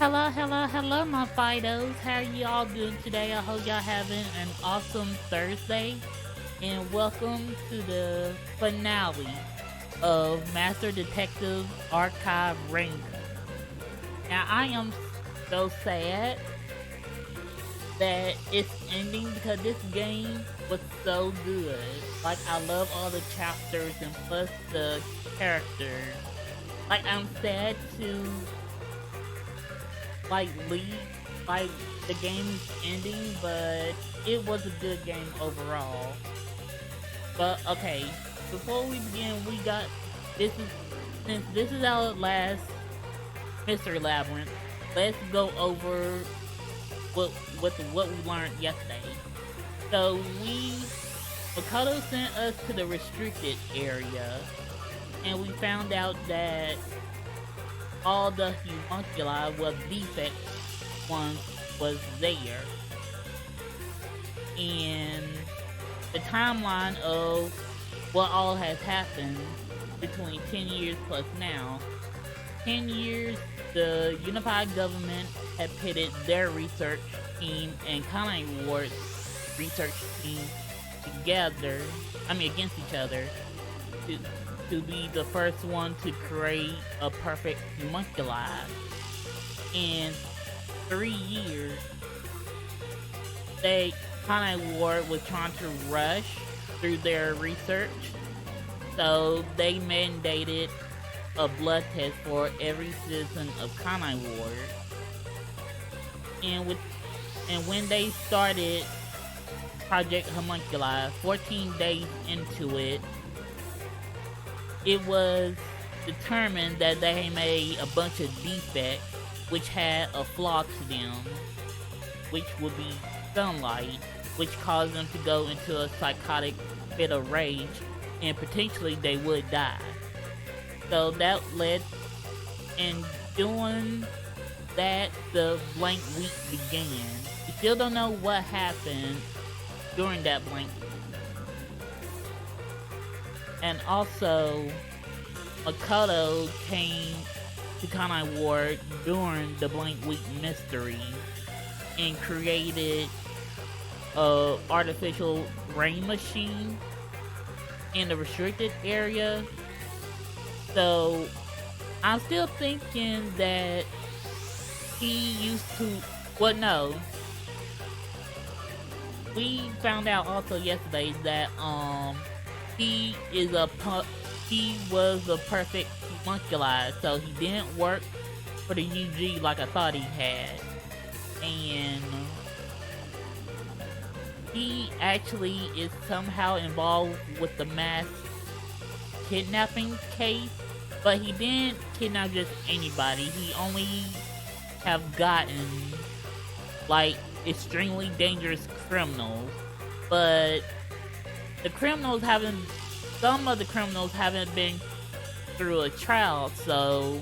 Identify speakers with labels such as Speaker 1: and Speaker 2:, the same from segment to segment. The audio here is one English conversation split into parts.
Speaker 1: Hello, my Fidos. How y'all doing today? I hope y'all having an awesome Thursday. And welcome to the finale of Master Detective Archive Ring. Now, I am so sad that it's ending because this game was so good. Like, I love all the chapters and plus the characters. Like, I'm sad to leave like the game's ending, but it was a good game overall. But okay, before we begin, we got since this is our last mystery labyrinth. Let's go over what we learned yesterday. So Makoto sent us to the restricted area, and we found out that all the homunculi was defect once was there. And the timeline of what all has happened between 10 years plus now. 10 years, the unified government had pitted their research team and Kanai Ward's research team against each other to be the first one to create a perfect homunculi. In 3 years, Kanai Ward was trying to rush through their research, so they mandated a blood test for every citizen of Kanai Ward. And when they started Project Homunculi, 14 days into it, it was determined that they made a bunch of defects which had a flaw to them, which would be sunlight, which caused them to go into a psychotic fit of rage, and potentially they would die. So that led, and doing that, the blank week began. We still don't know what happened during that blank week. And also, Makoto came to Kanai Ward during the Blank Week mystery and created a artificial rain machine in the restricted area. So I'm still thinking that he used to. Well, no. We found out also yesterday that he was a perfect homunculi, so he didn't work for the UG like I thought he had. And he actually is somehow involved with the mass kidnapping case, but he didn't kidnap just anybody. He only have gotten like extremely dangerous criminals, but some of the criminals haven't been through a trial, so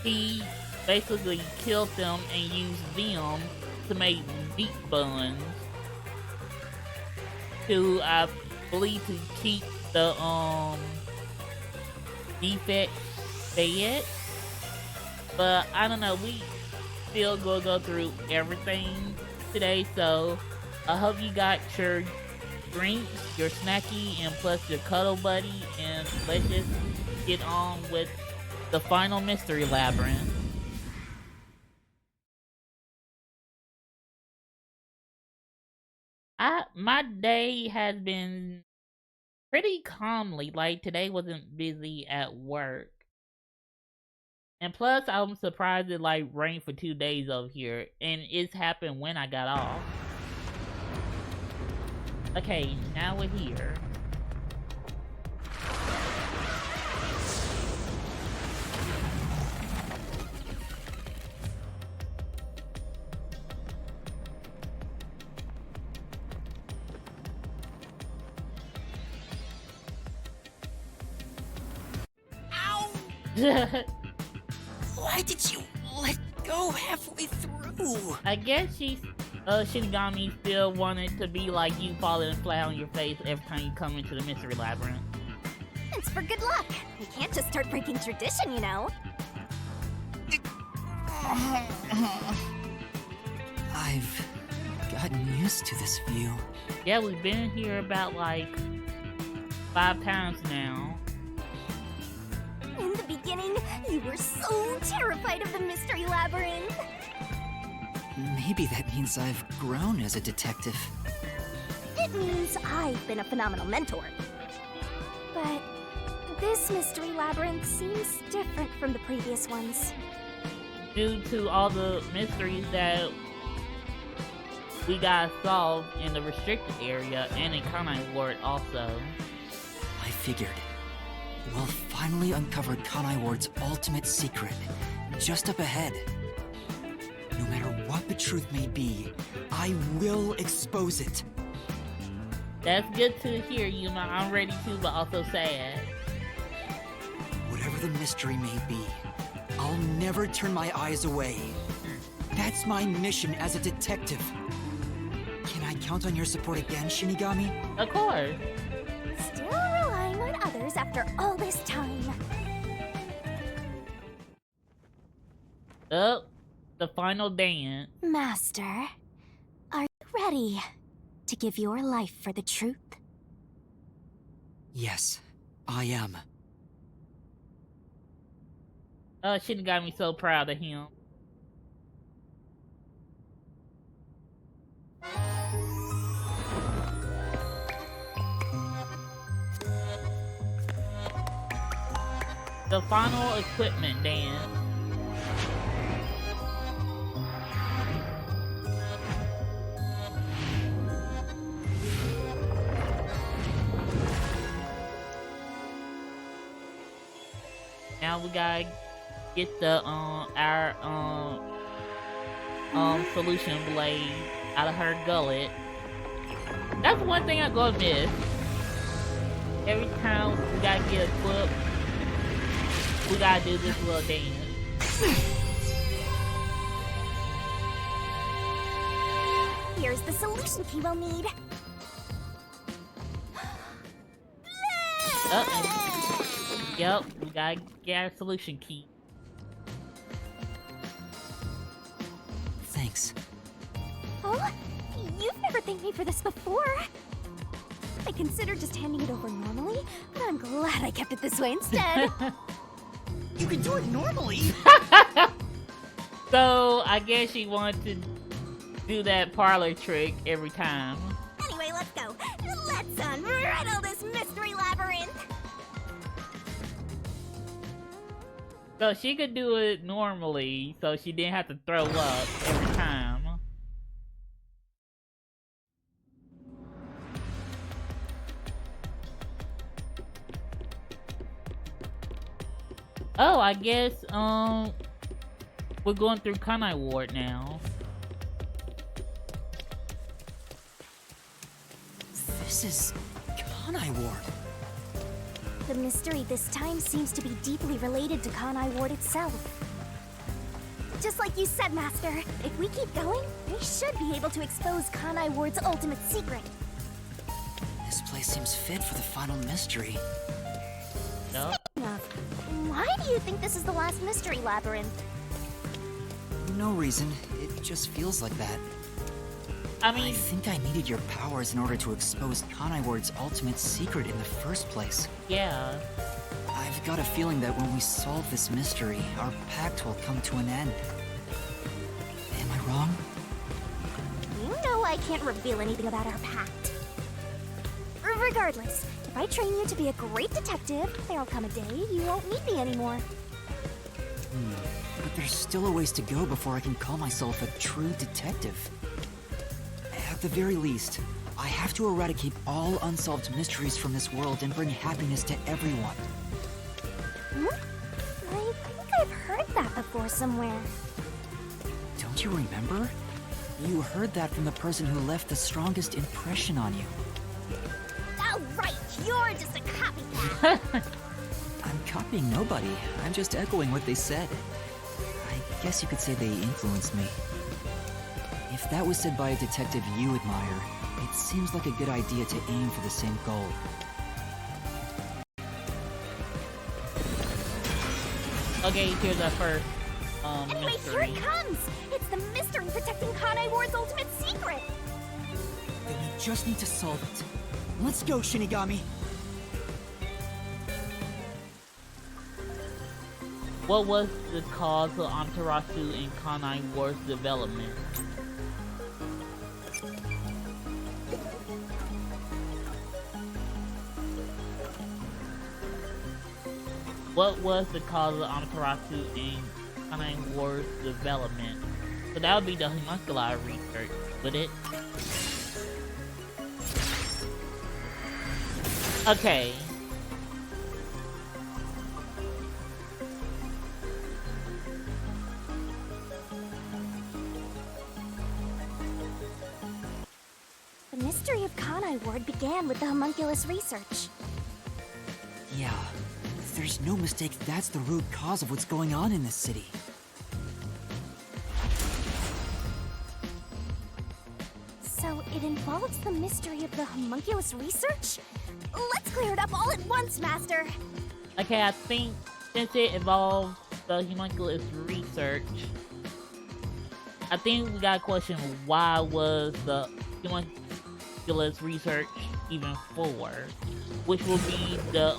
Speaker 1: he basically killed them and used them to make meat buns to, I believe, to keep the defect fed. But I don't know, we still gonna go through everything today, so I hope you got your drinks, your snacky, and plus your cuddle buddy, and let's just get on with the final mystery labyrinth. My day has been pretty calmly. Like, today wasn't busy at work. And plus, I'm surprised it like rained for 2 days over here, and it's happened when I got off. Okay, now we're here.
Speaker 2: Ow! Why did you let go halfway through?
Speaker 1: I guess Shinigami still wanted to be like you, falling flat on your face every time you come into the mystery labyrinth.
Speaker 3: It's for good luck. We can't just start breaking tradition, you know. I've gotten used to this view.
Speaker 1: Yeah, we've been here about like 5 times now.
Speaker 4: In the beginning, you were so terrified of the mystery labyrinth.
Speaker 3: Maybe that means I've grown as a detective.
Speaker 4: It means I've been a phenomenal mentor. But this mystery labyrinth seems different from the previous ones.
Speaker 1: Due to all the mysteries that we got solved in the restricted area and in Kanai Ward also.
Speaker 3: I figured. We'll finally uncover Kanai Ward's ultimate secret, just up ahead. No matter what the truth may be, I will expose it.
Speaker 1: That's good to hear, you know. I'm ready to, but also sad.
Speaker 3: Whatever the mystery may be, I'll never turn my eyes away. That's my mission as a detective. Can I count on your support again, Shinigami?
Speaker 1: Of course.
Speaker 4: Still relying on others after all this time.
Speaker 1: Oh, the final dance.
Speaker 4: Master, are you ready to give your life for the truth?
Speaker 3: Yes, I am.
Speaker 1: Shinigami so proud of him. The final equipment dance. Now we gotta get the our solution blade out of her gullet. That's one thing I'm gonna miss. Every time we gotta get equipped, we gotta do this little dance.
Speaker 4: Here's the solution key we'll need.
Speaker 1: Yep, we gotta get our solution key.
Speaker 3: Thanks.
Speaker 4: Oh, you've never thanked me for this before. I considered just handing it over normally, but I'm glad I kept it this way instead.
Speaker 3: You can do it normally!
Speaker 1: So, I guess she wanted to do that parlor trick every time.
Speaker 4: Anyway, let's go. Let's unriddle this mystery labyrinth.
Speaker 1: So she could do it normally, so she didn't have to throw up every time. Oh, I guess, we're going through Kanai Ward now.
Speaker 3: This is Kanai Ward.
Speaker 4: The mystery this time seems to be deeply related to Kanai Ward itself. Just like you said, Master, if we keep going, we should be able to expose Kanai Ward's ultimate secret.
Speaker 3: This place seems fit for the final mystery.
Speaker 1: No?
Speaker 4: Why do you think this is the last mystery labyrinth?
Speaker 3: No reason, it just feels like that.
Speaker 1: I
Speaker 3: I
Speaker 1: mean,
Speaker 3: think I needed your powers in order to expose Kanai Ward's ultimate secret in the first place.
Speaker 1: yeah.
Speaker 3: I've got a feeling that when we solve this mystery, our pact will come to an end. Am I wrong?
Speaker 4: You know I can't reveal anything about our pact. Regardless, if I train you to be a great detective, there'll come a day you won't need me anymore.
Speaker 3: But there's still a ways to go before I can call myself a true detective. At the very least, I have to eradicate all unsolved mysteries from this world and bring happiness to everyone.
Speaker 4: I think I've heard that before somewhere.
Speaker 3: Don't you remember? You heard that from the person who left the strongest impression on you.
Speaker 4: Oh, right, you're just a copycat.
Speaker 3: I'm copying nobody. I'm just echoing what they said. I guess you could say they influenced me. If that was said by a detective you admire, it seems like a good idea to aim for the same goal.
Speaker 1: Okay, here's our first
Speaker 4: Anyway, here
Speaker 1: mystery.
Speaker 4: it comes! It's the mystery protecting Kanai Ward's ultimate secret!
Speaker 3: Then we just need to solve it. Let's go, Shinigami!
Speaker 1: What was the cause of Amaterasu and Kanai Ward's development? What was the cause of Amaterasu and Kanai Ward's development? So that would be the homunculi research, would it? Okay.
Speaker 4: The mystery of Kanai Ward began with the homunculus research.
Speaker 3: Yeah, there's no mistake that's the root cause of what's going on in this city.
Speaker 4: So it involves the mystery of the homunculus research? Let's clear it up all at once, Master!
Speaker 1: Okay, I think since it involves the homunculus research, I think we got a question: why was the homunculus research even for? Which will be the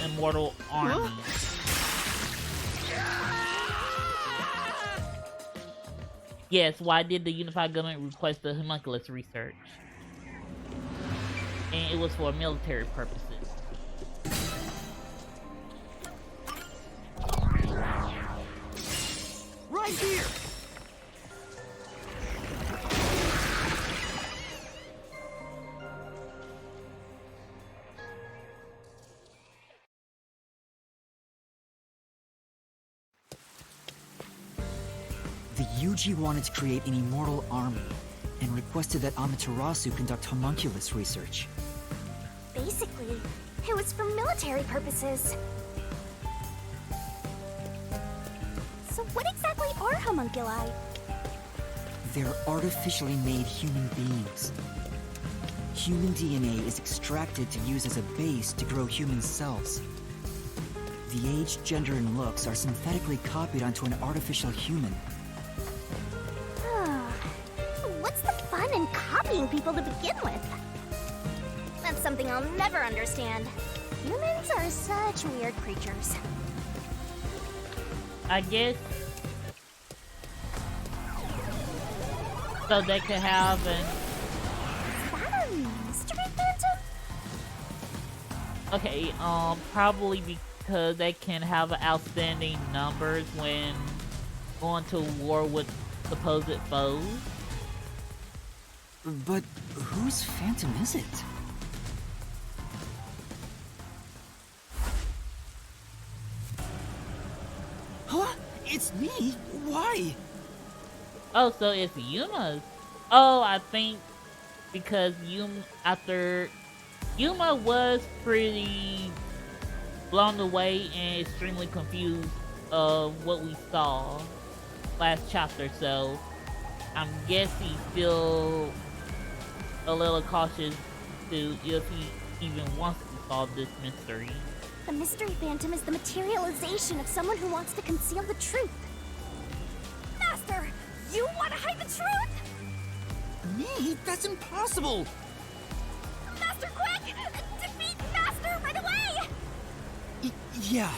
Speaker 1: Immortal Army. Yes, why did the unified government request the homunculus research? And it was for military purposes.
Speaker 3: Right here! The Yuji wanted to create an immortal army, and requested that Amaterasu conduct homunculus research.
Speaker 4: Basically, it was for military purposes. So what exactly are homunculi?
Speaker 3: They're artificially made human beings. Human DNA is extracted to use as a base to grow human cells. The age, gender, and looks are synthetically copied onto an artificial human.
Speaker 4: What's the fun in copying people to begin with? That's something I'll never understand. Humans are such weird creatures.
Speaker 1: I guess so they could have an
Speaker 4: Is that a mystery phantom?
Speaker 1: okay, probably because they can have outstanding numbers when going to war with supposed foes.
Speaker 3: But whose phantom is it? Huh? It's me? Why?
Speaker 1: Oh, so it's Yuma's. Oh, I think because Yuma was pretty blown away and extremely confused of what we saw last chapter, so I'm guessing he's still a little cautious to if he even wants to solve this mystery.
Speaker 4: The mystery phantom is the materialization of someone who wants to conceal the truth. Master, you want to hide the truth?
Speaker 3: Me? That's impossible!
Speaker 4: Master, quick! Defeat Master right away!
Speaker 3: Yeah.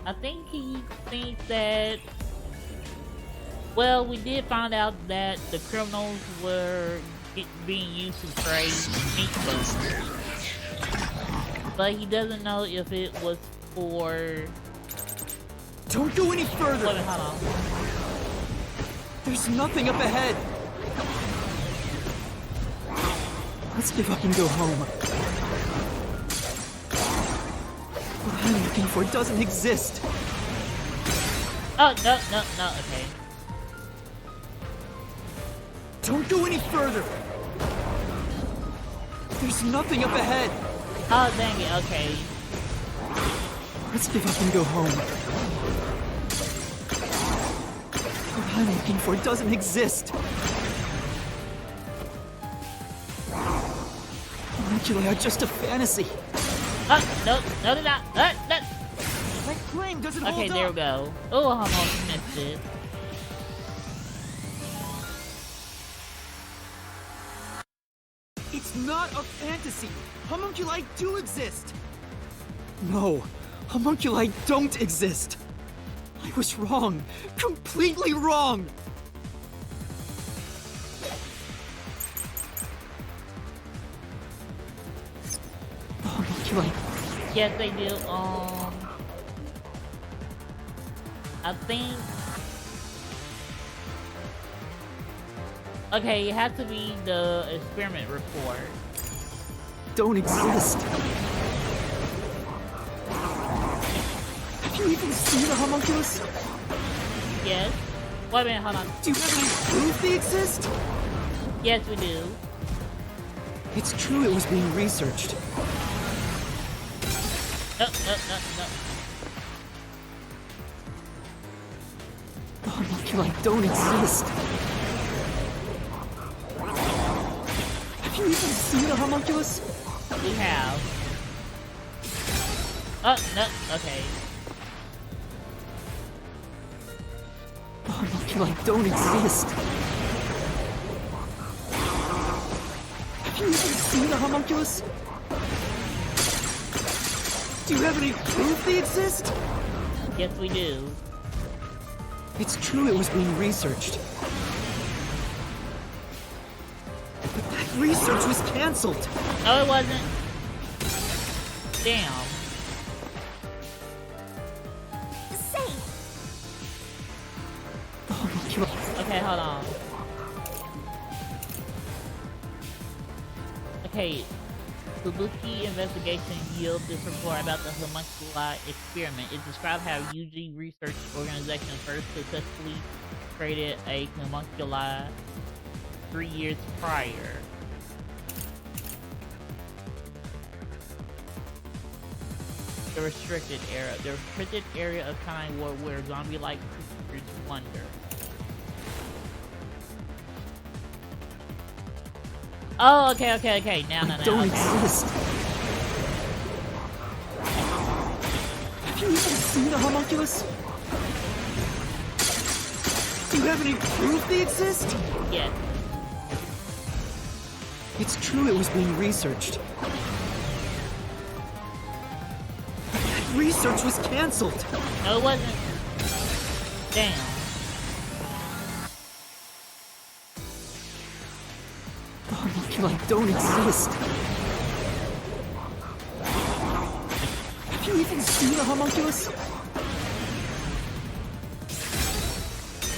Speaker 1: I think he thinks that, well, we did find out that the criminals were being used to trade meat bones. But he doesn't know if it was for...
Speaker 3: Don't go any further!
Speaker 1: Wait, hold on.
Speaker 3: There's nothing up ahead! Let's give up and go home. What I'm looking for doesn't exist.
Speaker 1: Oh, no, okay.
Speaker 3: Don't go any further! There's nothing up ahead!
Speaker 1: Oh, dang it, okay.
Speaker 3: Let's give up and go home. What I'm looking for doesn't exist. Homunculi are just a fantasy.
Speaker 1: No, they're not.
Speaker 3: My claim doesn't hold
Speaker 1: Okay,
Speaker 3: up.
Speaker 1: there we go. Oh, I almost missed it.
Speaker 3: It's not a fantasy. Homunculi do exist. No, homunculi don't exist. I was wrong. Completely wrong. Homunculi.
Speaker 1: Yes, they do. I think. Okay, it has to be the experiment report.
Speaker 3: Don't exist. Have you even seen a homunculus?
Speaker 1: Yes. Wait a minute, hold on.
Speaker 3: Do you have any proof they exist?
Speaker 1: Yes, we do.
Speaker 3: It's true it was being researched.
Speaker 1: No.
Speaker 3: The homunculi don't exist. Have you even seen a homunculus?
Speaker 1: We have. Oh, no, okay.
Speaker 3: The homunculi don't exist. Have you even seen a homunculus? Do you have any proof they exist?
Speaker 1: Yes, we do.
Speaker 3: It's true it was being researched. But that research was cancelled.
Speaker 1: Oh, it wasn't. Damn.
Speaker 4: Say,
Speaker 3: The homunculi.
Speaker 1: Okay, hold on. Okay, Suzuki investigation yields this report about the homunculi experiment. It describes how UG Research Organization first successfully created a homunculi 3 years prior. The restricted area of Kanai Ward where zombie-like creatures wander. Oh, okay. Now.
Speaker 3: Don't
Speaker 1: Okay.
Speaker 3: exist. Have you even seen a homunculus? Do you have any proof they exist?
Speaker 1: Yes.
Speaker 3: It's true it was being researched. But that research was cancelled.
Speaker 1: No, it wasn't. Damn.
Speaker 3: The homunculi don't exist. Have you even seen a homunculus?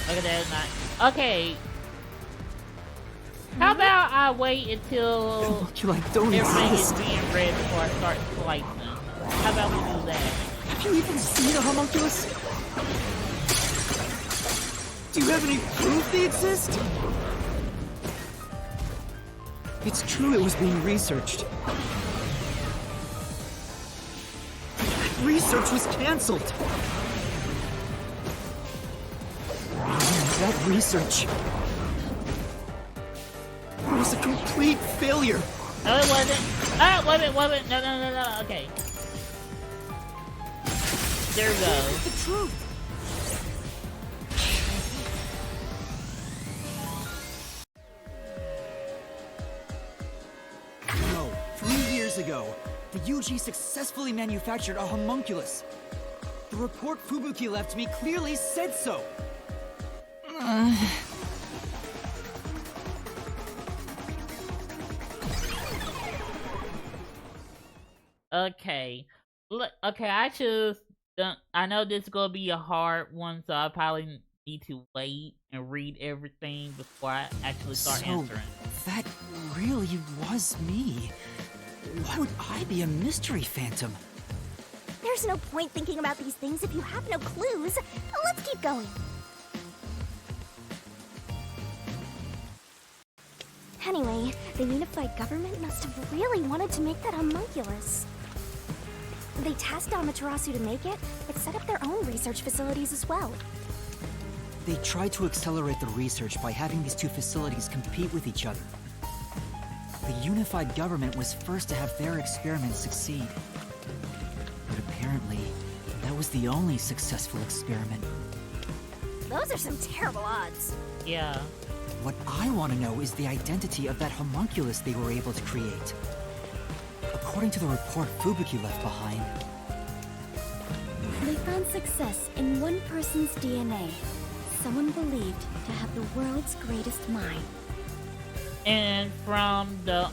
Speaker 1: Look at that. Not. Okay. How about I wait until
Speaker 3: Homunculi don't
Speaker 1: everything is
Speaker 3: exist.
Speaker 1: being read before I start slicing? How about we do that?
Speaker 3: Have you even seen a homunculus? Do you have any proof they exist? It's true it was being researched. That research was cancelled. That research was a complete failure.
Speaker 1: No, it wasn't. Ah, wait a minute. No. Okay. There we go.
Speaker 3: The truth. No, 3 years ago, the UG successfully manufactured a homunculus. The report Fubuki left me clearly said so.
Speaker 1: Okay. Look. Okay, I choose. I know this is gonna be a hard one, so I probably need to wait and read everything before I actually start answering.
Speaker 3: That really was me. Why would I be a mystery phantom?
Speaker 4: there's no point thinking about these things if you have no clues. Let's keep going. Anyway, the unified government must have really wanted to make that homunculus. They tasked Amaterasu to make it, but set up their own research facilities as well.
Speaker 3: They tried to accelerate the research by having these two facilities compete with each other. The unified government was first to have their experiments succeed. But apparently, that was the only successful experiment.
Speaker 4: Those are some terrible odds.
Speaker 1: Yeah.
Speaker 3: What I want to know is the identity of that homunculus they were able to create. According to the report Fubuki left behind,
Speaker 4: They found success in one person's DNA. Someone believed to have the world's greatest mind.
Speaker 1: And from the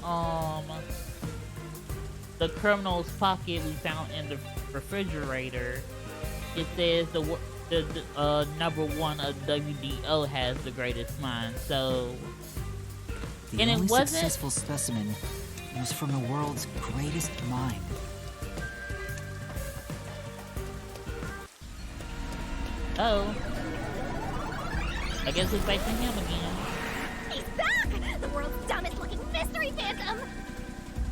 Speaker 1: criminal's pocket we found in the refrigerator, it says the number one of WDO has the greatest mind. So,
Speaker 3: the
Speaker 1: and
Speaker 3: only
Speaker 1: it wasn't
Speaker 3: successful specimen was from the world's greatest mind.
Speaker 1: Oh, I guess we're facing him again.
Speaker 4: He's back! The world's dumbest looking mystery phantom!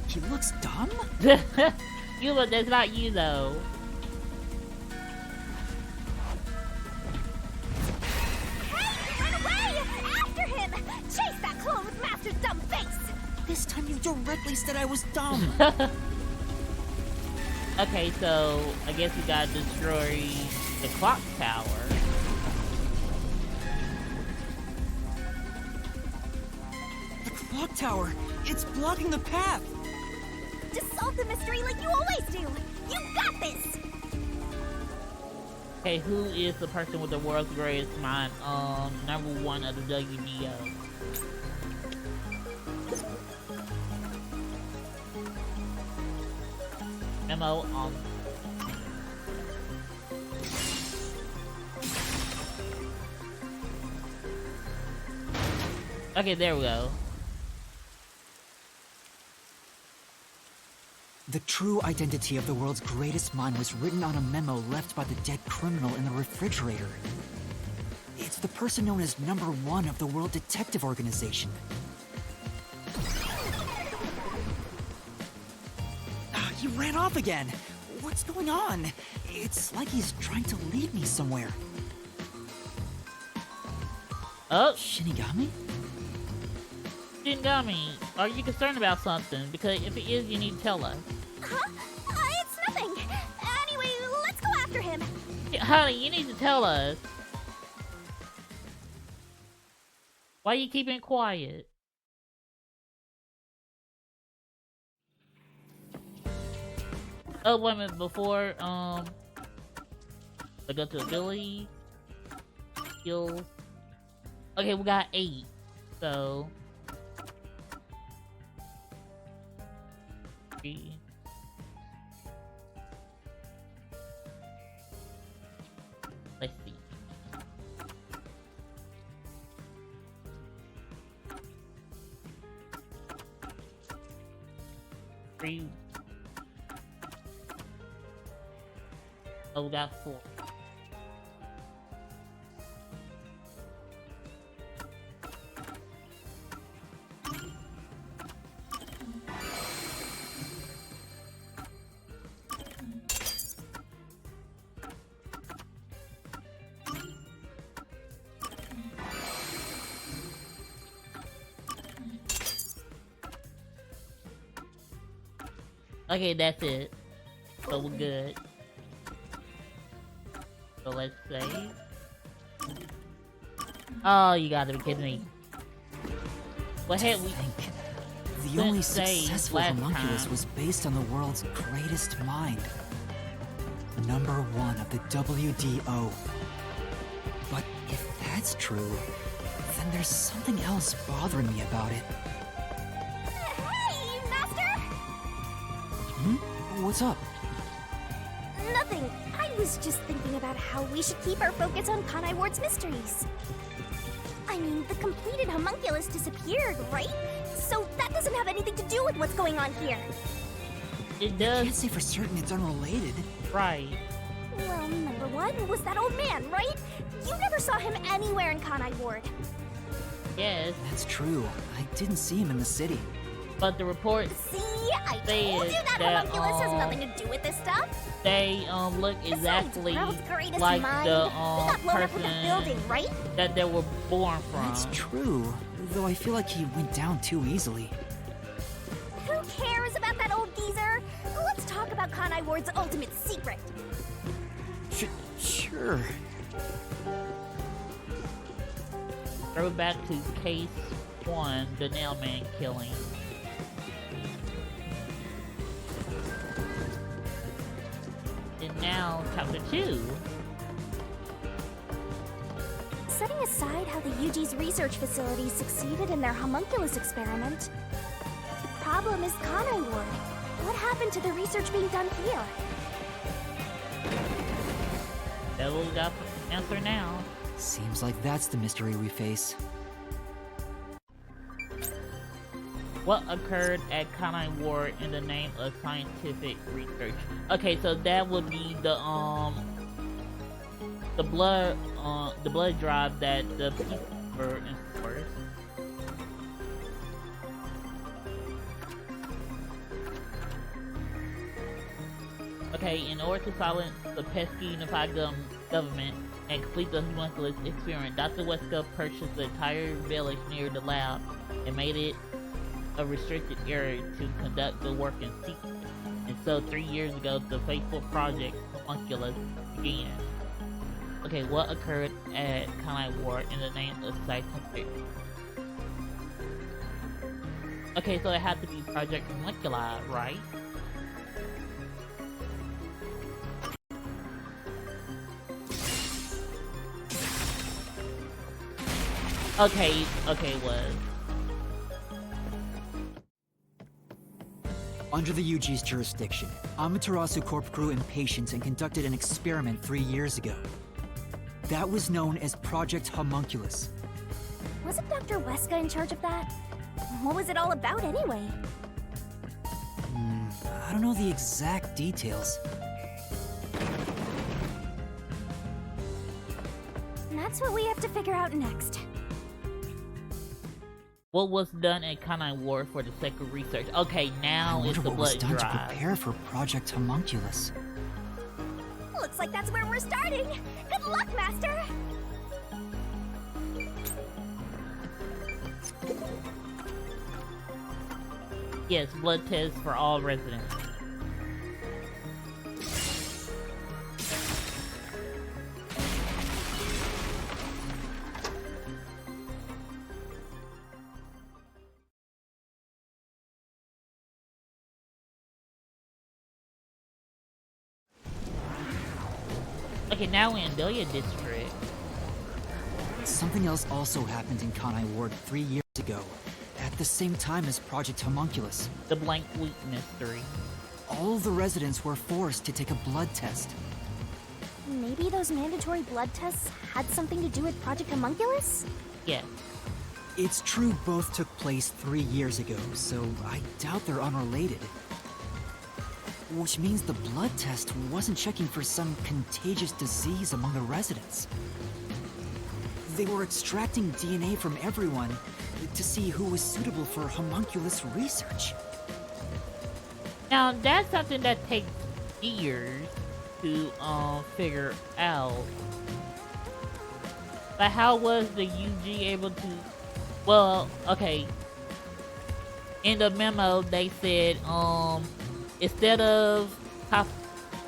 Speaker 3: He looks dumb?
Speaker 1: You look, that's not you though.
Speaker 4: Hey! Run away! After him! Chase that clone with Master's dumb face!
Speaker 3: This time you directly said I was dumb.
Speaker 1: Okay, so I guess we gotta destroy the clock tower.
Speaker 3: The clock tower! It's blocking the path!
Speaker 4: Just solve the mystery like you always do! You got this!
Speaker 1: Okay, who is the person with the world's greatest mind? Number one of the WDO. Memo on. Okay, there we go.
Speaker 3: The true identity of the world's greatest mind was written on a memo left by the dead criminal in the refrigerator. It's the person known as number one of the World Detective Organization. He ran off again! What's going on? It's like he's trying to lead me somewhere.
Speaker 1: Oh,
Speaker 3: Shinigami?
Speaker 1: Shinigami, are you concerned about something? Because if it is, you need to tell us.
Speaker 4: Huh? It's nothing! Anyway, let's go after him!
Speaker 1: Yeah, honey, you need to tell us. Why are you keeping it quiet? Oh, wait a minute, before, I go to ability, skills. Okay, we got 8, so. 3. Let's see. Three. Oh, we got 4. Okay, that's it. So we're good. So let's save. Oh, you gotta be kidding me. Well, hey, we
Speaker 3: The only
Speaker 1: save
Speaker 3: successful
Speaker 1: last
Speaker 3: homunculus
Speaker 1: time.
Speaker 3: was based on the world's greatest mind. Number one of the WDO. But if that's true, then there's something else bothering me about it.
Speaker 4: Hey, Master!
Speaker 3: What's up?
Speaker 4: Nothing. I was just thinking about how we should keep our focus on Kanai Ward's mysteries. I mean, the completed homunculus disappeared, right? So that doesn't have anything to do with what's going on here.
Speaker 1: it
Speaker 3: I
Speaker 1: does
Speaker 3: can't say for certain it's unrelated.
Speaker 1: right.
Speaker 4: Well, number one was that old man, right? You never saw him anywhere in Kanai Ward.
Speaker 1: Yes,
Speaker 3: That's true. I didn't see him in the city.
Speaker 1: but the report.
Speaker 4: See? I
Speaker 1: said
Speaker 4: told you that
Speaker 1: that
Speaker 4: homunculus has nothing to do with this stuff.
Speaker 1: they look exactly
Speaker 4: Besides, world's greatest
Speaker 1: like
Speaker 4: mind.
Speaker 1: the
Speaker 4: We got blown up with a
Speaker 1: person
Speaker 4: building, right?
Speaker 1: that they were born from.
Speaker 3: That's true, though I feel like he went down too easily.
Speaker 4: Who cares about that old geezer? Let's talk about Kanai Ward's ultimate secret.
Speaker 3: Sure.
Speaker 1: Throw back to case 1, the Nailman killing. And now, chapter 2.
Speaker 4: Setting aside how the UG's research facility succeeded in their homunculus experiment, the problem is Kanai Ward. What happened to the research being done here?
Speaker 1: Devil got the answer now.
Speaker 3: Seems like that's the mystery we face.
Speaker 1: What occurred at Kanai Ward in the name of scientific research? Okay, so that would be the blood drive that the people were enforced. Okay, in order to silence the pesky unified government and complete the homunculus experiment, Dr. Wesker purchased the entire village near the lab and made it a restricted area to conduct the work in secret. And so 3 years ago, the fateful project homunculus began. Okay, what occurred at Kanai Ward in the name of scientific? Okay, so it had to be Project Homunculi, right? Okay, it was.
Speaker 3: Under the UG's jurisdiction, Amaterasu Corp grew impatient and conducted an experiment 3 years ago. That was known as Project Homunculus.
Speaker 4: Wasn't Dr. Weska in charge of that? What was it all about anyway?
Speaker 3: I don't know the exact details.
Speaker 4: And that's what we have to figure out next.
Speaker 1: What was done at Kanai Ward for the sake of research? Okay, now it's the
Speaker 3: what was
Speaker 1: blood
Speaker 3: done
Speaker 1: drive.
Speaker 3: to prepare for Project Homunculus.
Speaker 4: Looks like that's where we're starting. Good luck, Master!
Speaker 1: Yes, blood test for all residents. Okay, now we're in Delia District.
Speaker 3: Something else also happened in Kanai Ward 3 years ago, at the same time as Project Homunculus.
Speaker 1: The blank week mystery.
Speaker 3: All the residents were forced to take a blood test.
Speaker 4: Maybe those mandatory blood tests had something to do with Project Homunculus?
Speaker 1: Yeah.
Speaker 3: It's true both took place 3 years ago, so I doubt they're unrelated. Which means the blood test wasn't checking for some contagious disease among the residents. They were extracting DNA from everyone to see who was suitable for homunculus research.
Speaker 1: Now that's something that takes years to figure out. But how was the UG able to? Well, okay. In the memo, they said instead of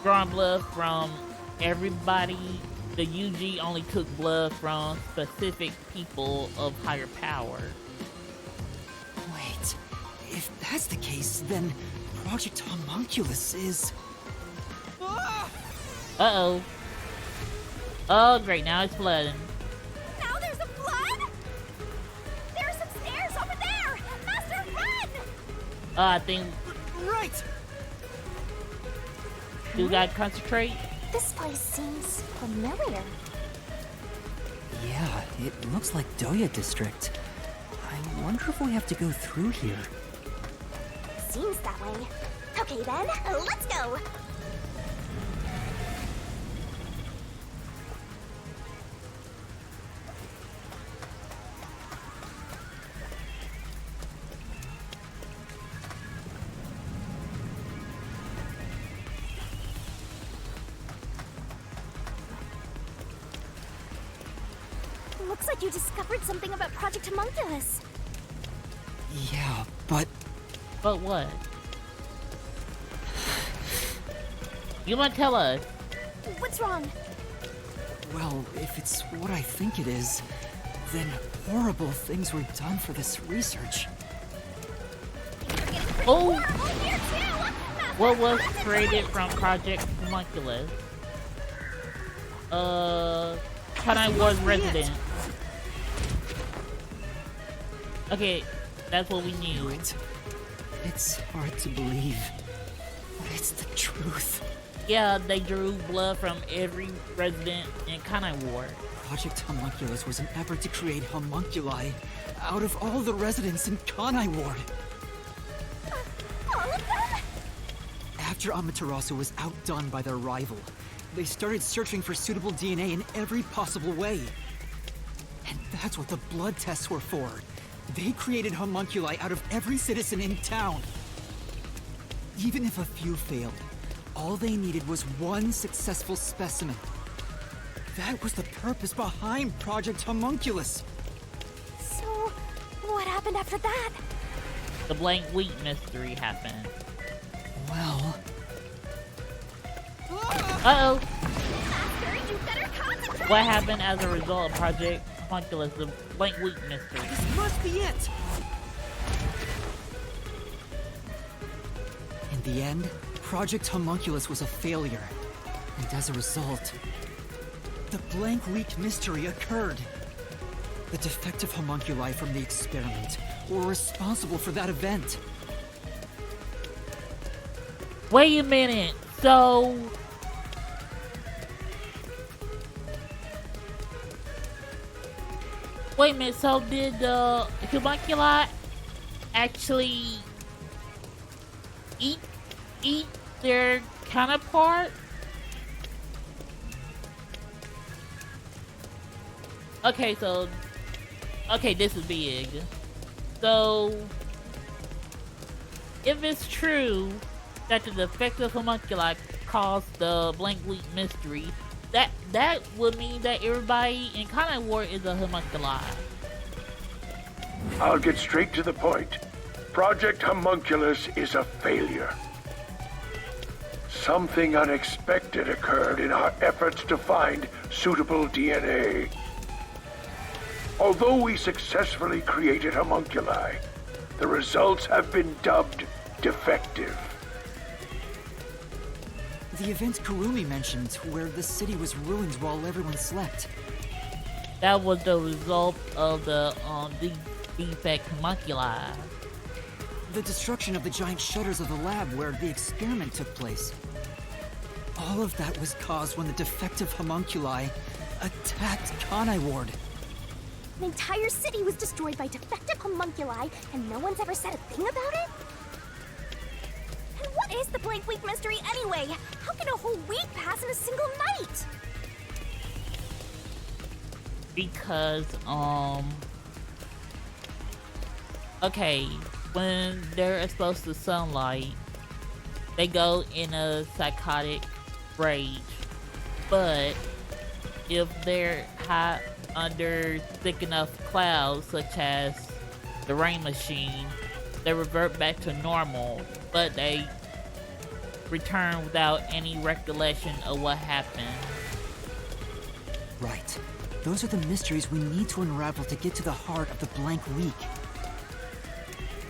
Speaker 1: drawing blood from everybody, the UG only took blood from specific people of higher power.
Speaker 3: Wait, if that's the case, then Project Homunculus is...
Speaker 1: Uh-oh. Oh, great, now it's flooding.
Speaker 4: Now there's a flood? There are some stairs over there! Master, run!
Speaker 1: I think
Speaker 3: Right!
Speaker 1: you gotta concentrate.
Speaker 4: This place seems familiar.
Speaker 3: Yeah, it looks like Doya District. I wonder if we have to go through here.
Speaker 4: Seems that way. Okay then, let's go! Looks like you discovered something about Project Homunculus.
Speaker 3: Yeah, but
Speaker 1: But what? You wanna tell us?
Speaker 4: What's wrong?
Speaker 3: well, if it's what I think it is, then horrible things were done for this research.
Speaker 1: Oh!
Speaker 4: Horrible here too!
Speaker 1: What was created from Project Homunculus? Kanai Ward resident. Okay, that's what we knew.
Speaker 3: It's hard to believe, but it's the truth.
Speaker 1: Yeah, they drew blood from every resident in Kanai Ward.
Speaker 3: Project Homunculus was an effort to create homunculi out of all the residents in Kanai Ward.
Speaker 4: All of them?
Speaker 3: After Amaterasu was outdone by their rival, they started searching for suitable DNA in every possible way. And that's what the blood tests were for. They created homunculi out of every citizen in town. Even if a few failed, all they needed was one successful specimen. That was the purpose behind Project Homunculus.
Speaker 4: So, what happened after that?
Speaker 1: The blank wheat mystery happened.
Speaker 3: Well...
Speaker 1: Uh-oh!
Speaker 4: Master, you better concentrate!
Speaker 1: What happened as a result of Project Homunculus, the blank wheat mystery?
Speaker 3: This must be it! In the end, Project Homunculus was a failure. And as a result, the blank week mystery occurred. The defective homunculi from the experiment were responsible for that event.
Speaker 1: Wait a minute, so... Wait a minute, so did the homunculi actually eat their counterpart? Okay, so... Okay, this is big. So... If it's true that the defective homunculi caused the blank week mystery, that would mean that everybody in Kanai Ward is a homunculi.
Speaker 5: I'll get straight to the point. Project Homunculus is a failure. Something unexpected occurred in our efforts to find suitable DNA. Although we successfully created homunculi, the results have been dubbed defective.
Speaker 3: The event Kurumi mentioned, where the city was ruined while everyone slept.
Speaker 1: That was the result of the defect homunculi.
Speaker 3: The destruction of the giant shutters of the lab where the experiment took place. All of that was caused when the defective homunculi attacked Kanai Ward.
Speaker 4: An entire city was destroyed by defective homunculi, and no one's ever said a thing about it? And what is the blank week mystery anyway? How can a whole week pass in a single night?
Speaker 1: Because, okay, when they're exposed to sunlight, they go in a psychotic rage. But if they're hot under thick enough clouds, such as the rain machine, they revert back to normal, but they return without any recollection of what happened.
Speaker 3: Right. Those are the mysteries we need to unravel to get to the heart of the blank week.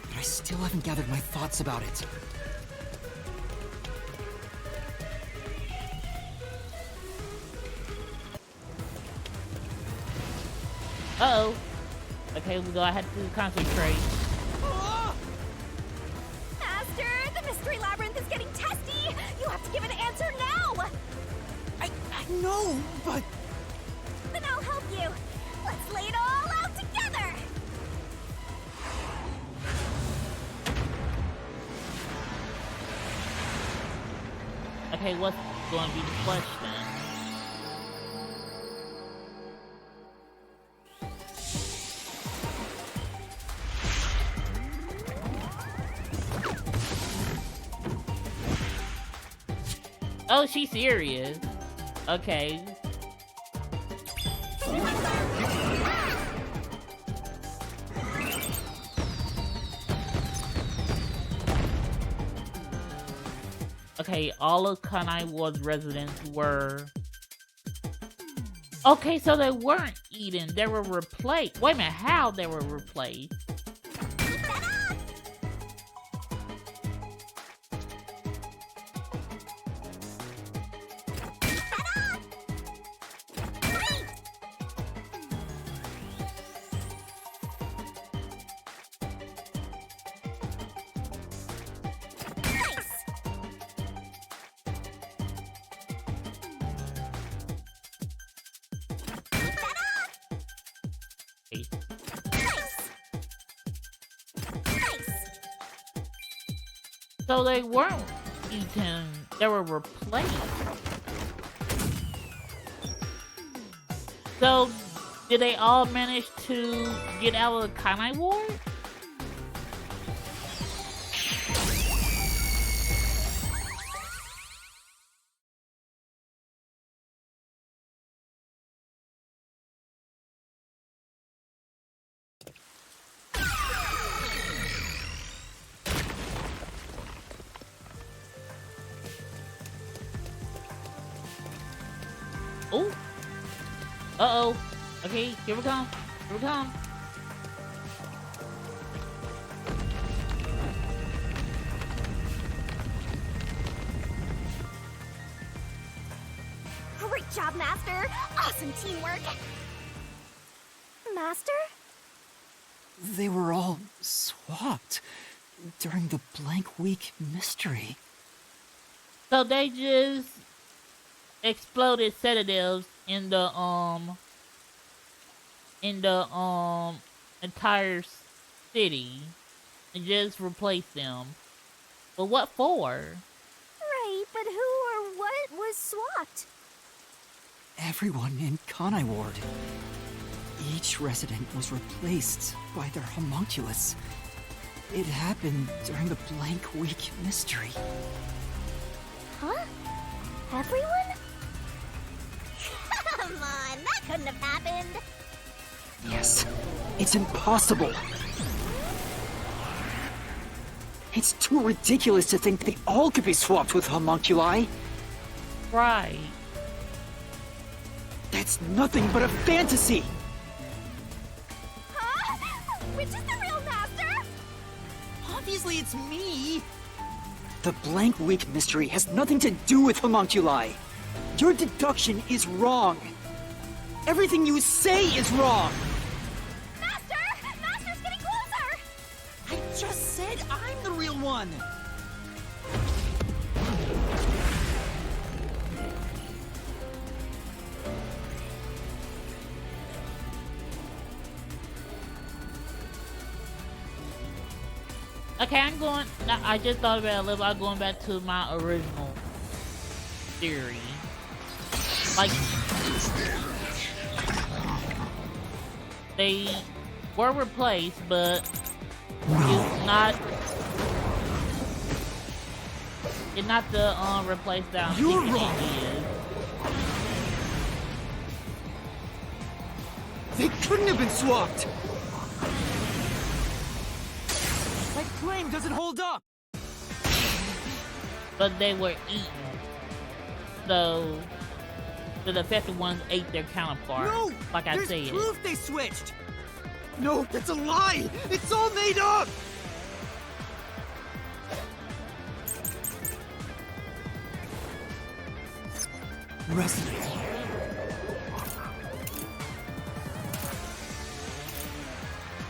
Speaker 3: But I still haven't gathered my thoughts about it.
Speaker 1: Uh-oh. Okay, we go ahead to concentrate.
Speaker 4: Master, the mystery labyrinth is getting testy! You have to give an answer now!
Speaker 3: I know, but...
Speaker 4: Then I'll help you. Let's lay it all out together!
Speaker 1: Okay, what's going to be the question? Oh, she's serious. Okay. Okay, all of Kanai Ward's residents were... Okay, so they weren't eaten. They were replaced. Wait a minute, how they were replaced? So they weren't eaten, they were replaced. So, did they all manage to get out of the Kanai Ward? Oh! Uh-oh. Okay, here we come. Here we come.
Speaker 4: Great job, Master! Awesome teamwork! Master?
Speaker 3: They were all swapped during the blank week mystery.
Speaker 1: So they just exploded sedatives in the entire city and just replaced them. But what for?
Speaker 4: Right, but who or what was swapped?
Speaker 3: Everyone in Kanai Ward. Each resident was replaced by their homunculus. It happened during the blank week mystery.
Speaker 4: Huh? Everyone? Come on, that couldn't have happened.
Speaker 3: Yes, it's impossible. It's too ridiculous to think they all could be swapped with homunculi.
Speaker 1: Right.
Speaker 3: That's nothing but a fantasy.
Speaker 4: Huh? Which is the real master?
Speaker 3: Obviously it's me. The blank week mystery has nothing to do with homunculi. Your deduction is wrong. Everything you say is wrong.
Speaker 4: Master! Master's getting closer!
Speaker 3: I just said I'm the real one.
Speaker 1: Okay, I'm going... I just thought about it a little. I'm going back to my original theory. Like... They were replaced, but it's not the replace that I'm
Speaker 3: You're
Speaker 1: thinking
Speaker 3: wrong.
Speaker 1: it is.
Speaker 3: They couldn't have been swapped. That claim doesn't hold up.
Speaker 1: But they were eaten. So the defective ones ate their counterpart.
Speaker 3: No!
Speaker 1: Like I
Speaker 3: There's
Speaker 1: said.
Speaker 3: proof they switched! No, that's a lie! It's all made up! Resident.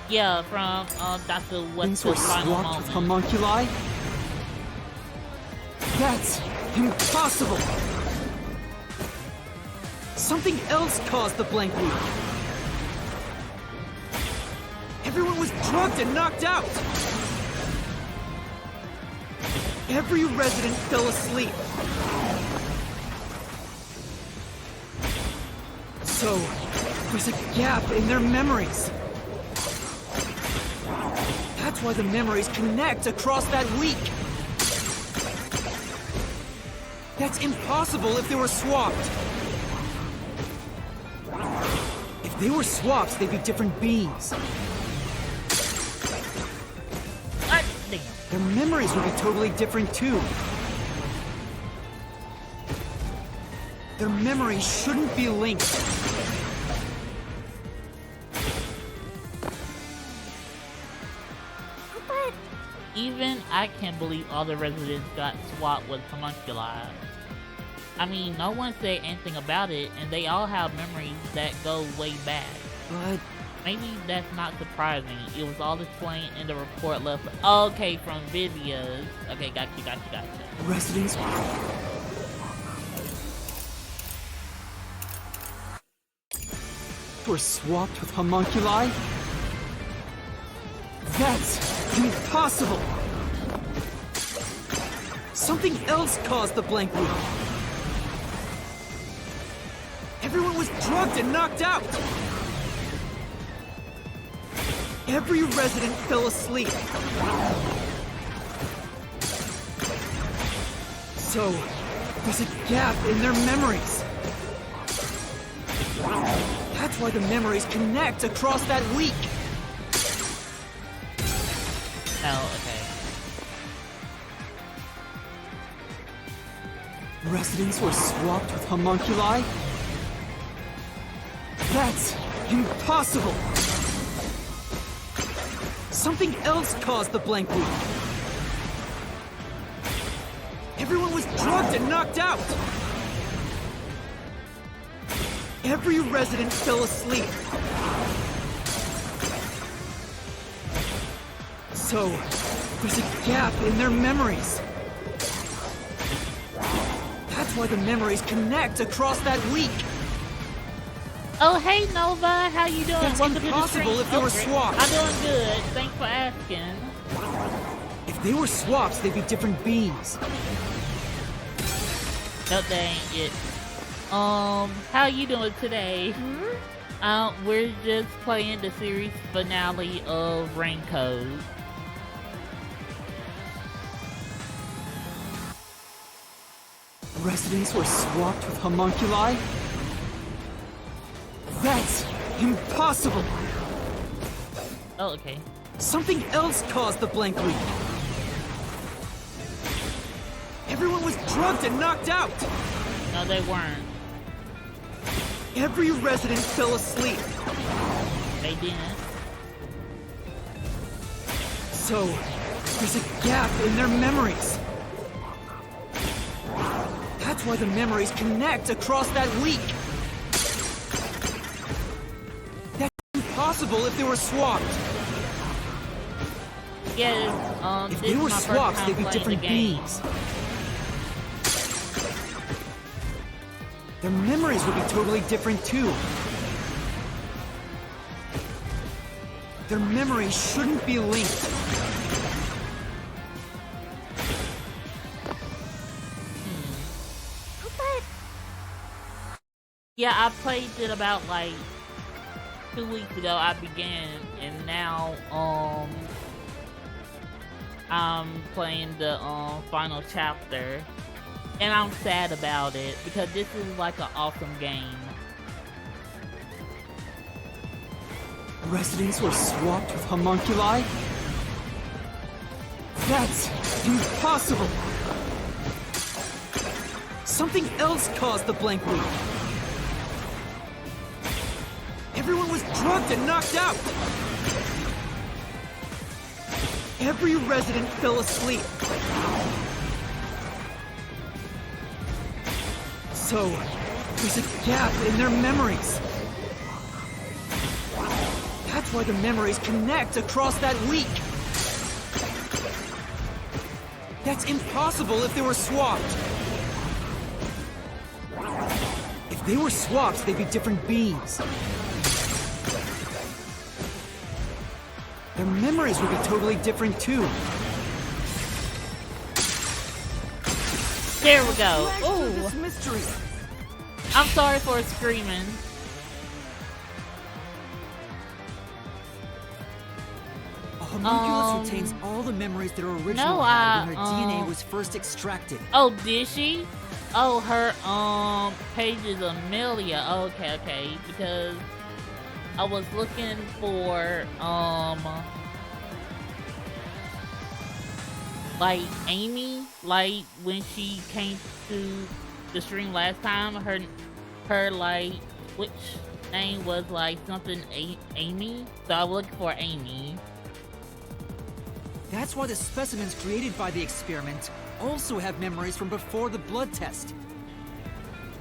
Speaker 1: Yeah, from Dr. What's
Speaker 3: Things were
Speaker 1: the final
Speaker 3: swapped with
Speaker 1: moment.
Speaker 3: homunculi? That's impossible! Something else caused the blank week. Everyone was drugged and knocked out! Every resident fell asleep. So, there's a gap in their memories. That's why the memories connect across that week. That's impossible if they were swapped. If they were swapped, they'd be different beings.
Speaker 1: Ah, damn.
Speaker 3: Their memories would be totally different too. Their memories shouldn't be linked.
Speaker 4: But
Speaker 1: Even I can't believe all the residents got swapped with homunculi. I mean, no one said anything about it, and they all have memories that go way back.
Speaker 3: But
Speaker 1: Maybe that's not surprising. It was all explained in the report left. Okay, from Vivia's. Okay, gotcha.
Speaker 3: residents were swapped with homunculi? That's impossible! Something else caused the blank week. Everyone was drugged and knocked out! Every resident fell asleep. So, there's a gap in their memories. That's why the memories connect across that week.
Speaker 1: Oh, okay.
Speaker 3: Residents were swapped with homunculi? That's impossible! Something else caused the blank week. Everyone was drugged and knocked out. Every resident fell asleep. So, there's a gap in their memories. That's why the memories connect across that week.
Speaker 1: Oh, hey Nova, how you doing?
Speaker 3: That's
Speaker 1: Welcome to the
Speaker 3: impossible
Speaker 1: stream.
Speaker 3: if they were
Speaker 1: great.
Speaker 3: swapped.
Speaker 1: I'm doing good. Thanks for asking.
Speaker 3: If they were swaps, they'd be different beings.
Speaker 1: No, they ain't it. How you doing today? We're just playing the series finale of Raincoat.
Speaker 3: Residents were swapped with homunculi? That's impossible!
Speaker 1: Oh, okay.
Speaker 3: Something else caused the blank week. Everyone was drugged and knocked out.
Speaker 1: No, they weren't.
Speaker 3: Every resident fell asleep.
Speaker 1: They didn't.
Speaker 3: So, there's a gap in their memories. That's why the memories connect across that week. That's impossible if they were swapped.
Speaker 1: Yeah,
Speaker 3: If
Speaker 1: this
Speaker 3: they
Speaker 1: is
Speaker 3: were
Speaker 1: my first
Speaker 3: swaps,
Speaker 1: time
Speaker 3: they'd be
Speaker 1: playing
Speaker 3: different
Speaker 1: the game.
Speaker 3: beings. Their memories would be totally different too. Their memories shouldn't be linked.
Speaker 4: but
Speaker 1: Yeah, I played it about like 2 weeks ago. I began, and now I'm playing the final chapter, and I'm sad about it because this is like an awesome game.
Speaker 3: Residents were swapped with homunculi? That's impossible! Something else caused the blank week. Everyone was drugged and knocked out. Every resident fell asleep. So, there's a gap in their memories. That's why the memories connect across that week. That's impossible if they were swapped. If they were swaps, they'd be different beings. Their memories would be totally different too.
Speaker 1: There we go. Ooh,
Speaker 3: This mystery.
Speaker 1: I'm sorry for screaming.
Speaker 3: A homunculus retains all the memories that her original
Speaker 1: no,
Speaker 3: had when her DNA was first extracted.
Speaker 1: Oh, did she? Oh, her page is Amelia. Okay, because I was looking for like Amy, like when she came to the stream last time, her like Twitch name was like something Amy, so I was looking for Amy.
Speaker 3: That's why the specimens created by the experiment also have memories from before the blood test.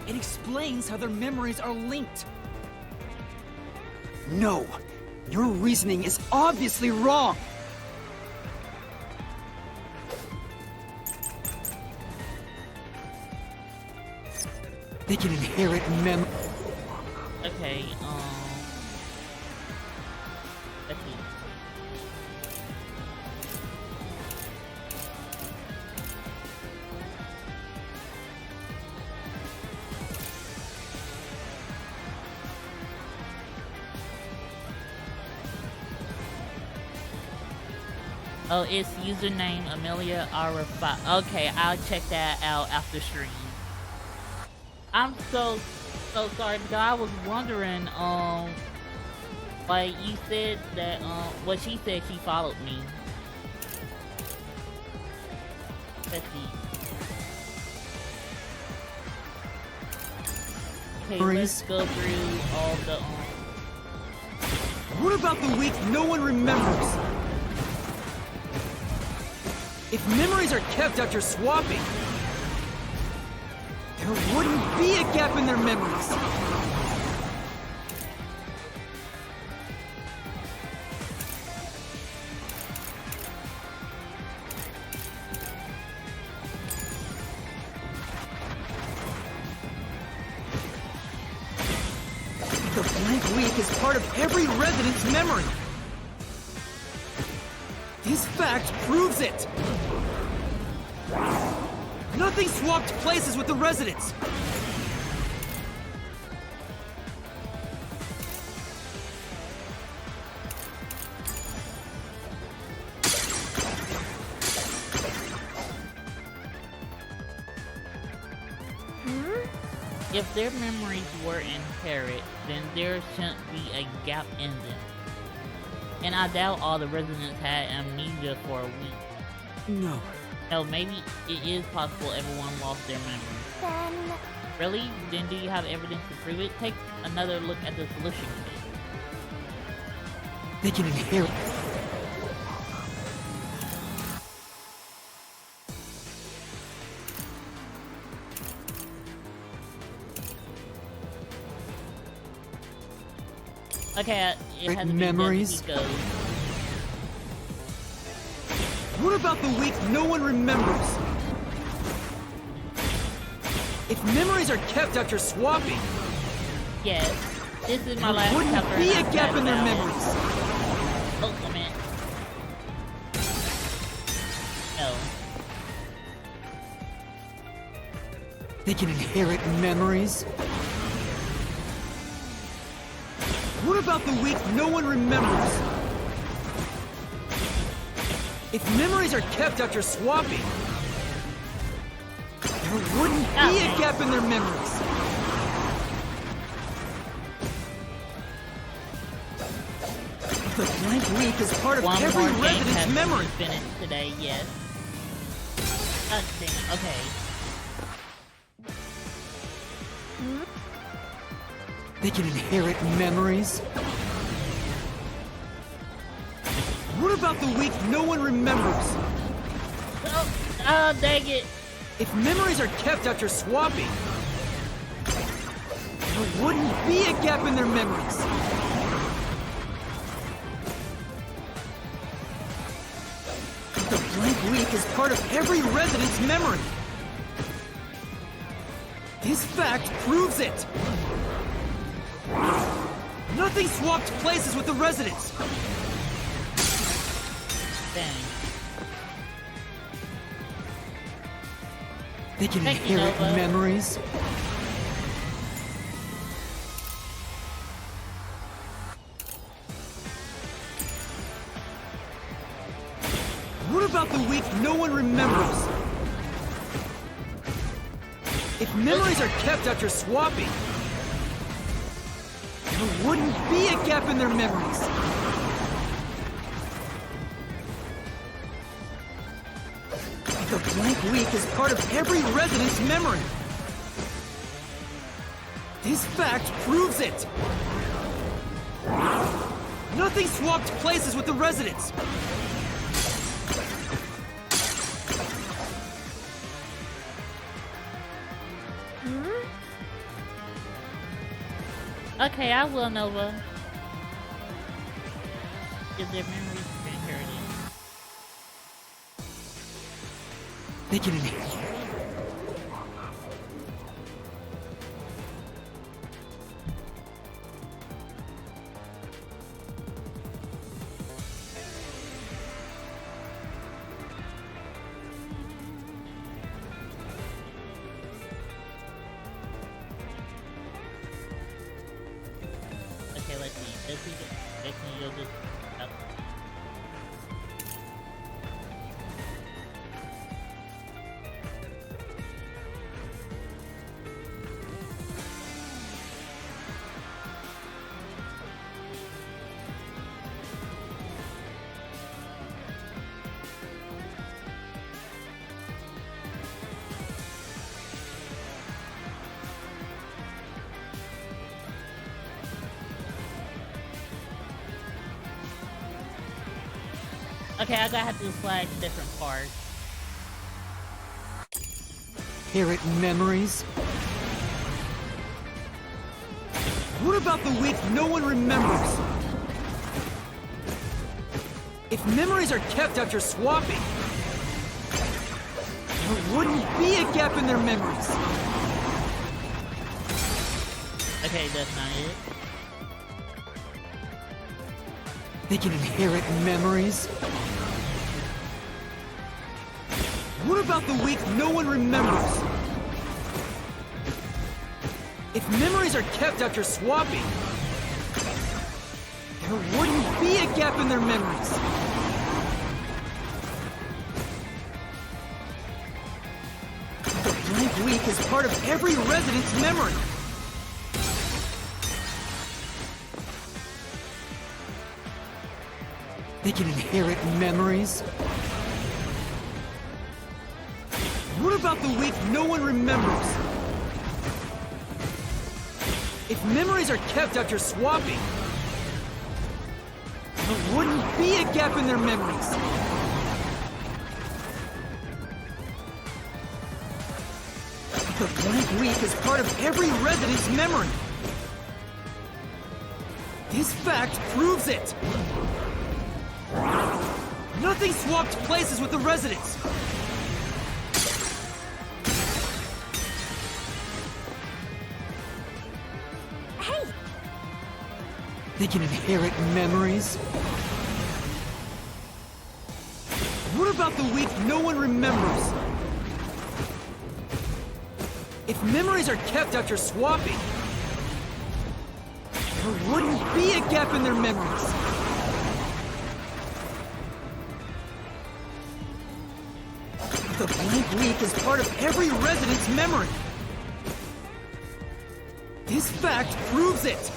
Speaker 3: It explains how their memories are linked.
Speaker 6: No! Your reasoning is obviously wrong! They can inherit
Speaker 1: Okay, let's see. Oh, it's username Amelia Arafa. Okay, I'll check that out after stream. I'm so sorry because I was wondering, like you said that, well, she said she followed me. Let's see. Okay, let's go through all the,
Speaker 6: What about the week no one remembers? If memories are kept after swapping, there wouldn't be a gap in their memories. The blank week is part of every resident's memory. This fact proves it! Nothing swapped places with the residents!
Speaker 1: if their memories were inherited, then there shouldn't be a gap in them. And I doubt all the residents had amnesia for a week.
Speaker 6: No.
Speaker 1: Hell, maybe it is possible everyone lost their memories.
Speaker 4: Then...
Speaker 1: Really? Then do you have evidence to prove it? Take another look at the solution kit.
Speaker 6: They can inherit.
Speaker 1: Okay, it has
Speaker 6: memories? What about the week no one remembers? If memories are kept after swapping,
Speaker 1: yes, this is my last
Speaker 6: there wouldn't
Speaker 1: chapter.
Speaker 6: be a gap in their memories.
Speaker 1: Oh, a minute. No.
Speaker 6: They can inherit memories. What about the week no one remembers? If memories are kept after swapping, there wouldn't be a gap in their memories. The blank week is part of
Speaker 1: One
Speaker 6: every
Speaker 1: more game
Speaker 6: resident's
Speaker 1: has
Speaker 6: memory.
Speaker 1: to be finished today, yes. Dang it, okay.
Speaker 6: They can inherit memories. What about the week no one remembers?
Speaker 1: Oh, dang it.
Speaker 6: If memories are kept after swapping, there wouldn't be a gap in their memories. The blank week is part of every resident's memory. This fact proves it. Nothing swapped places with the residents.
Speaker 1: Dang.
Speaker 6: They can
Speaker 1: Thank you,
Speaker 6: inherit
Speaker 1: Nova.
Speaker 6: memories. What about the week no one remembers? If memories are kept after swapping, there wouldn't be a gap in their memories. The blank week is part of every resident's memory. This fact proves it! Nothing swapped places with the residents!
Speaker 1: Okay, I will, Nova. Is their memories inherited?
Speaker 6: They can inherit.
Speaker 1: Okay, let's see. Let's see. Let's see. You'll just. Okay, I gotta have to flash different parts.
Speaker 6: Inherit memories? What about the week no one remembers? If memories are kept after swapping, there wouldn't be a gap in their memories.
Speaker 1: Okay, that's not it.
Speaker 6: They can inherit memories? What about the week no one remembers? If memories are kept after swapping, there wouldn't be a gap in their memories. The blank week is part of every resident's memory. They can inherit memories? What about the week no one remembers? If memories are kept after swapping, there wouldn't be a gap in their memories. The blank week is part of every resident's memory. This fact proves it. Nothing swapped places with the residents.
Speaker 4: Hey!
Speaker 6: They can inherit memories? What about the week no one remembers? If memories are kept after swapping, there wouldn't be a gap in their memories. The blank week is part of every resident's memory. This fact proves it.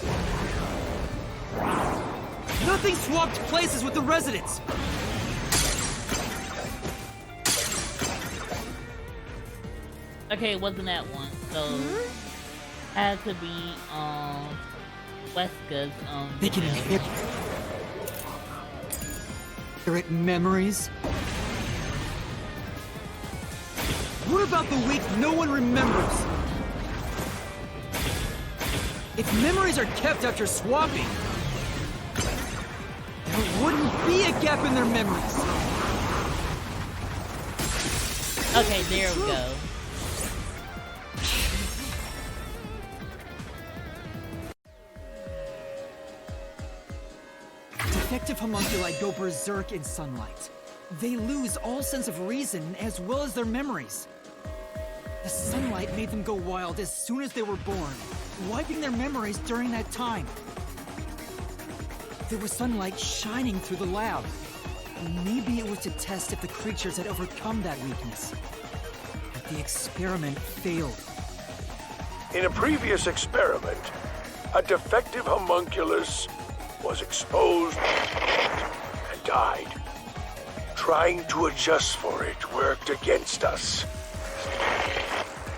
Speaker 6: Nothing swapped places with the residents.
Speaker 1: Okay, it wasn't that one. So had to be Weska's
Speaker 6: They can
Speaker 1: video.
Speaker 6: inherit memories. What about the week no one remembers? If memories are kept after swapping, there wouldn't be a gap in their memories.
Speaker 1: Okay, there we go.
Speaker 6: Defective homunculi go berserk in sunlight. They lose all sense of reason as well as their memories. The sunlight made them go wild as soon as they were born, wiping their memories during that time. There was sunlight shining through the lab. Maybe it was to test if the creatures had overcome that weakness. But the experiment failed.
Speaker 5: In a previous experiment, a defective homunculus was exposed and died. Trying to adjust for it worked against us.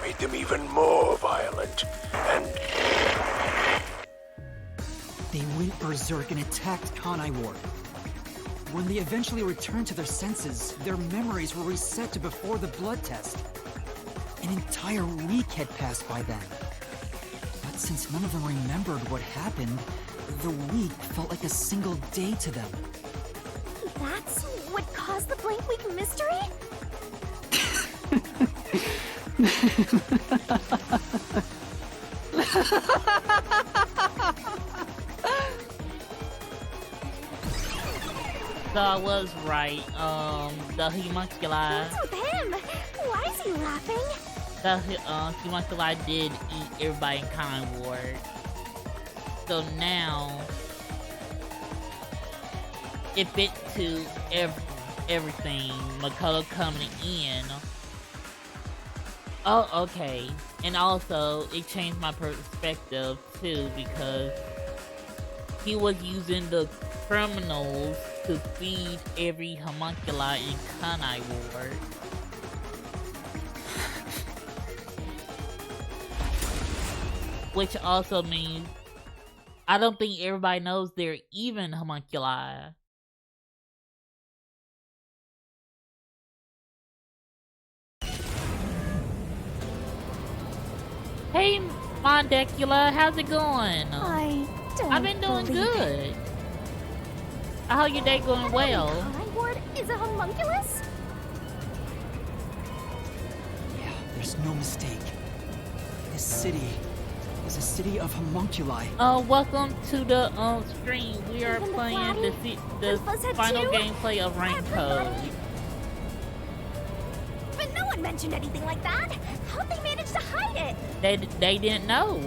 Speaker 5: made them even more violent, and
Speaker 6: They went berserk and attacked Kanai Ward. When they eventually returned to their senses, their memories were reset to before the blood test. An entire week had passed by then. But since none of them remembered what happened, the week felt like a single day to them.
Speaker 4: That's what caused the blank week mystery?
Speaker 1: So I was right. The homunculi.
Speaker 4: What's with him? Why is he laughing?
Speaker 1: The homunculi did eat everybody in Kanai Ward. So now it fit to everything. Makoto coming in. Oh, okay. And also, it changed my perspective too, because he was using the criminals to feed every homunculi in Kanai Ward. Which also means I don't think everybody knows they're even homunculi. Hey, Mondecula, how's it going? I've been doing good. I hope your day going well.
Speaker 4: Kanai Ward is a homunculus?
Speaker 6: Yeah, there's no mistake. This city is a city of homunculi.
Speaker 1: Welcome to the stream. We are
Speaker 4: Even the
Speaker 1: playing
Speaker 4: Flatty?
Speaker 1: the
Speaker 4: Fuzzhead
Speaker 1: final
Speaker 4: too?
Speaker 1: gameplay of Rank Code.
Speaker 4: Everybody? But no one mentioned anything like that. How'd they manage to hide it?
Speaker 1: They didn't know.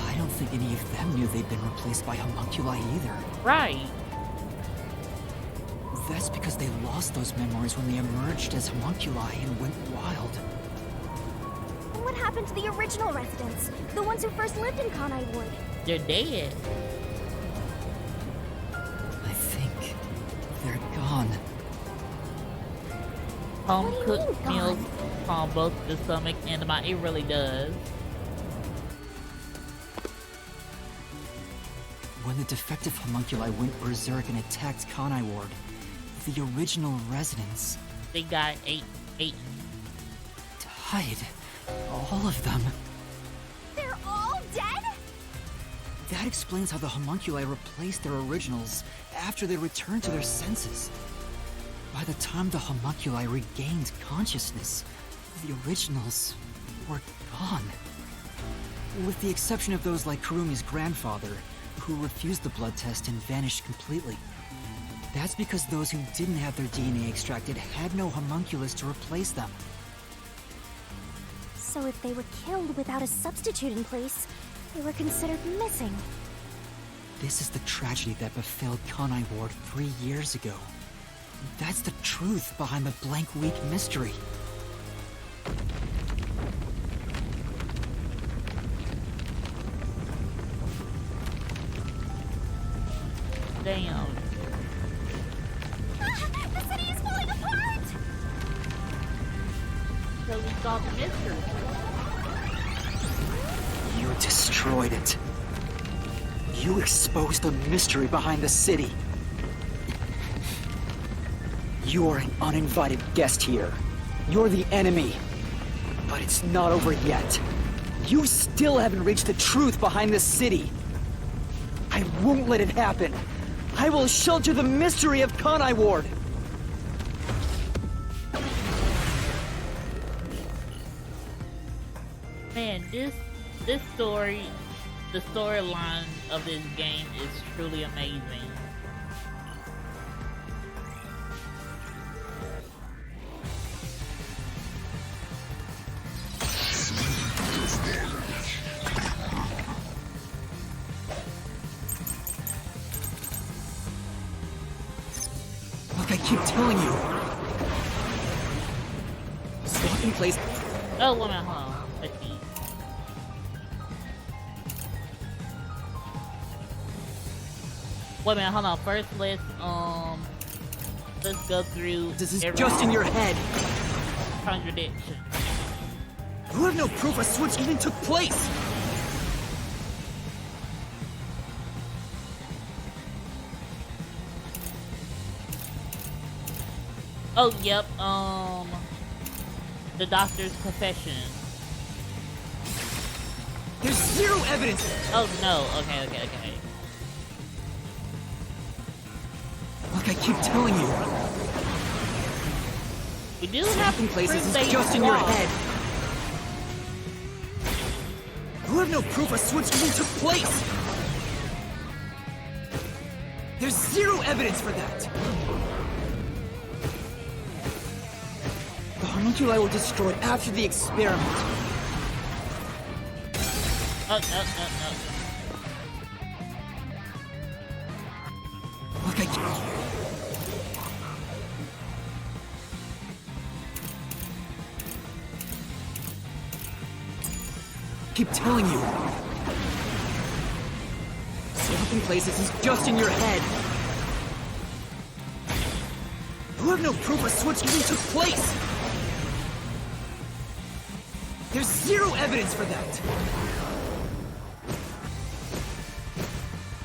Speaker 6: I don't think any of them knew they'd been replaced by homunculi either.
Speaker 1: Right.
Speaker 6: That's because they lost those memories when they emerged as homunculi and went wild.
Speaker 4: And what happened to the original residents? The ones who first lived in Kanai Ward?
Speaker 1: They're dead.
Speaker 6: I think they're gone.
Speaker 1: Home
Speaker 4: What do you
Speaker 1: cooked
Speaker 4: mean,
Speaker 1: meals
Speaker 4: gone?
Speaker 1: calm both the stomach and the mind. It really does.
Speaker 6: When the defective homunculi went berserk and attacked Kanai Ward, the original residents
Speaker 1: They got eaten.
Speaker 6: died. All of them.
Speaker 4: They're all dead?
Speaker 6: That explains how the homunculi replaced their originals after they returned to their senses. By the time the homunculi regained consciousness, the originals were gone. With the exception of those like Kurumi's grandfather, who refused the blood test and vanished completely. That's because those who didn't have their DNA extracted had no homunculus to replace them.
Speaker 4: So if they were killed without a substitute in place, they were considered missing.
Speaker 6: This is the tragedy that befell Kanai Ward 3 years ago. That's the truth behind the blank week mystery.
Speaker 1: Damn.
Speaker 4: The city is falling apart!
Speaker 1: So we solved the mystery.
Speaker 6: You destroyed it. You exposed the mystery behind the city. You are an uninvited guest here. You're the enemy. But it's not over yet. You still haven't reached the truth behind the city. I won't let it happen. I will shelter the mystery of Kanai Ward.
Speaker 1: Man, this story, the storyline of this game is truly amazing.
Speaker 6: Like I keep telling you. Stop in place.
Speaker 1: Oh, wait a minute, hold on. Let's see. Wait a minute, hold on. First, let's go through
Speaker 6: This is
Speaker 1: every
Speaker 6: just in your head.
Speaker 1: contradiction.
Speaker 6: You have no proof a switch even took place!
Speaker 1: Oh, yep, the doctor's profession.
Speaker 6: There's zero evidence!
Speaker 1: Oh, no, okay.
Speaker 6: Like I keep telling you.
Speaker 1: We do have
Speaker 6: Swapping places
Speaker 1: proof
Speaker 6: is
Speaker 1: they
Speaker 6: just in your
Speaker 1: swapped.
Speaker 6: head. You have no proof a switch even took place! There's zero evidence for that! The homunculi were destroyed after the experiment.
Speaker 1: No.
Speaker 6: Look, keep telling you. Swapping places is just in your head. You have no proof a switch even took place. There's zero evidence for that.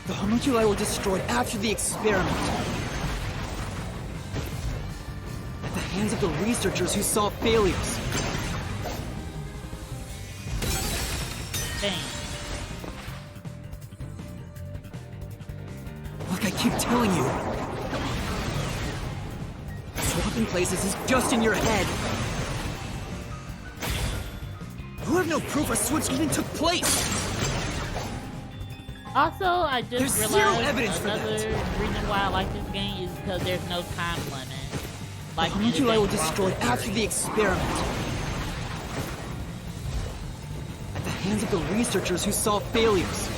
Speaker 6: The homunculi were destroyed after the experiment. At the hands of the researchers who saw failures.
Speaker 1: Dang.
Speaker 6: Look, I keep telling you. Swapping places is just in your head. You have no proof a switch even took place.
Speaker 1: Also, I just
Speaker 6: There's zero
Speaker 1: realized
Speaker 6: evidence for
Speaker 1: another
Speaker 6: that.
Speaker 1: reason why I like this game is because there's no time limit. Like
Speaker 6: The
Speaker 1: in the
Speaker 6: homunculi
Speaker 1: game
Speaker 6: were destroyed
Speaker 1: Rocket
Speaker 6: after the experiment. At the hands of the researchers who saw failures.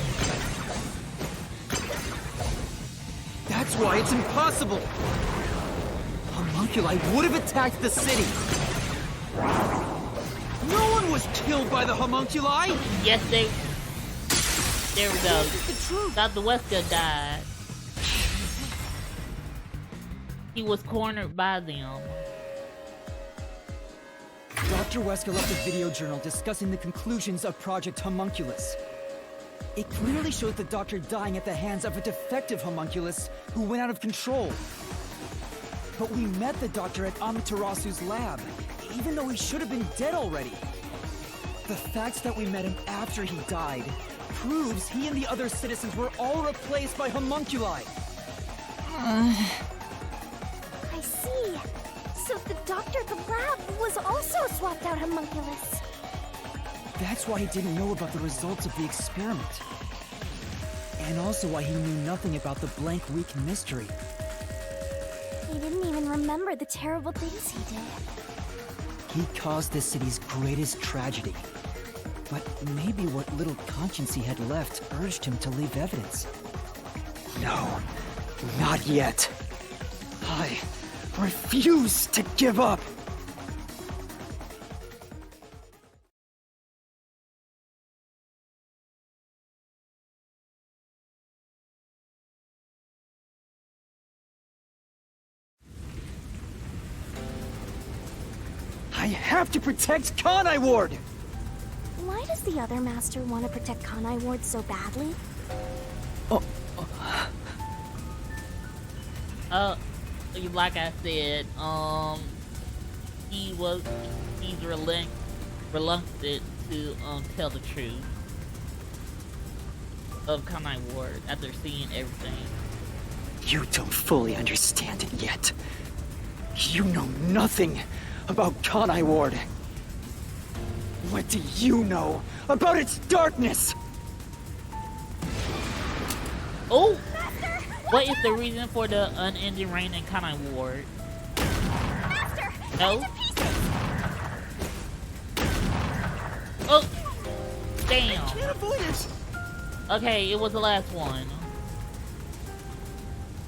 Speaker 6: That's why it's impossible. Homunculi would have attacked the city. No one was killed by the homunculi.
Speaker 1: Yes, they. There we go. Dr. Wesker died. He was cornered by them.
Speaker 6: Dr. Wesker left a video journal discussing the conclusions of Project Homunculus. It clearly shows the doctor dying at the hands of a defective homunculus who went out of control. But we met the doctor at Amaterasu's lab, even though he should have been dead already. The fact that we met him after he died proves he and the other citizens were all replaced by homunculi.
Speaker 4: I see. So the doctor at the lab was also a swapped out homunculus.
Speaker 6: That's why he didn't know about the results of the experiment. And also why he knew nothing about the blank week mystery.
Speaker 4: He didn't even remember the terrible things he did.
Speaker 6: He caused the city's greatest tragedy. But maybe what little conscience he had left urged him to leave evidence. No, not yet. I refuse to give up. I have to protect Kanai Ward!
Speaker 4: Why does the other master want to protect Kanai Ward so badly?
Speaker 1: Like I said, he's reluctant to tell the truth of Kanai Ward after seeing everything.
Speaker 6: You don't fully understand it yet. You know nothing about Kanai Ward. What do you know about its darkness?
Speaker 1: Oh! What is the reason for the unending reign in Kanai Ward?
Speaker 4: Master!
Speaker 1: No? Oh! Damn!
Speaker 6: Can't avoid it!
Speaker 1: Okay, it was the last one.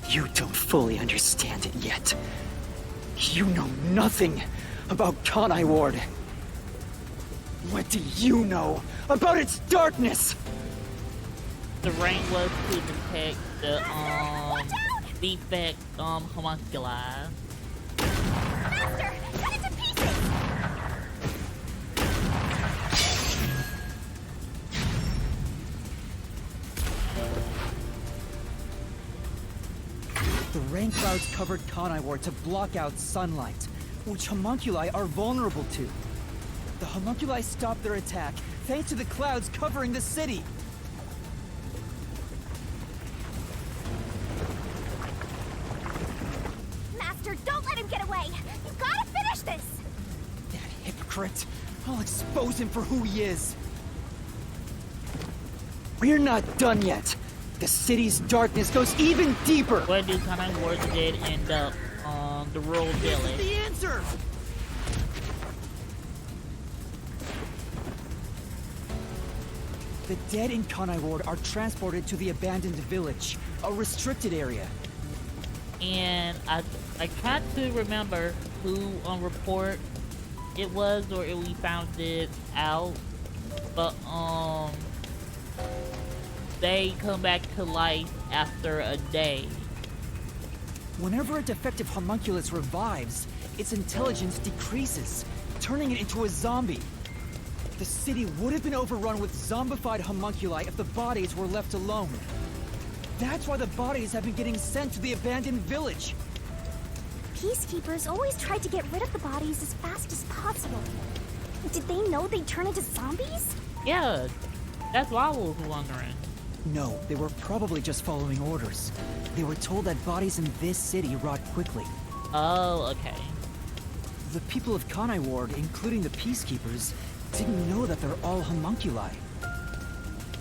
Speaker 6: You don't fully understand it yet. You know nothing about Kanai Ward. What do you know about its darkness?
Speaker 1: The reign was to detect the defect homunculi.
Speaker 4: Master! Cut it to pieces!
Speaker 6: clouds covered Kanai Ward to block out sunlight, which homunculi are vulnerable to. The homunculi stopped their attack thanks to the clouds covering the city.
Speaker 4: Master, don't let him get away! You gotta finish this!
Speaker 6: That hypocrite! I'll expose him for who he is! We're not done yet! The city's darkness goes even deeper!
Speaker 1: Where do Kanai Ward did end up on the rural village?
Speaker 6: The answer! The dead in Kanai Ward are transported to the abandoned village, a restricted area.
Speaker 1: And I can't remember who on report it was or if we found it out, but they come back to life after a day.
Speaker 6: Whenever a defective homunculus revives, its intelligence decreases, turning it into a zombie. The city would have been overrun with zombified homunculi if the bodies were left alone. That's why the bodies have been getting sent to the abandoned village.
Speaker 4: Peacekeepers always tried to get rid of the bodies as fast as possible. Did they know they'd turn into zombies?
Speaker 1: Yeah, that's why I was wondering.
Speaker 6: No, they were probably just following orders. They were told that bodies in this city rot quickly.
Speaker 1: Oh, okay.
Speaker 6: The people of Kanai Ward, including the Peacekeepers, didn't know that they're all homunculi.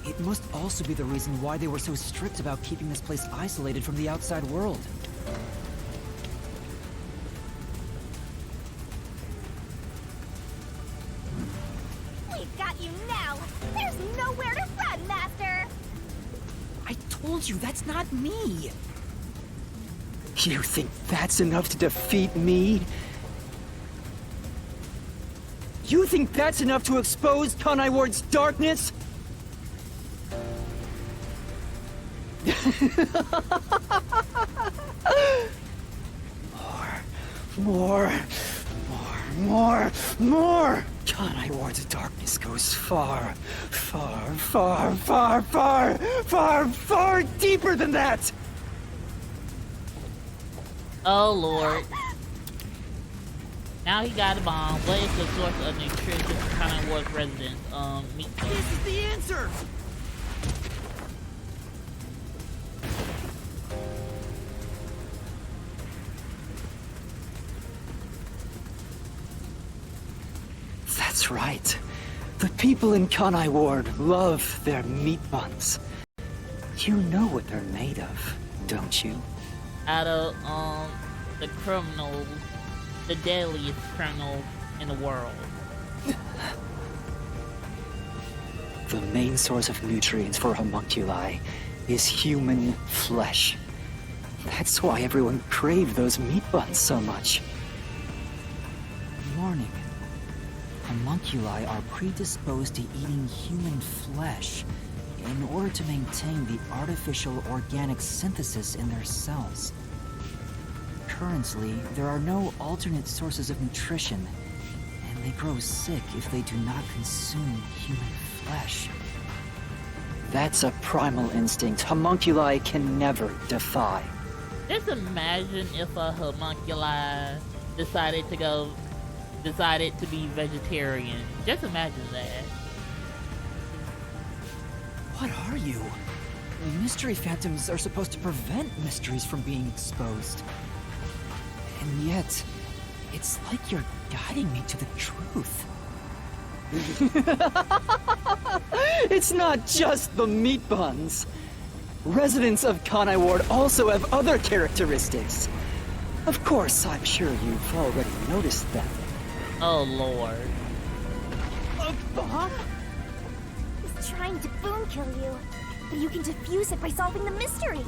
Speaker 6: It must also be the reason why they were so strict about keeping this place isolated from the outside world.
Speaker 4: We've got you now! There's nowhere to run, Master!
Speaker 6: I told you, that's not me! You think that's enough to defeat me? You think that's enough to expose Kanai Ward's darkness? More! Kanai Ward's darkness goes far deeper than that!
Speaker 1: Oh Lord. Now he got a bomb. What is the source of nutrition for Kanai Ward's residents? Meat.
Speaker 6: This is the answer! That's right. The people in Kanai Ward love their meat buns. You know what they're made of, don't you?
Speaker 1: Out of the criminals, the deadliest criminals in the world.
Speaker 6: The main source of nutrients for homunculi is human flesh. That's why everyone craved those meat buns so much. Warning. Homunculi are predisposed to eating human flesh in order to maintain the artificial organic synthesis in their cells. Currently, there are no alternate sources of nutrition, and they grow sick if they do not consume human flesh. That's a primal instinct homunculi can never defy.
Speaker 1: Just imagine if a homunculi decided to be vegetarian. Just imagine that.
Speaker 6: What are you? Mystery phantoms are supposed to prevent mysteries from being exposed. And yet, it's like you're guiding me to the truth. It's not just the meat buns. Residents of Kanai Ward also have other characteristics. Of course, I'm sure you've already noticed them.
Speaker 1: Oh Lord.
Speaker 6: A bomb?
Speaker 4: He's trying to boom kill you, but you can defuse it by solving the mystery.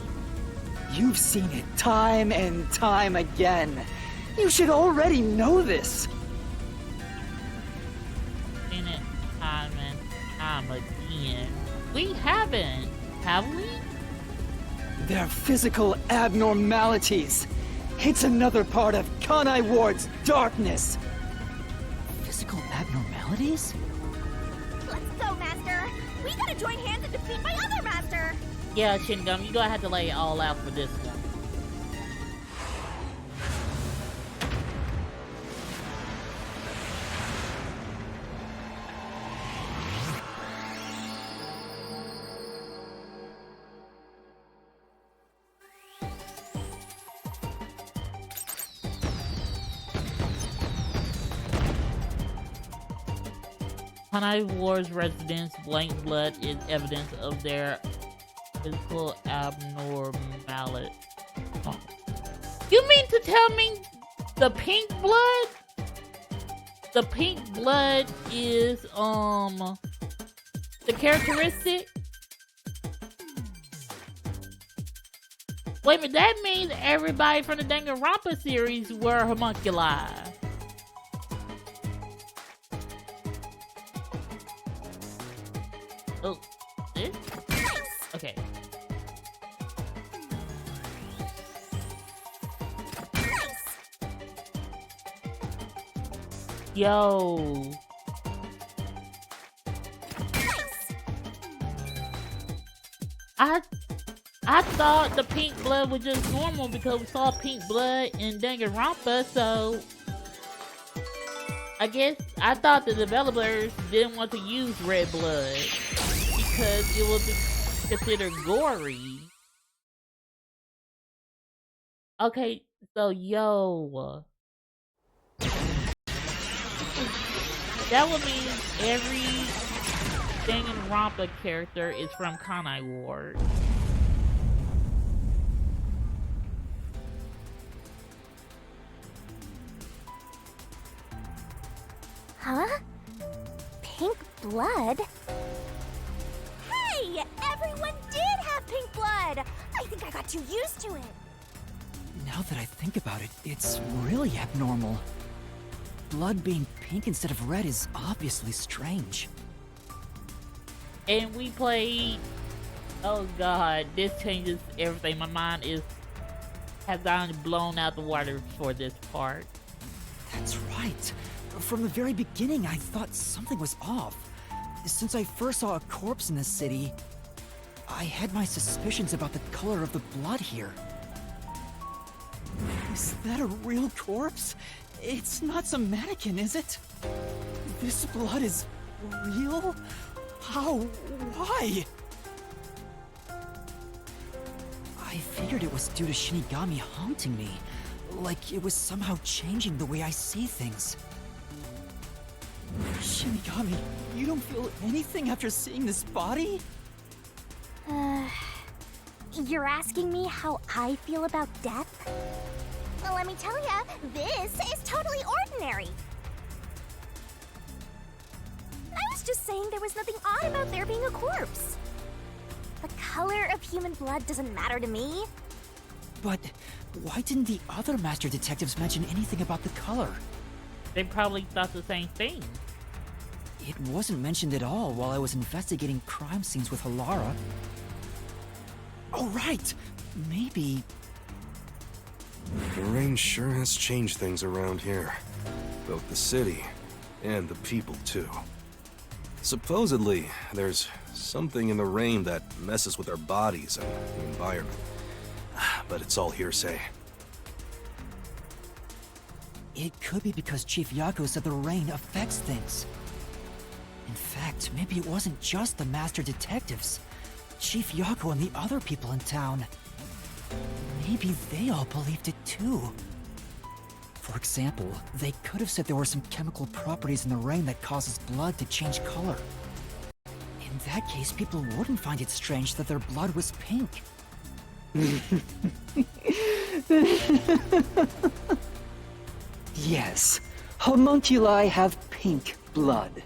Speaker 6: You've seen it time and time again. You should already know this.
Speaker 1: Seen it time and time again. We haven't, have we?
Speaker 6: They're physical abnormalities. It's another part of Kanai Ward's darkness. Physical abnormalities?
Speaker 4: Let's go, Master! We gotta join hands and defeat my other Master!
Speaker 1: Yeah, Shinigami, you're gonna have to lay it all out for this one. Kanai Ward's residents' blank blood is evidence of their physical abnormality. Oh. You mean to tell me the pink blood? The pink blood is the characteristic? Wait a minute, that means everybody from the Danganronpa series were homunculi. Oh, this? Okay. Yo. I thought the pink blood was just normal because we saw pink blood in Danganronpa, so I guess I thought the developers didn't want to use red blood because it would be considered gory. Okay, so yo. That would mean every Danganronpa character is from Kanai Ward.
Speaker 4: Huh? Pink blood? Hey! Everyone did have pink blood! I think I got too used to it.
Speaker 3: Now that I think about it, it's really abnormal. Blood being pink instead of red is obviously strange.
Speaker 1: And we played... Oh god, this changes everything. My mind has gotten blown out the water for this part.
Speaker 3: That's right. From the very beginning, I thought something was off. Since I first saw a corpse in the city, I had my suspicions about the color of the blood here. Is that a real corpse? It's not some mannequin, is it? This blood is real? How? Why? I figured it was due to Shinigami haunting me. Like it was somehow changing the way I see things. Shinigami, you don't feel anything after seeing this body?
Speaker 4: You're asking me how I feel about death? Well, let me tell ya, this is totally ordinary. I was just saying there was nothing odd about there being a corpse. The color of human blood doesn't matter to me.
Speaker 3: But why didn't the other master detectives mention anything about the color?
Speaker 1: They probably thought the same thing.
Speaker 3: It wasn't mentioned at all while I was investigating crime scenes with Halara. Oh, right! Maybe...
Speaker 7: The rain sure has changed things around here. Both the city and the people, too. Supposedly, there's something in the rain that messes with our bodies and the environment. But it's all hearsay.
Speaker 3: It could be because Chief Yako said the rain affects things. In fact, maybe it wasn't just the master detectives. Chief Yako and the other people in town. Maybe they all believed it too. For example, they could have said there were some chemical properties in the rain that causes blood to change color. In that case, people wouldn't find it strange that their blood was pink.
Speaker 8: Yes, homunculi have pink blood.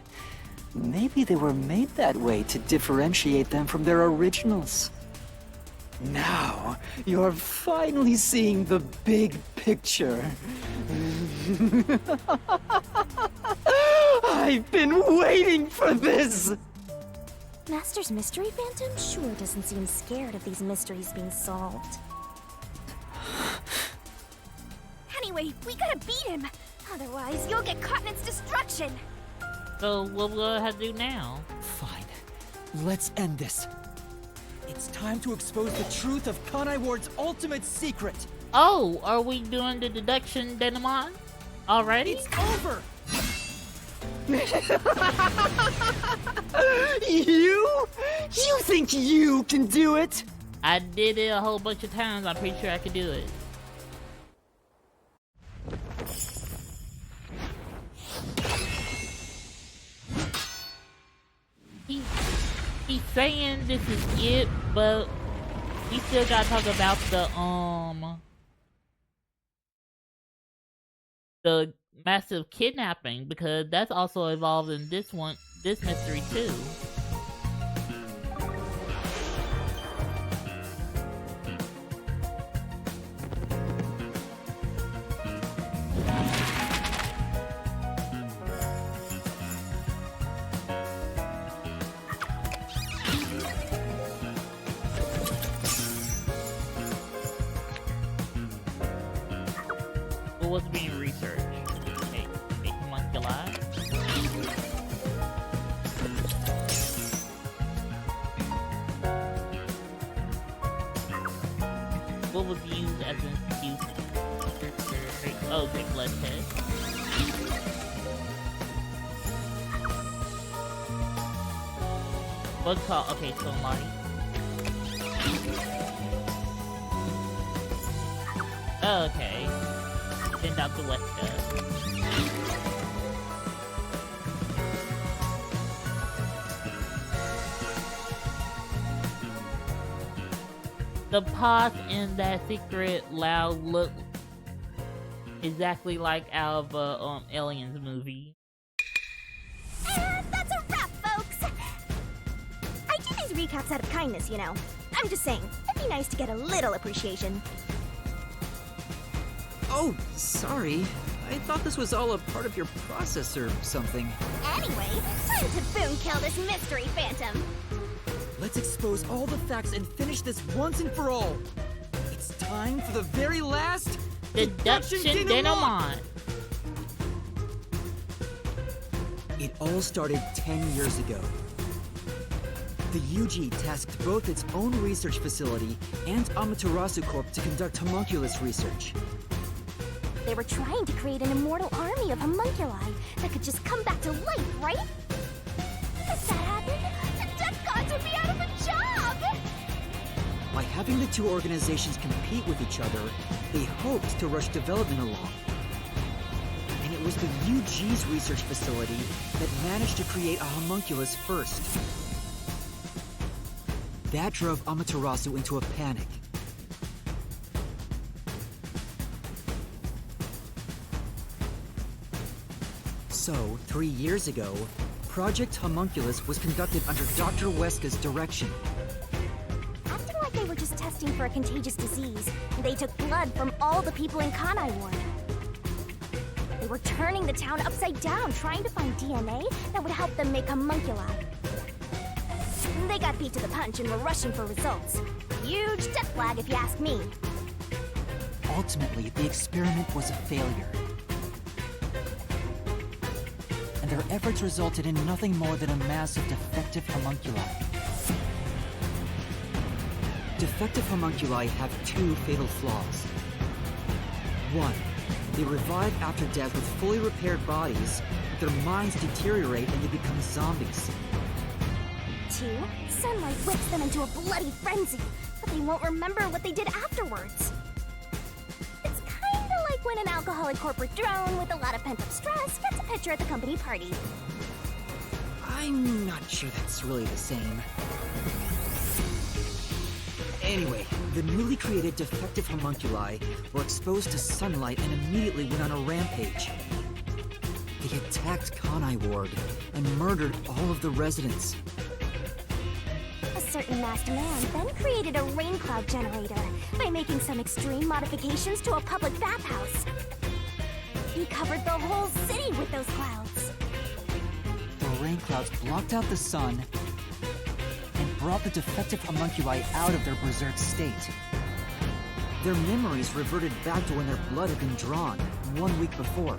Speaker 8: Maybe they were made that way to differentiate them from their originals. Now, you're finally seeing the big picture. I've been waiting for this!
Speaker 4: Master's Mystery Phantom sure doesn't seem scared of these mysteries being solved. Anyway, we gotta beat him! Otherwise, you'll get caught in its destruction!
Speaker 1: So what will I have to do now?
Speaker 3: Fine. Let's end this. It's time to expose the truth of Kanai Ward's ultimate secret.
Speaker 1: Oh, are we doing the deduction, Denimon? Already?
Speaker 3: It's over!
Speaker 8: You? You think you can do it?
Speaker 1: I did it a whole bunch of times. I'm pretty sure I could do it. He's saying this is it, but we still gotta talk about the massive kidnapping, because that's also involved in this mystery too. What was being researched? A homunculi? What was used as an excuse? Oh, the blood test. What's called? Okay, sunlight. Okay. Then Dr. Wesker. The pots in that secret loud look exactly like out of Aliens movie.
Speaker 4: And that's a wrap, folks! I do these recaps out of kindness, you know. I'm just saying, it'd be nice to get a little appreciation.
Speaker 3: Oh, sorry. I thought this was all a part of your process or something.
Speaker 4: Anyway, time to boom kill this mystery phantom.
Speaker 6: Let's expose all the facts and finish this once and for all. It's time for the very last
Speaker 1: Deduction denouement.
Speaker 6: It all started 10 years ago. The UG tasked both its own research facility and Amaterasu Corp to conduct homunculus research.
Speaker 4: They were trying to create an immortal army of homunculi that could just come back to life, right? If that happened, the Death Gods would be out of a job!
Speaker 6: By having the two organizations compete with each other, they hoped to rush development along. And it was the UG's research facility that managed to create a homunculus first. That drove Amaterasu into a panic. So, 3 years ago, Project Homunculus was conducted under Dr. Weska's direction.
Speaker 4: Acting like they were just testing for a contagious disease, they took blood from all the people in Kanai Ward. They were turning the town upside down, trying to find DNA that would help them make homunculi. They got beat to the punch and were rushing for results. Huge death flag, if you ask me.
Speaker 6: Ultimately, the experiment was a failure. And their efforts resulted in nothing more than a mass of defective homunculi. Defective homunculi have two fatal flaws. One, they revive after death with fully repaired bodies, but their minds deteriorate and they become zombies.
Speaker 4: Two, sunlight whips them into a bloody frenzy, but they won't remember what they did afterwards. It's kinda like when an alcoholic corporate drone with a lot of pent-up stress gets a picture at the company party.
Speaker 6: I'm not sure that's really the same. Anyway, the newly created defective homunculi were exposed to sunlight and immediately went on a rampage. They attacked Kanai Ward and murdered all of the residents.
Speaker 4: A certain masked man then created a rain cloud generator by making some extreme modifications to a public bathhouse. He covered the whole city with those clouds.
Speaker 6: The rain clouds blocked out the sun and brought the defective homunculi out of their berserk state. Their memories reverted back to when their blood had been drawn 1 week before.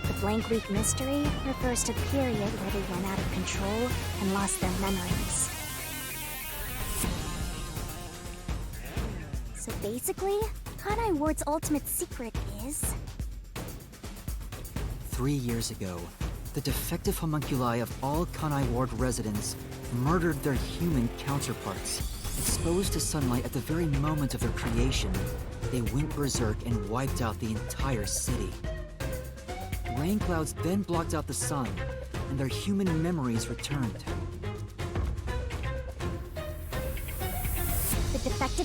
Speaker 4: The blank week mystery refers to the period where they went out of control and lost their memories. So basically, Kanai Ward's ultimate secret is...
Speaker 6: 3 years ago, the defective homunculi of all Kanai Ward residents murdered their human counterparts. Exposed to sunlight at the very moment of their creation, they went berserk and wiped out the entire city. Rain clouds then blocked out the sun, and their human memories returned.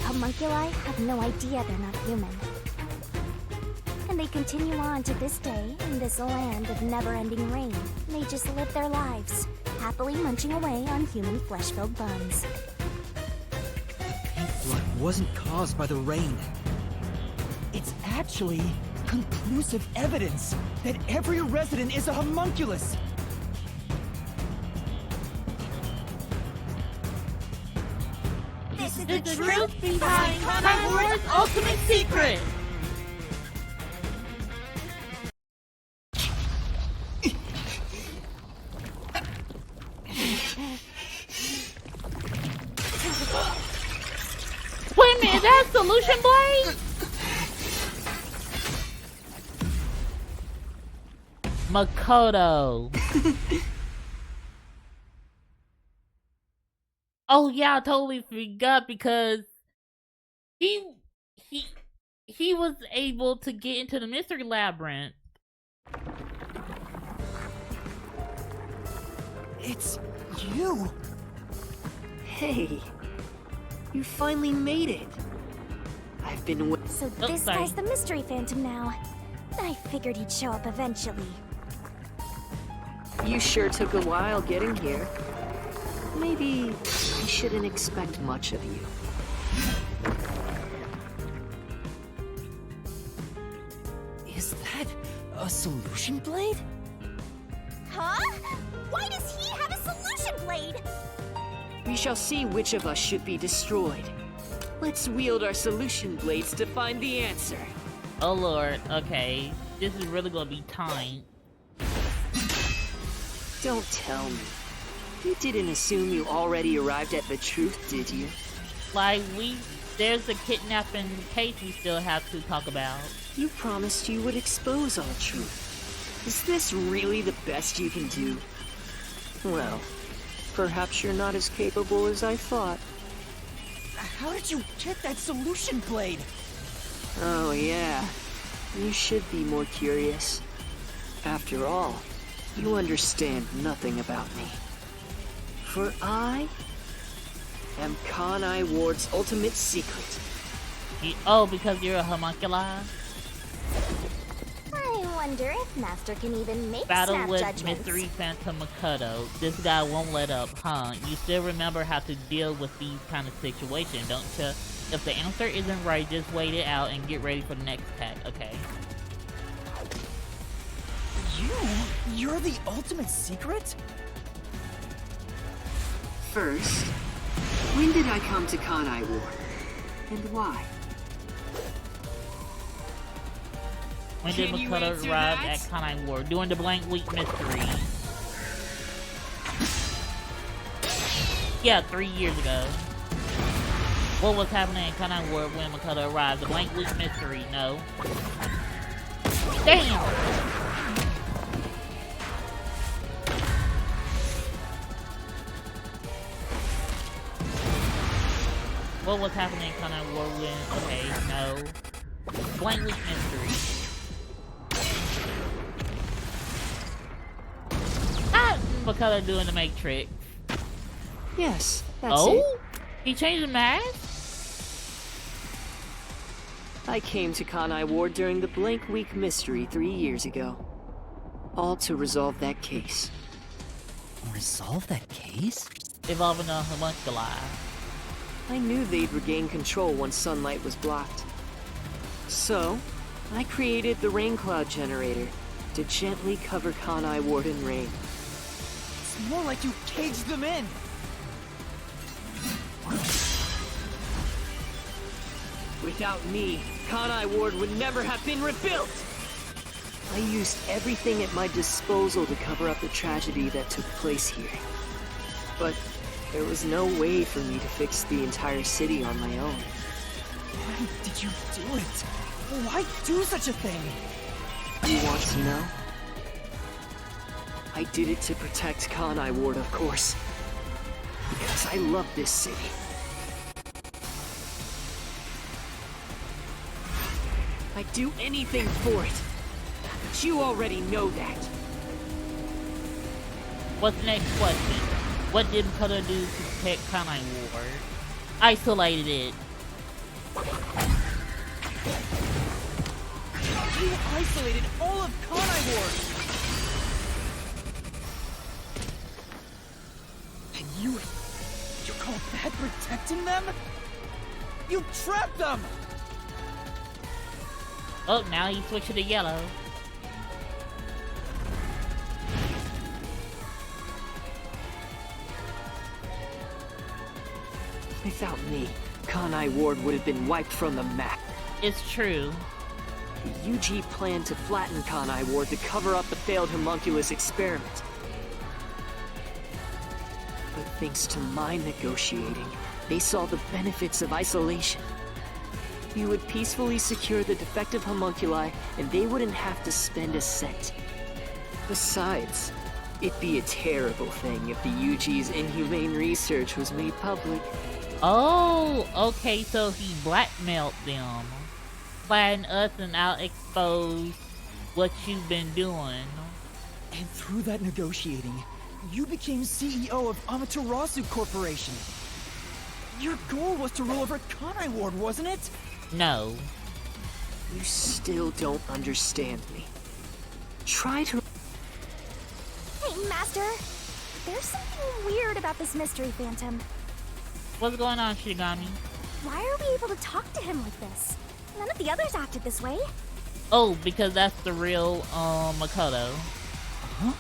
Speaker 4: homunculi have no idea they're not human. And they continue on to this day in this land of never-ending rain. They just live their lives, happily munching away on human flesh-filled buns.
Speaker 6: Pink blood wasn't caused by the rain. It's actually conclusive evidence that every resident is a homunculus.
Speaker 4: This is
Speaker 1: The truth behind Kanai Ward's ultimate secret! Wait a minute, that's Solution Blade? Makoto. Oh yeah, I totally forgot because he was able to get into the mystery labyrinth.
Speaker 6: It's you.
Speaker 8: Hey, you finally made it. I've been
Speaker 4: So
Speaker 1: Oh,
Speaker 4: this
Speaker 1: sorry.
Speaker 4: guy's the mystery phantom now. I figured he'd show up eventually.
Speaker 8: You sure took a while getting here. Maybe I shouldn't expect much of you.
Speaker 6: Is that a solution blade?
Speaker 4: Huh? Why does he have a solution blade?
Speaker 8: We shall see which of us should be destroyed. Let's wield our solution blades to find the answer.
Speaker 1: Oh lord, okay. This is really gonna be time.
Speaker 8: Don't tell me. You didn't assume you already arrived at the truth, did you?
Speaker 1: Like, there's a kidnapping case we still have to talk about.
Speaker 8: You promised you would expose all truth. Is this really the best you can do? Well, perhaps you're not as capable as I thought.
Speaker 6: How did you get that solution blade?
Speaker 8: Oh yeah, you should be more curious. After all, you understand nothing about me. For I am Kanai Ward's ultimate secret.
Speaker 1: Oh, because you're a homunculi?
Speaker 4: I wonder if Master can even make
Speaker 1: Battle
Speaker 4: snap
Speaker 1: with
Speaker 4: judgments.
Speaker 1: Mystery Phantom Makoto. This guy won't let up, huh? You still remember how to deal with these kind of situations, don't you? If the answer isn't right, just wait it out and get ready for the next attack, okay?
Speaker 6: You're the ultimate secret?
Speaker 8: First, when did I come to Kanai Ward? And why?
Speaker 1: When did
Speaker 2: Can you
Speaker 1: Makoto
Speaker 2: answer
Speaker 1: arrive
Speaker 2: that?
Speaker 1: at Kanai Ward? During the Blank Week Mystery. Yeah, 3 years ago. What was happening in Kanai Ward when Makoto arrived? The Blank Week Mystery, no. Damn! What was happening in Kanai Ward when... Okay, no. Blank Week Mystery. Makoto doing the Matrix.
Speaker 8: Yes, that's
Speaker 1: Oh?
Speaker 8: it.
Speaker 1: He changed the mask?
Speaker 8: I came to Kanai Ward during the Blank Week Mystery 3 years ago. All to resolve that case.
Speaker 6: Resolve that case?
Speaker 1: Evolving a homunculi.
Speaker 8: I knew they'd regain control once sunlight was blocked. So, I created the rain cloud generator to gently cover Kanai Ward in rain.
Speaker 6: It's more like you caged them in.
Speaker 8: Without me, Kanai Ward would never have been rebuilt! I used everything at my disposal to cover up the tragedy that took place here. But there was no way for me to fix the entire city on my own.
Speaker 6: Why did you do it? Why do such a thing?
Speaker 8: You want to know? I did it to protect Kanai Ward, of course. Because I love this city. I'd do anything for it. But you already know that.
Speaker 1: What's the next question? What did Makoto do to protect Kanai Ward? Isolated it.
Speaker 6: You isolated all of Kanai Ward! And you call that protecting them? You trapped them!
Speaker 1: Oh, now he switched to the yellow.
Speaker 8: Without me, Kanai Ward would have been wiped from the map.
Speaker 1: It's true.
Speaker 8: The UG planned to flatten Kanai Ward to cover up the failed homunculus experiment. But thanks to my negotiating, they saw the benefits of isolation. You would peacefully secure the defective homunculi, and they wouldn't have to spend a cent. Besides, it'd be a terrible thing if the UG's inhumane research was made public.
Speaker 1: Oh, okay, so he blackmailed them. Flatten us and I'll expose what you've been doing.
Speaker 6: And through that negotiating, you became CEO of Amaterasu Corporation. Your goal was to rule over Kanai Ward, wasn't it?
Speaker 1: No.
Speaker 8: You still don't understand me. Try to...
Speaker 4: Hey, Master. There's something weird about this mystery phantom.
Speaker 1: What's going on, Shinigami?
Speaker 4: Why are we able to talk to him like this? None of the others acted this way.
Speaker 1: Oh, because that's the real, Makoto.
Speaker 6: Huh?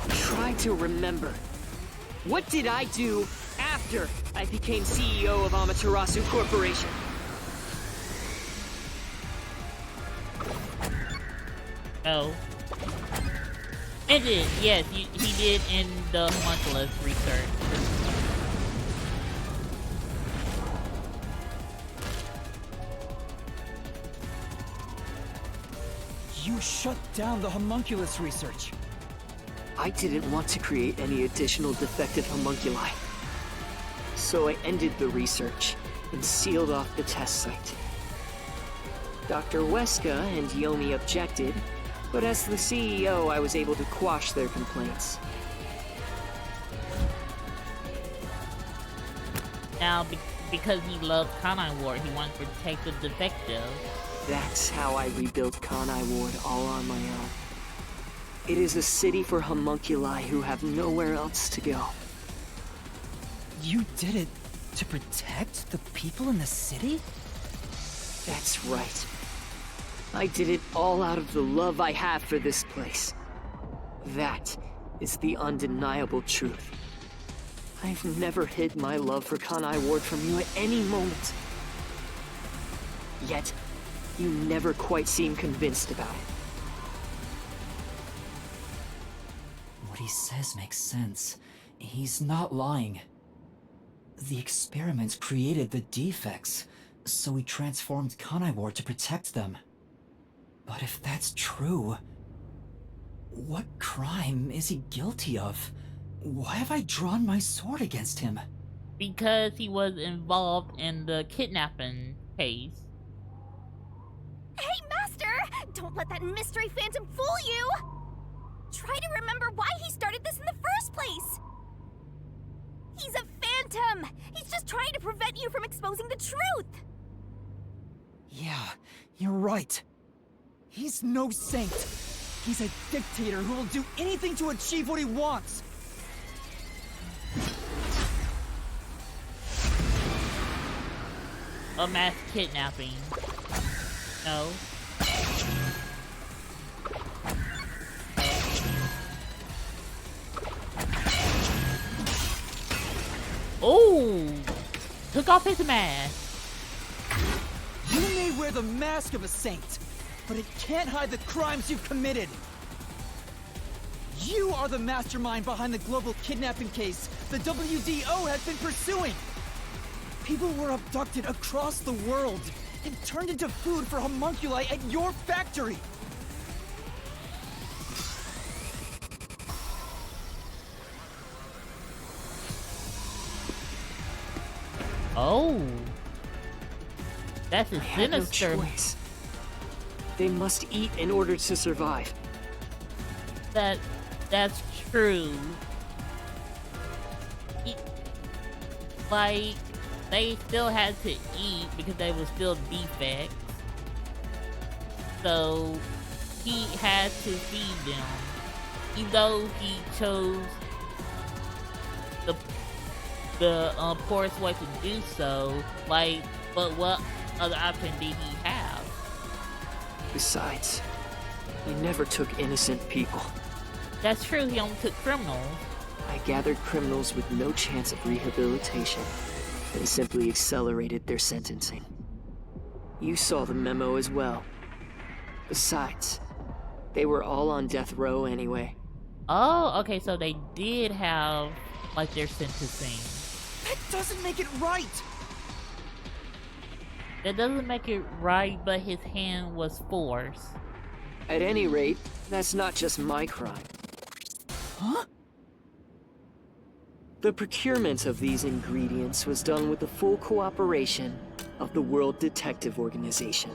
Speaker 8: Try to remember. What did I do after I became CEO of Amaterasu Corporation?
Speaker 1: Oh. It did, yes, he did in the homunculus research.
Speaker 6: You shut down the homunculus research.
Speaker 8: I didn't want to create any additional defective homunculi. So I ended the research and sealed off the test site. Dr. Weska and Yomi objected, but as the CEO, I was able to quash their complaints.
Speaker 1: Now, because he loved Kanai Ward, he wanted to protect the defective.
Speaker 8: That's how I rebuilt Kanai Ward all on my own. It is a city for homunculi who have nowhere else to go.
Speaker 6: You did it to protect the people in the city?
Speaker 8: That's right. I did it all out of the love I have for this place. That is the undeniable truth. I've never hid my love for Kanai Ward from you at any moment. Yet, you never quite seem convinced about it.
Speaker 3: What he says makes sense. He's not lying. The experiment created the defects, so we transformed Kanai Ward to protect them. But if that's true, what crime is he guilty of? Why have I drawn my sword against him?
Speaker 1: Because he was involved in the kidnapping case.
Speaker 4: Hey, Master! Don't let that mystery phantom fool you! Try to remember why he started this in the first place! He's a phantom! He's just trying to prevent you from exposing the truth!
Speaker 6: Yeah, you're right. He's no saint. He's a dictator who will do anything to achieve what he wants.
Speaker 1: A mass kidnapping. No. Oh! Took off his mask.
Speaker 6: You may wear the mask of a saint, but it can't hide the crimes you've committed. You are the mastermind behind the global kidnapping case the WDO has been pursuing. People were abducted across the world and turned into food for homunculi at your factory.
Speaker 1: Oh. That's a
Speaker 8: I had no
Speaker 1: sinister.
Speaker 8: choice. They must eat in order to survive.
Speaker 1: That's true. like, they still had to eat because they were still defects. So he had to feed them. Even though he chose the poorest way to do so, like, but what other option did he have?
Speaker 8: Besides, he never took innocent people.
Speaker 1: That's true, he only took criminals.
Speaker 8: I gathered criminals with no chance of rehabilitation and simply accelerated their sentencing. You saw the memo as well. Besides, they were all on death row anyway.
Speaker 1: Oh, okay, so they did have, like, their sentencing.
Speaker 6: That doesn't make it right!
Speaker 1: That doesn't make it right, but his hand was forced.
Speaker 8: At any rate, that's not just my crime.
Speaker 6: Huh?
Speaker 8: The procurement of these ingredients was done with the full cooperation of the World Detective Organization.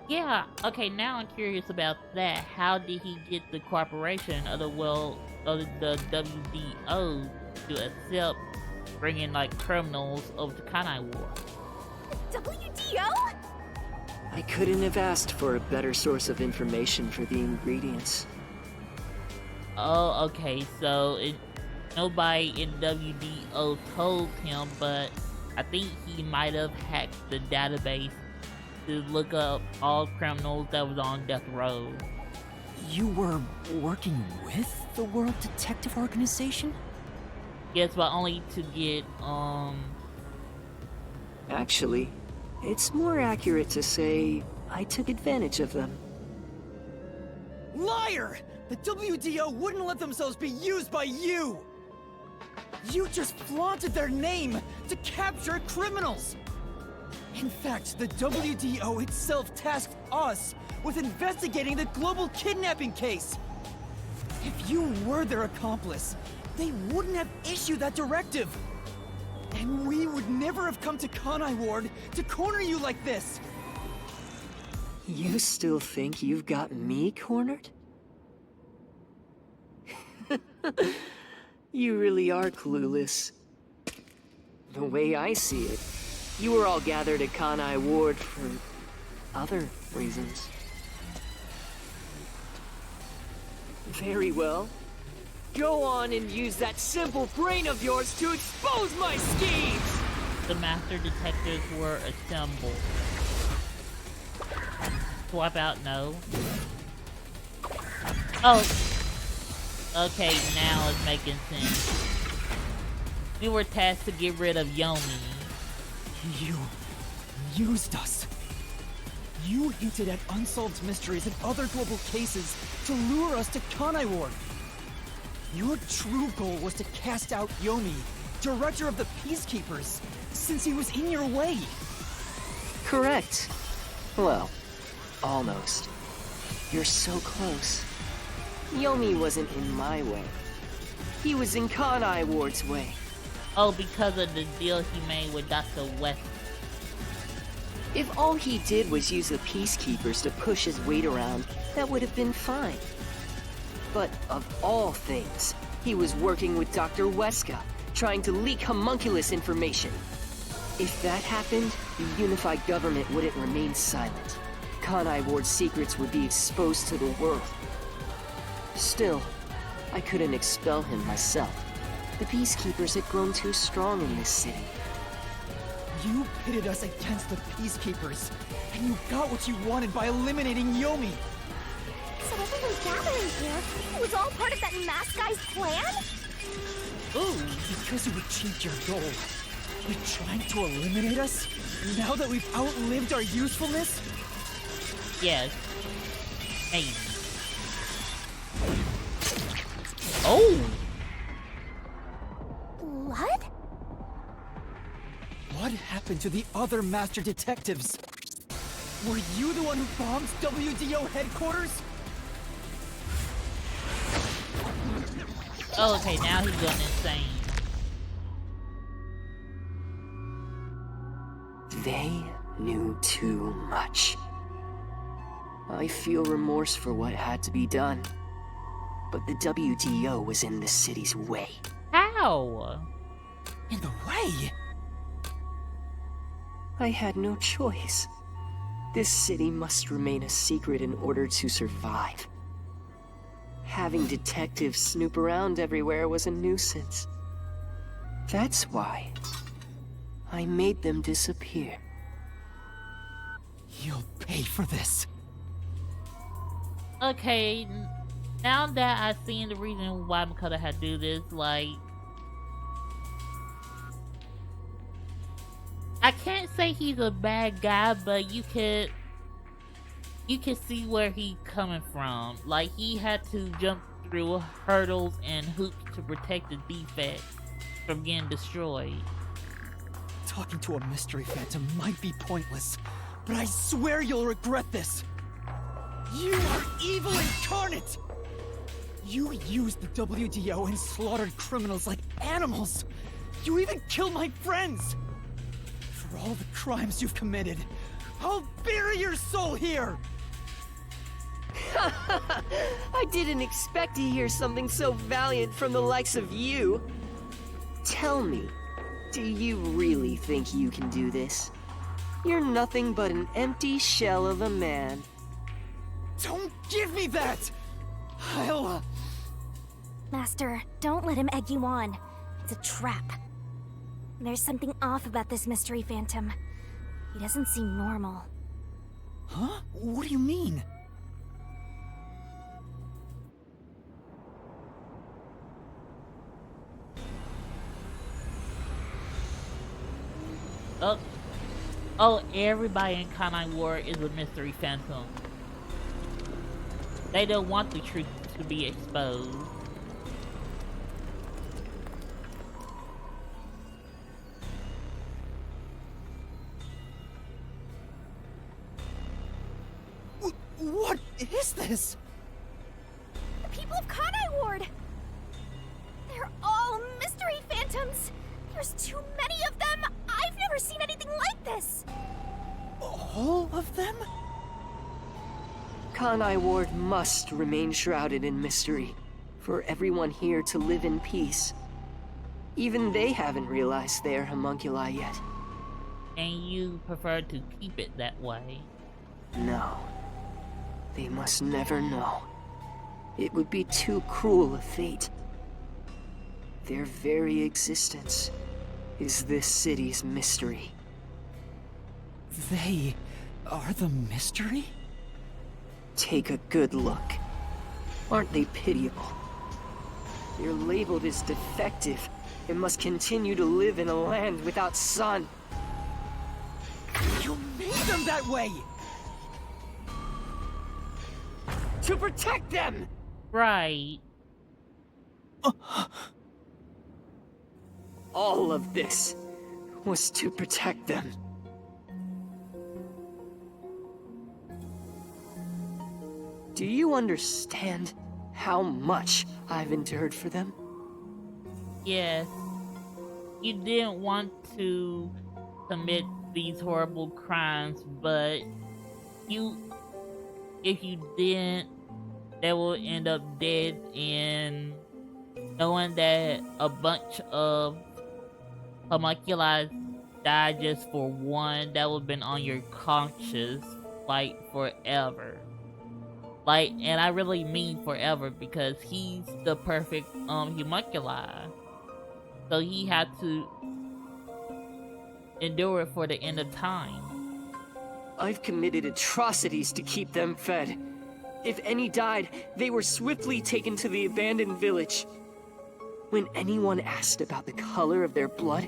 Speaker 1: Yeah, okay, now I'm curious about that. How did he get the cooperation of the WDO to accept bringing, like, criminals over to Kanai Ward?
Speaker 4: WDO?
Speaker 8: I couldn't have asked for a better source of information for the ingredients.
Speaker 1: Oh, okay, so nobody in WDO told him, but I think he might have hacked the database to look up all criminals that was on death row.
Speaker 6: You were working with the World Detective Organization?
Speaker 1: Yes, but only to get,
Speaker 8: Actually, it's more accurate to say I took advantage of them.
Speaker 6: Liar! The WDO wouldn't let themselves be used by you! You just flaunted their name to capture criminals! In fact, the WDO itself tasked us with investigating the global kidnapping case! If you were their accomplice, they wouldn't have issued that directive! And we would never have come to Kanai Ward to corner you like this!
Speaker 8: You still think you've got me cornered? You really are clueless. The way I see it, you were all gathered at Kanai Ward for other reasons. Very well. Go on and use that simple brain of yours to expose my schemes!
Speaker 1: the master detectives were assembled. Swap out, no. Oh. Okay, now it's making sense. We were tasked to get rid of Yomi.
Speaker 6: You used us. You hinted at unsolved mysteries and other global cases to lure us to Kanai Ward. Your true goal was to cast out Yomi, director of the Peacekeepers, since he was in your way.
Speaker 8: Correct. Well, almost. You're so close. Yomi wasn't in my way. He was in Kanai Ward's way.
Speaker 1: Oh, because of the deal he made with Dr. West.
Speaker 8: If all he did was use the Peacekeepers to push his weight around, that would have been fine. But of all things, he was working with Dr. Weska, trying to leak homunculus information. If that happened, the unified government wouldn't remain silent. Kanai Ward's secrets would be exposed to the world. Still, I couldn't expel him myself. The Peacekeepers had grown too strong in this city.
Speaker 6: You pitted us against the Peacekeepers, and you got what you wanted by eliminating Yomi.
Speaker 4: So everyone gathering here, it was all part of that masked guy's plan?
Speaker 6: Ooh, because you achieved your goal. You're trying to eliminate us? Now that we've outlived our usefulness?
Speaker 1: Yes. Maybe. Oh!
Speaker 4: Blood?
Speaker 6: What happened to the other master detectives? Were you the one who bombed WDO headquarters?
Speaker 1: Oh, okay, now he's going insane.
Speaker 8: They knew too much. I feel remorse for what had to be done. But the WDO was in the city's way.
Speaker 1: How?
Speaker 6: In the way?
Speaker 8: I had no choice. This city must remain a secret in order to survive. Having detectives snoop around everywhere was a nuisance. That's why I made them disappear.
Speaker 6: You'll pay for this.
Speaker 1: Okay, now that I've seen the reason why Makoto had to do this, like, I can't say he's a bad guy, but you can see where he's coming from. Like, he had to jump through hurdles and hoops to protect the defect from getting destroyed.
Speaker 6: Talking to a mystery phantom might be pointless, but I swear you'll regret this. You are evil incarnate! You used the WDO and slaughtered criminals like animals. You even killed my friends. For all the crimes you've committed, I'll bury your soul here!
Speaker 8: I didn't expect to hear something so valiant from the likes of you. Tell me, do you really think you can do this? You're nothing but an empty shell of a man.
Speaker 6: Don't give me that! I'll...
Speaker 4: Master, don't let him egg you on. It's a trap. There's something off about this mystery phantom. He doesn't seem normal.
Speaker 6: Huh? What do you mean?
Speaker 1: Oh, everybody in Kanai Ward is a mystery phantom. They don't want the truth to be exposed.
Speaker 6: What is this?
Speaker 4: The people of Kanai Ward! They're all mystery phantoms! There's too many of them! I've never seen anything like this!
Speaker 6: All of them?
Speaker 8: Kanai Ward must remain shrouded in mystery, for everyone here to live in peace. Even they haven't realized they're homunculi yet.
Speaker 1: And you prefer to keep it that way.
Speaker 8: No. They must never know. It would be too cruel a fate. Their very existence is this city's mystery.
Speaker 6: They are the mystery?
Speaker 8: Take a good look. Aren't they pitiable? They're labeled as defective and must continue to live in a land without sun.
Speaker 6: You made them that way!
Speaker 8: To protect them!
Speaker 1: Right.
Speaker 8: All of this was to protect them. Do you understand how much I've endured for them?
Speaker 1: Yes. You didn't want to commit these horrible crimes, but if you didn't, they will end up dead, and knowing that a bunch of homunculi died just for one, that would have been on your conscience, like, forever. Like, and I really mean forever, because he's the perfect homunculi. So he had to endure it for the end of time.
Speaker 8: I've committed atrocities to keep them fed. If any died, they were swiftly taken to the abandoned village. When anyone asked about the color of their blood,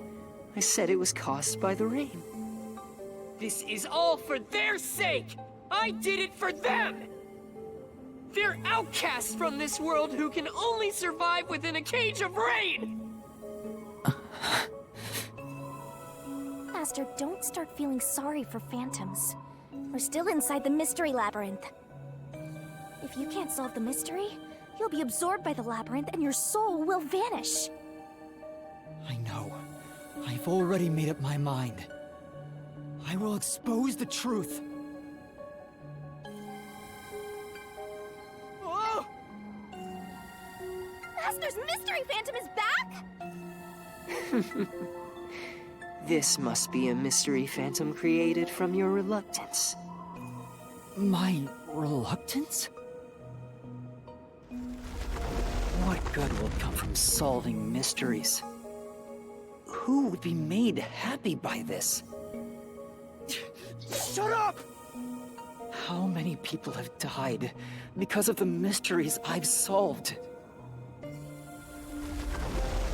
Speaker 8: I said it was caused by the rain. This is all for their sake! I did it for them! They're outcasts from this world who can only survive within a cage of rain!
Speaker 4: Master, don't start feeling sorry for phantoms. We're still inside the mystery labyrinth. If you can't solve the mystery, you'll be absorbed by the labyrinth and your soul will vanish.
Speaker 6: I know. I've already made up my mind. I will expose the truth. Oh!
Speaker 4: Master's mystery phantom is back?
Speaker 8: This must be a mystery Phantom created from your reluctance.
Speaker 6: My reluctance? What good will come from solving mysteries? Who would be made happy by this? Shut up! How many people have died because of the mysteries I've solved?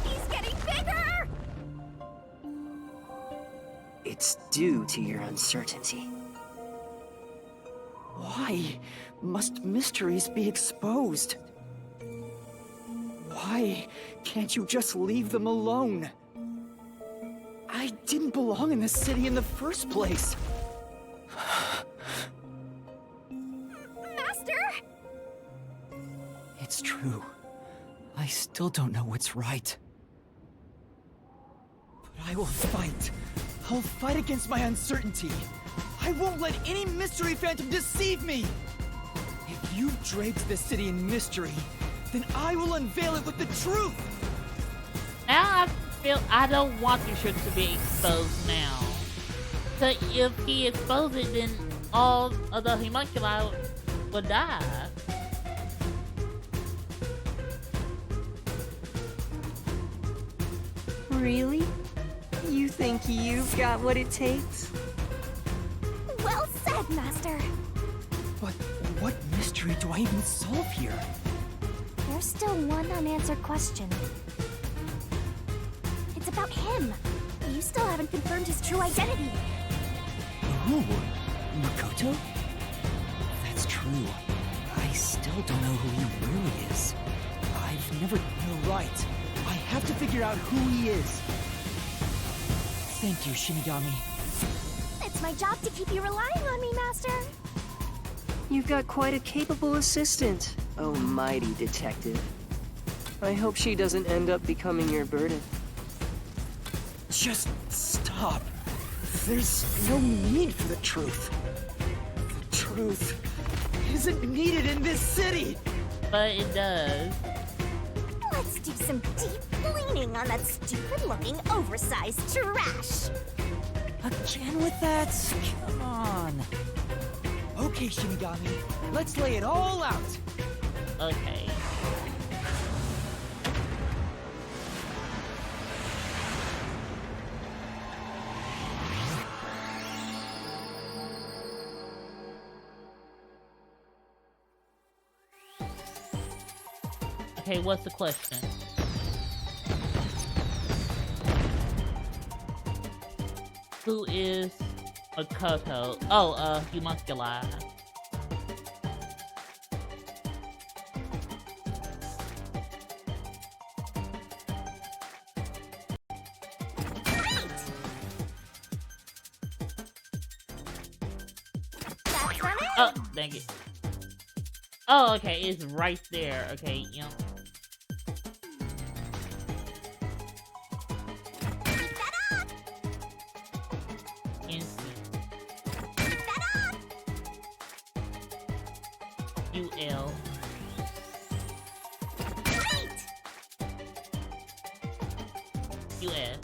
Speaker 4: He's getting bigger!
Speaker 8: It's due to your uncertainty.
Speaker 6: Why must mysteries be exposed? Why can't you just leave them alone? I didn't belong in this city in the first place.
Speaker 4: Master!
Speaker 6: It's true. I still don't know what's right. But I will fight. I'll fight against my uncertainty. I won't let any mystery phantom deceive me! If you've draped this city in mystery, then I will unveil it with the truth!
Speaker 1: Now I feel I don't want the truth to be exposed now. So if he exposes it, then all of the homunculi will die.
Speaker 8: Really? You think you've got what it takes?
Speaker 4: Well said, Master.
Speaker 6: But what mystery do I even solve here?
Speaker 4: There's still one unanswered question. It's about him. You still haven't confirmed his true identity.
Speaker 6: Who? Makoto? That's true. I still don't know who he really is. I've never... You're right. I have to figure out who he is. Thank you, Shinigami.
Speaker 4: It's my job to keep you relying on me, Master.
Speaker 8: You've got quite a capable assistant, oh mighty detective. I hope she doesn't end up becoming your burden.
Speaker 6: Just stop. There's no need for the truth. The truth isn't needed in this city.
Speaker 1: But it does.
Speaker 4: Let's do some deep cleaning on that stupid-looking, oversized trash.
Speaker 6: Again with that? Come on. Okay, Shinigami. Let's lay it all out.
Speaker 1: Okay. Okay, what's the question? Who is Makoto? Oh, homunculi.
Speaker 4: That's not it.
Speaker 1: Oh, dang it. Oh, okay, it's right there. Okay, you know.
Speaker 4: Keep that up.
Speaker 1: Instant.
Speaker 4: Keep that up.
Speaker 1: UL.
Speaker 4: Wait.
Speaker 1: US.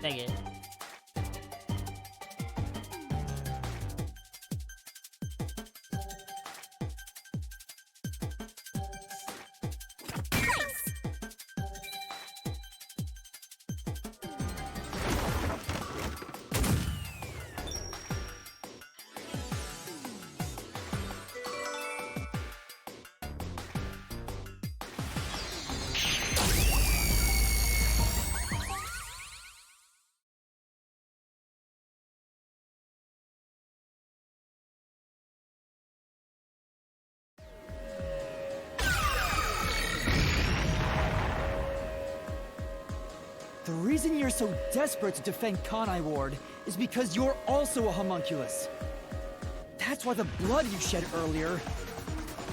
Speaker 1: Dang it.
Speaker 4: Nice.
Speaker 6: The reason you're so desperate to defend Kanai Ward is because you're also a homunculus. That's why the blood you shed earlier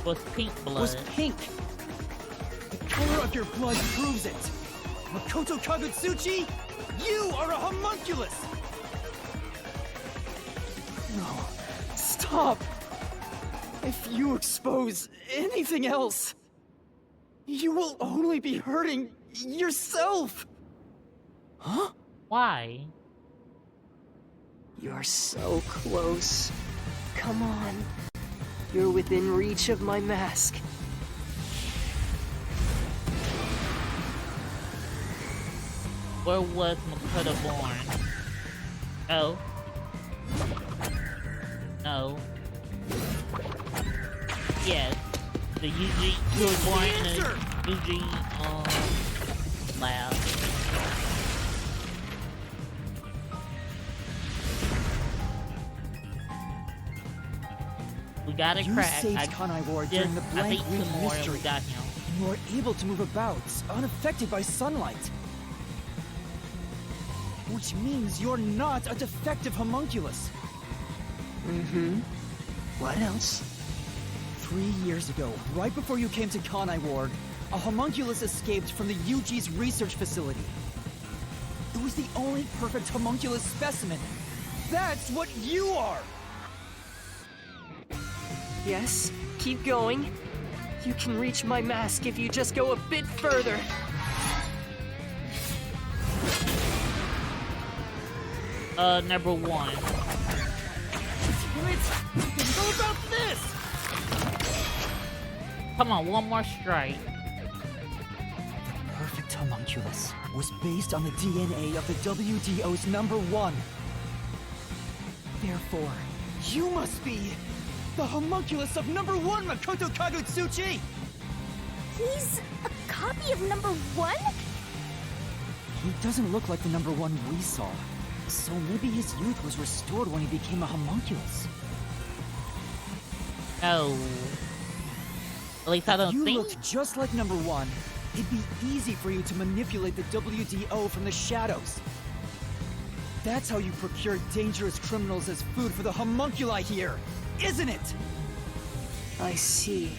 Speaker 1: Was pink blood.
Speaker 6: was pink. The color of your blood proves it. Makoto Kagutsuchi, you are a homunculus! No, stop! If you expose anything else, you will only be hurting yourself! Huh?
Speaker 1: Why?
Speaker 8: You're so close. Come on. You're within reach of my mask.
Speaker 1: Where was Makoto born? Oh. No. Yes. The UG, he was born in the UG lab. We got a
Speaker 6: You
Speaker 1: crack.
Speaker 6: saved Kanai Ward during the
Speaker 1: I
Speaker 6: blank
Speaker 1: think
Speaker 6: week
Speaker 1: two more and we
Speaker 6: mystery.
Speaker 1: got him.
Speaker 6: You are able to move about, unaffected by sunlight. Which means you're not a defective homunculus.
Speaker 8: Mm-hmm. What else?
Speaker 6: 3 years ago, right before you came to Kanai Ward, a homunculus escaped from the UG's research facility. It was the only perfect homunculus specimen. That's what you are!
Speaker 8: Yes, keep going. You can reach my mask if you just go a bit further.
Speaker 1: Number one.
Speaker 6: How about this?
Speaker 1: Come on, one more strike.
Speaker 6: Perfect homunculus was based on the DNA of the WDO's #1. Therefore, you must be the homunculus of #1 Makoto Kagutsuchi!
Speaker 4: He's a copy of #1?
Speaker 6: He doesn't look like the #1 we saw, so maybe his youth was restored when he became a homunculus.
Speaker 1: No. At least I don't
Speaker 6: If you
Speaker 1: think.
Speaker 6: looked just like #1, it'd be easy for you to manipulate the WDO from the shadows. That's how you procure dangerous criminals as food for the homunculi here, isn't it?
Speaker 8: I see.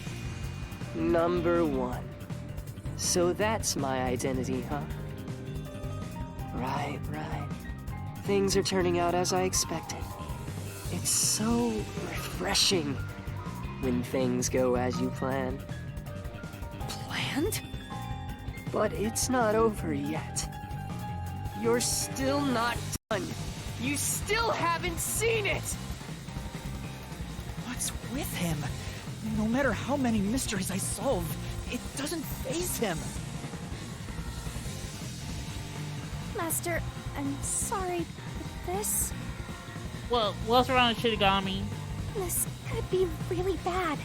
Speaker 8: #1. So that's my identity, huh? Right. Things are turning out as I expected. It's so refreshing when things go as you plan.
Speaker 6: Planned?
Speaker 8: But it's not over yet. You're still not done. You still haven't seen it!
Speaker 6: What's with him? No matter how many mysteries I solve, it doesn't faze him.
Speaker 4: Master, I'm sorry, but this
Speaker 1: What's wrong with Shinigami?
Speaker 4: could be really bad.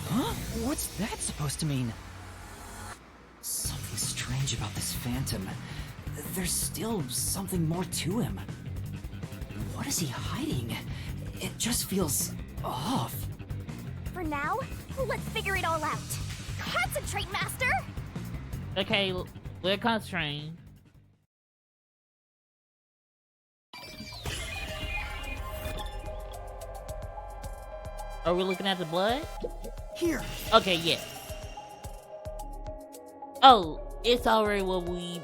Speaker 6: Huh? What's that supposed to mean? Something strange about this phantom. There's still something more to him. What is he hiding? It just feels off.
Speaker 4: For now, let's figure it all out. Concentrate, Master!
Speaker 1: Okay, we're constrained. Are we looking at the blood?
Speaker 6: Here.
Speaker 1: Okay, yes. Oh, it's already what we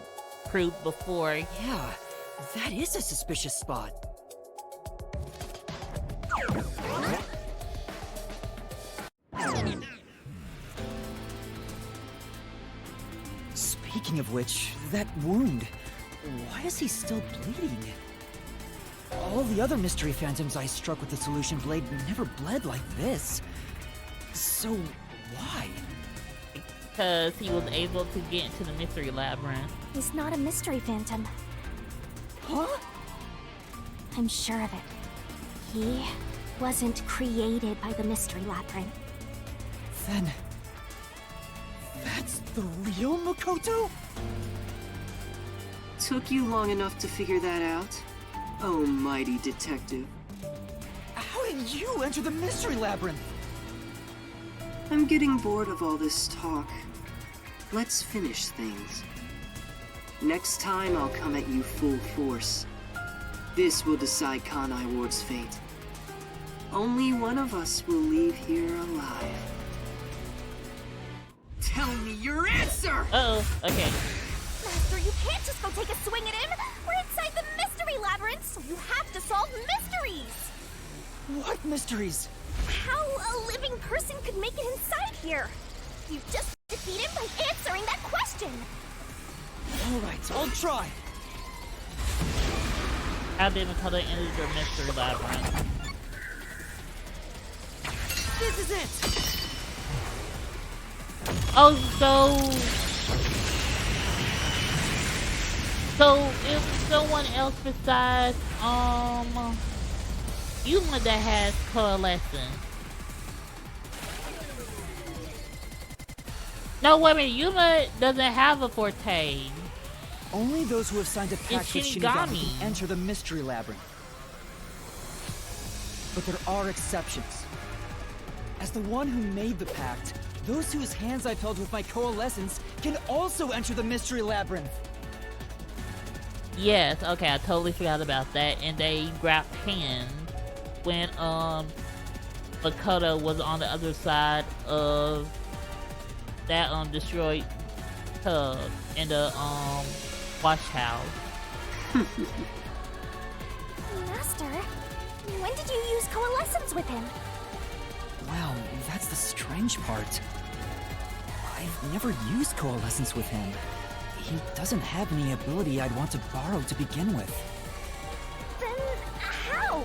Speaker 1: proved before.
Speaker 6: Yeah, that is a suspicious spot. Speaking of which, that wound, why is he still bleeding? All the other mystery phantoms I struck with the solution blade never bled like this. So, why?
Speaker 1: Because he was able to get into the mystery labyrinth.
Speaker 4: He's not a mystery phantom.
Speaker 6: Huh?
Speaker 4: I'm sure of it. He wasn't created by the mystery labyrinth.
Speaker 6: Then... that's the real Makoto?
Speaker 8: Took you long enough to figure that out? Oh, mighty detective.
Speaker 6: How did you enter the mystery labyrinth?
Speaker 8: I'm getting bored of all this talk. Let's finish things. Next time I'll come at you full force. This will decide Kanai Ward's fate. Only one of us will leave here alive. Tell me your answer!
Speaker 1: Uh-oh, okay.
Speaker 4: Master, you can't just go take a swing at him! We're inside the mystery labyrinth, so you have to solve mysteries!
Speaker 6: What mysteries?
Speaker 4: How a living person could make it inside here? You just defeat him by answering that question!
Speaker 6: Alright, I'll try.
Speaker 1: How did Makoto enter the mystery labyrinth?
Speaker 6: This is it!
Speaker 1: Oh, so it was someone else besides Yuma that has coalescence. No, wait a minute, Yuma doesn't have a forte.
Speaker 6: Only those who have signed a pact with Shinigami
Speaker 1: Shinigami.
Speaker 6: can enter the mystery labyrinth. But there are exceptions. As the one who made the pact, those whose hands I've held with my coalescence can also enter the mystery labyrinth.
Speaker 1: Yes, okay, I totally forgot about that. And they grabbed hands when Makoto was on the other side of that destroyed tub in the wash house.
Speaker 4: Master, when did you use coalescence with him?
Speaker 6: Well, that's the strange part. I've never used coalescence with him. He doesn't have any ability I'd want to borrow to begin with.
Speaker 4: Then how?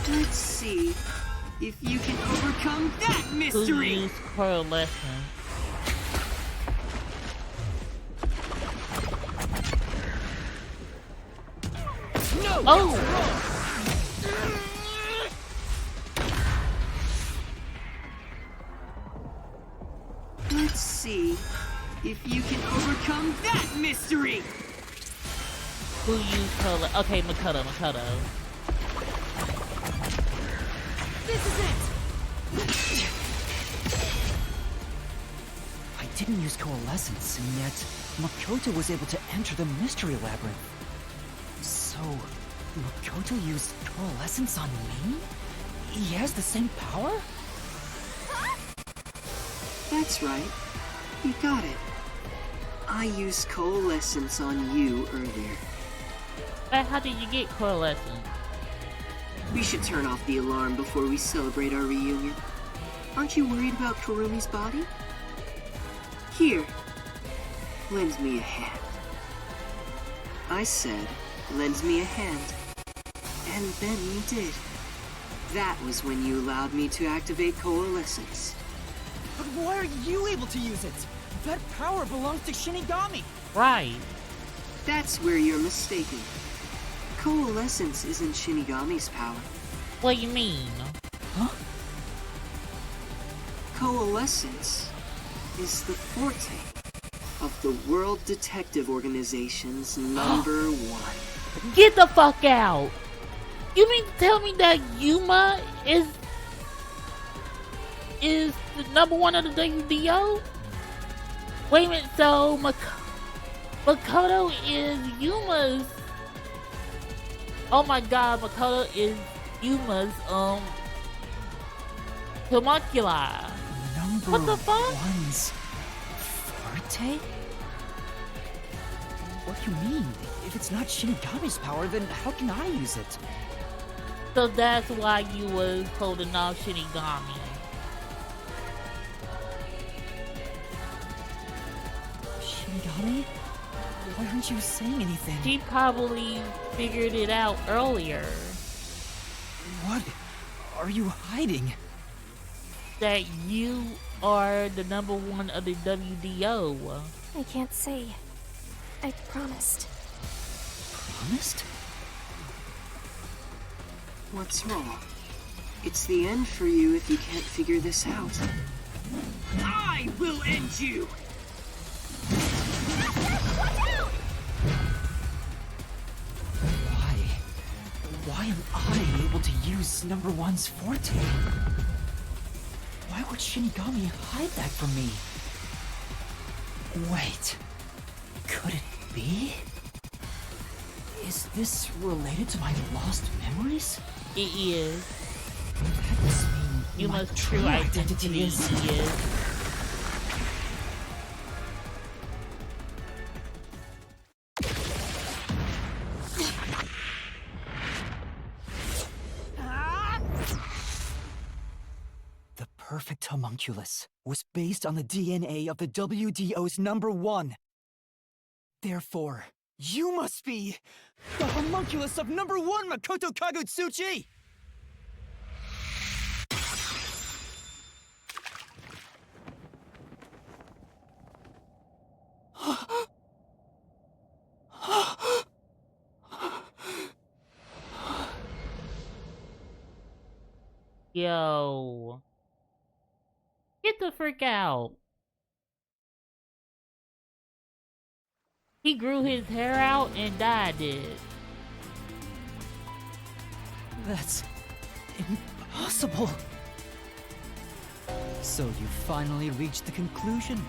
Speaker 9: Let's see if you can overcome that
Speaker 1: Who
Speaker 9: mystery!
Speaker 1: used coalescence?
Speaker 6: No!
Speaker 1: Oh!
Speaker 9: Let's see if you can overcome that mystery!
Speaker 1: Who used coalescence? Okay, Makoto.
Speaker 6: This is it! I didn't use coalescence, and yet Makoto was able to enter the mystery labyrinth. So, Makoto used coalescence on me? He has the same power?
Speaker 9: That's right. You got it. I used coalescence on you earlier.
Speaker 1: But how did you get coalescence?
Speaker 9: We should turn off the alarm before we celebrate our reunion. Aren't you worried about Kurumi's body? Here, lend me a hand. I said, lend me a hand. And then you did. That was when you allowed me to activate coalescence.
Speaker 6: But why are you able to use it? That power belongs to Shinigami!
Speaker 1: Right.
Speaker 9: That's where you're mistaken. Coalescence isn't Shinigami's power.
Speaker 1: What do you mean?
Speaker 6: Huh?
Speaker 9: Coalescence is the forte of the World Detective Organization's number one.
Speaker 1: Get the fuck out! You mean to tell me that Yuma is the number one of the WDO? Wait a minute, so Makoto is Yuma's. Oh my god, Makoto is Yuma's homunculi.
Speaker 6: Number
Speaker 1: What the fuck?
Speaker 6: one's forte? What do you mean? If it's not Shinigami's power, then how can I use it?
Speaker 1: So that's why you was holding off Shinigami.
Speaker 6: Shinigami? Why aren't you saying anything?
Speaker 1: She probably figured it out earlier.
Speaker 6: What are you hiding?
Speaker 1: That you are the number one of the WDO.
Speaker 4: I can't say. I promised.
Speaker 6: Promised?
Speaker 9: What's wrong? It's the end for you if you can't figure this out. I will end you!
Speaker 6: Why am I able to use number one's forte? Why would Shinigami hide that from me? Wait, could it be? Is this related to my lost memories?
Speaker 1: It is.
Speaker 6: That must mean
Speaker 1: Yuma's
Speaker 6: my
Speaker 1: true identity
Speaker 6: is...
Speaker 1: is.
Speaker 6: The perfect homunculus was based on the DNA of the WDO's number one. Therefore, You must be the homunculus of number 1 Makoto Kagutsuchi!
Speaker 1: Yo. Get the frick out. He grew his hair out and dyed it.
Speaker 6: That's impossible. So you finally reached the conclusion.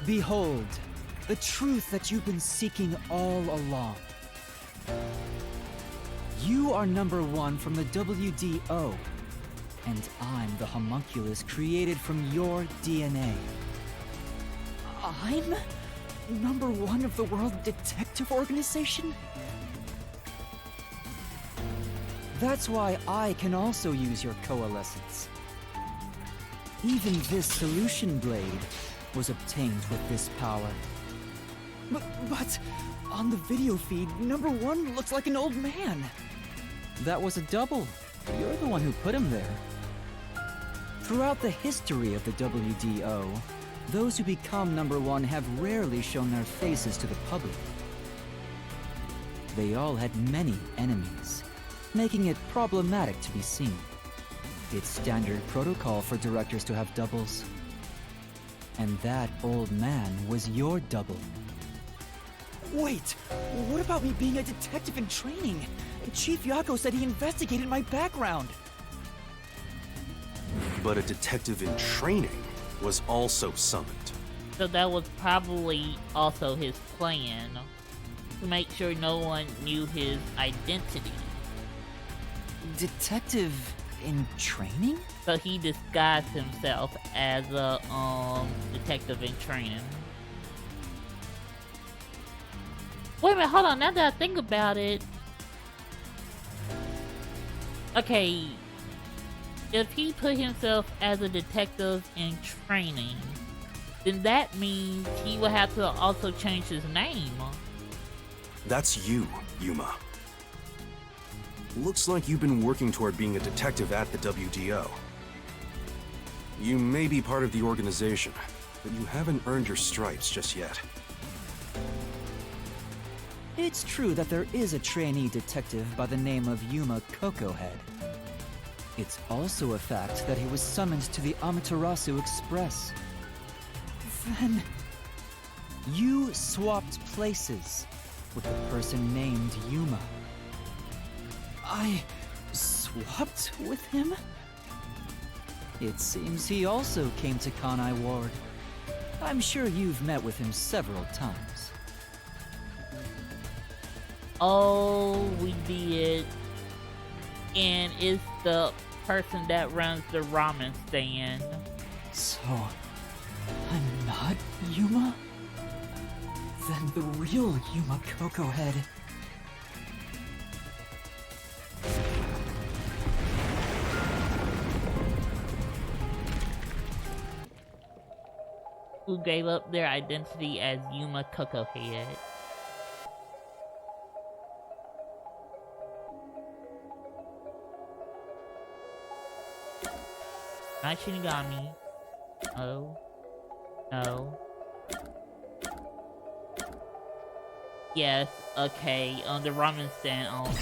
Speaker 6: Behold, the truth that you've been seeking all along. You are number 1 from the WDO, and I'm the homunculus created from your DNA. I'm number 1 of the World Detective Organization? That's why I can also use your coalescence. Even this solution blade was obtained with this power. But on the video feed, number 1 looks like an old man. That was a double. You're the one who put him there. Throughout the history of the WDO, those who become number 1 have rarely shown their faces to the public. They all had many enemies, making it problematic to be seen. It's standard protocol for directors to have doubles. And that old man was your double. Wait, what about me being a detective in training? Chief Yako said he investigated my background.
Speaker 7: But a detective in training was also summoned.
Speaker 1: So that was probably also his plan, to make sure no one knew his identity.
Speaker 6: Detective in training?
Speaker 1: So he disguised himself as a detective in training. Wait a minute, hold on, now that I think about it. Okay, if he put himself as a detective in training, then that means he would have to also change his name.
Speaker 7: That's you, Yuma. Looks like you've been working toward being a detective at the WDO. You may be part of the organization, but you haven't earned your stripes just yet.
Speaker 6: It's true that there is a trainee detective by the name of Yuma Cocohead. It's also a fact that he was summoned to the Amaterasu Express. Then you swapped places with a person named Yuma. I swapped with him? It seems he also came to Kanai Ward. I'm sure you've met with him several times.
Speaker 1: Oh, we did. And it's the person that runs the ramen stand.
Speaker 6: So, I'm not Yuma? Then the real Yuma Cocohead.
Speaker 1: Who gave up their identity as Yuma Cocohead. Not Shinigami. Oh. No. Yes, okay, on the ramen stand owner.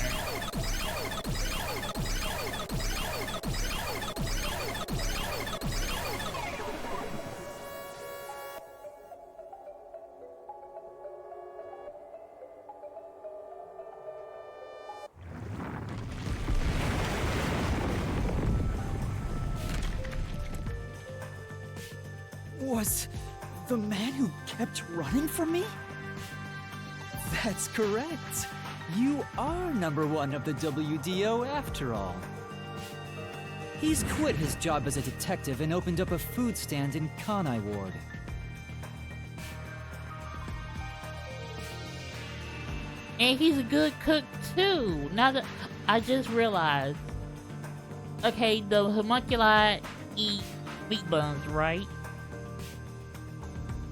Speaker 6: Was the man who kept running from me? That's correct. You are number 1 of the WDO after all. He's quit his job as a detective and opened up a food stand in Kanai Ward.
Speaker 1: And he's a good cook too. Now that I just realized. Okay, the homunculi eat meat buns, right?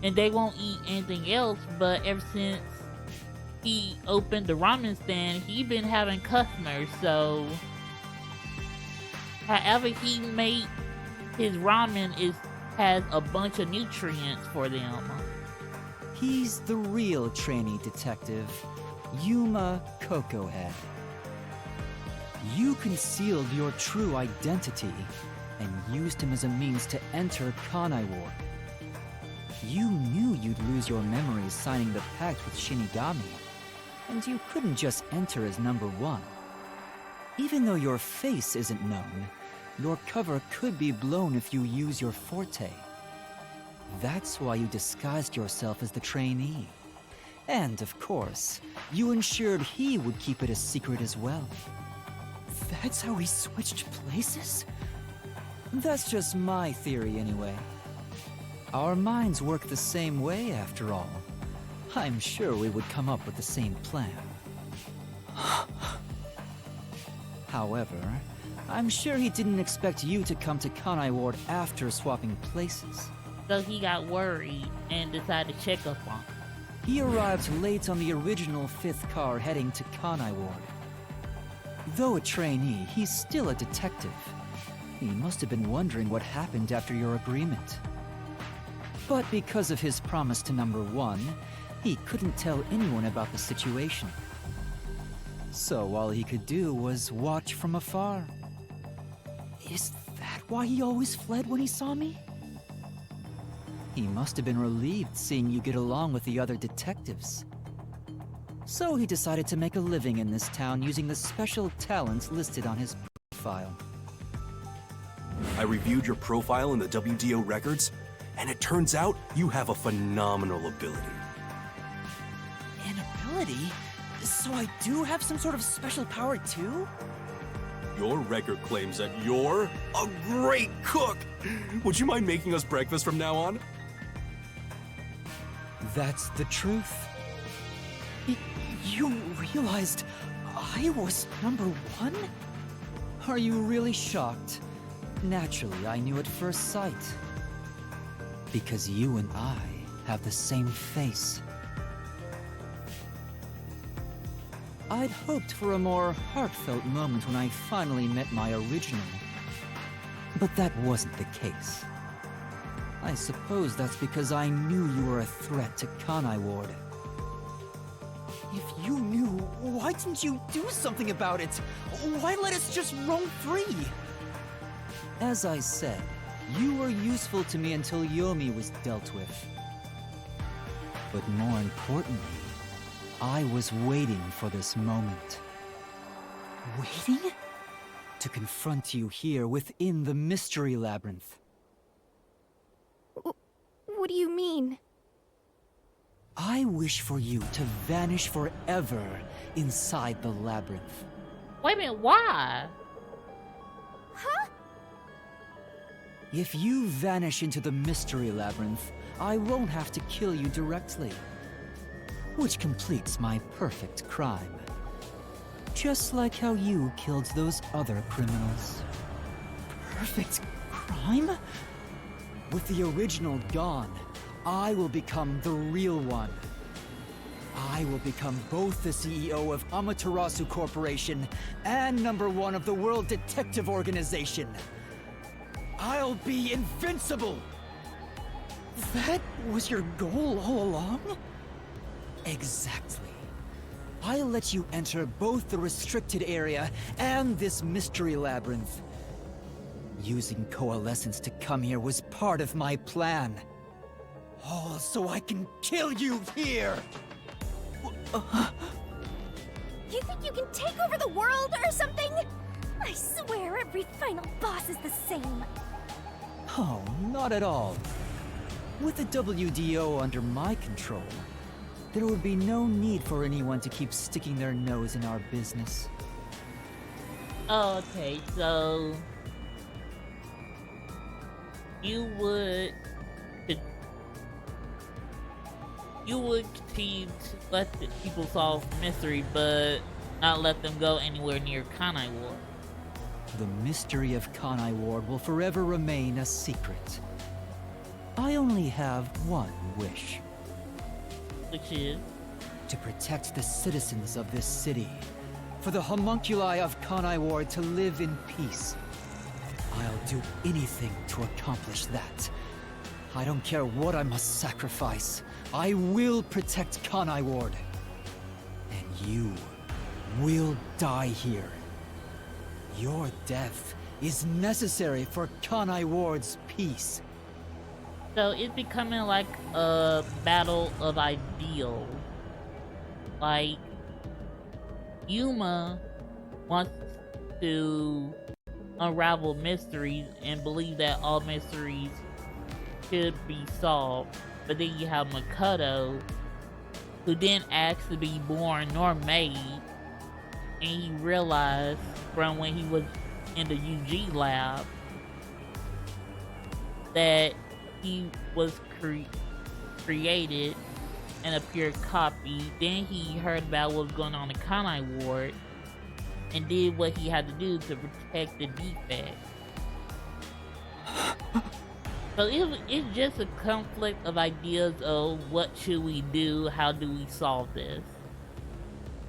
Speaker 1: And they won't eat anything else, but ever since he opened the ramen stand, he been having customers, so however he made his ramen has a bunch of nutrients for them.
Speaker 3: He's the real trainee detective, Yuma Cocohead. You concealed your true identity and used him as a means to enter Kanai Ward. You knew you'd lose your memories signing the pact with Shinigami, and you couldn't just enter as number one. Even though your face isn't known, your cover could be blown if you use your forte. That's why you disguised yourself as the trainee. And, of course, you ensured he would keep it a secret as well.
Speaker 6: That's how we switched places?
Speaker 3: That's just my theory, anyway. Our minds work the same way, after all. I'm sure we would come up with the same plan. However, I'm sure he didn't expect you to come to Kanai Ward after swapping places.
Speaker 1: So he got worried and decided to check up on him.
Speaker 3: He arrived late on the original 5th car heading to Kanai Ward. Though a trainee, he's still a detective. He must have been wondering what happened after your agreement. But because of his promise to number one, he couldn't tell anyone about the situation. So all he could do was watch from afar.
Speaker 6: Is that why he always fled when he saw me?
Speaker 3: He must have been relieved seeing you get along with the other detectives. So he decided to make a living in this town using the special talents listed on his profile.
Speaker 7: I reviewed your profile in the WDO records, and it turns out you have a phenomenal ability.
Speaker 6: An ability? So I do have some sort of special power too?
Speaker 7: Your record claims that you're a great cook! Would you mind making us breakfast from now on?
Speaker 3: That's the truth.
Speaker 6: You realized I was number one?
Speaker 3: Are you really shocked? Naturally, I knew at first sight. Because you and I have the same face. I'd hoped for a more heartfelt moment when I finally met my original. But that wasn't the case. I suppose that's because I knew you were a threat to Kanai Ward.
Speaker 6: If you knew, why didn't you do something about it? Why let us just roam free?
Speaker 3: As I said, you were useful to me until Yomi was dealt with. But more importantly, I was waiting for this moment.
Speaker 6: Waiting?
Speaker 3: To confront you here within the Mystery Labyrinth.
Speaker 4: What do you mean?
Speaker 3: I wish for you to vanish forever inside the labyrinth.
Speaker 1: Wait a minute, why?
Speaker 4: Huh?
Speaker 3: If you vanish into the Mystery Labyrinth, I won't have to kill you directly. Which completes my perfect crime. Just like how you killed those other criminals.
Speaker 6: Perfect crime?
Speaker 3: With the original gone, I will become the real one. I will become both the CEO of Amaterasu Corporation and number one of the World Detective Organization. I'll be invincible!
Speaker 6: That was your goal all along?
Speaker 3: Exactly. I'll let you enter both the restricted area and this mystery labyrinth. Using Coalescence to come here was part of my plan. All so I can kill you here!
Speaker 4: You think you can take over the world or something? I swear every final boss is the same.
Speaker 3: Oh, not at all. With the WDO under my control, there would be no need for anyone to keep sticking their nose in our business.
Speaker 1: Okay, so you would continue to let the people solve mystery, but not let them go anywhere near Kanai Ward.
Speaker 3: The mystery of Kanai Ward will forever remain a secret. I only have one wish.
Speaker 1: Which is?
Speaker 6: to protect the citizens of this city, for the homunculi of Kanai Ward to live in peace. I'll do anything to accomplish that. I don't care what I must sacrifice. I will protect Kanai Ward. And you will die here. Your death is necessary for Kanai Ward's peace.
Speaker 1: So it's becoming like a battle of ideals. Like, Yuma wants to unravel mysteries and believe that all mysteries should be solved. But then you have Makoto, who didn't ask to be born nor made, and he realized from when he was in the UG lab that he was created and a pure copy. Then he heard about what was going on in Kanai Ward and did what he had to do to protect the defect. So it's just a conflict of ideas of what should we do, how do we solve this.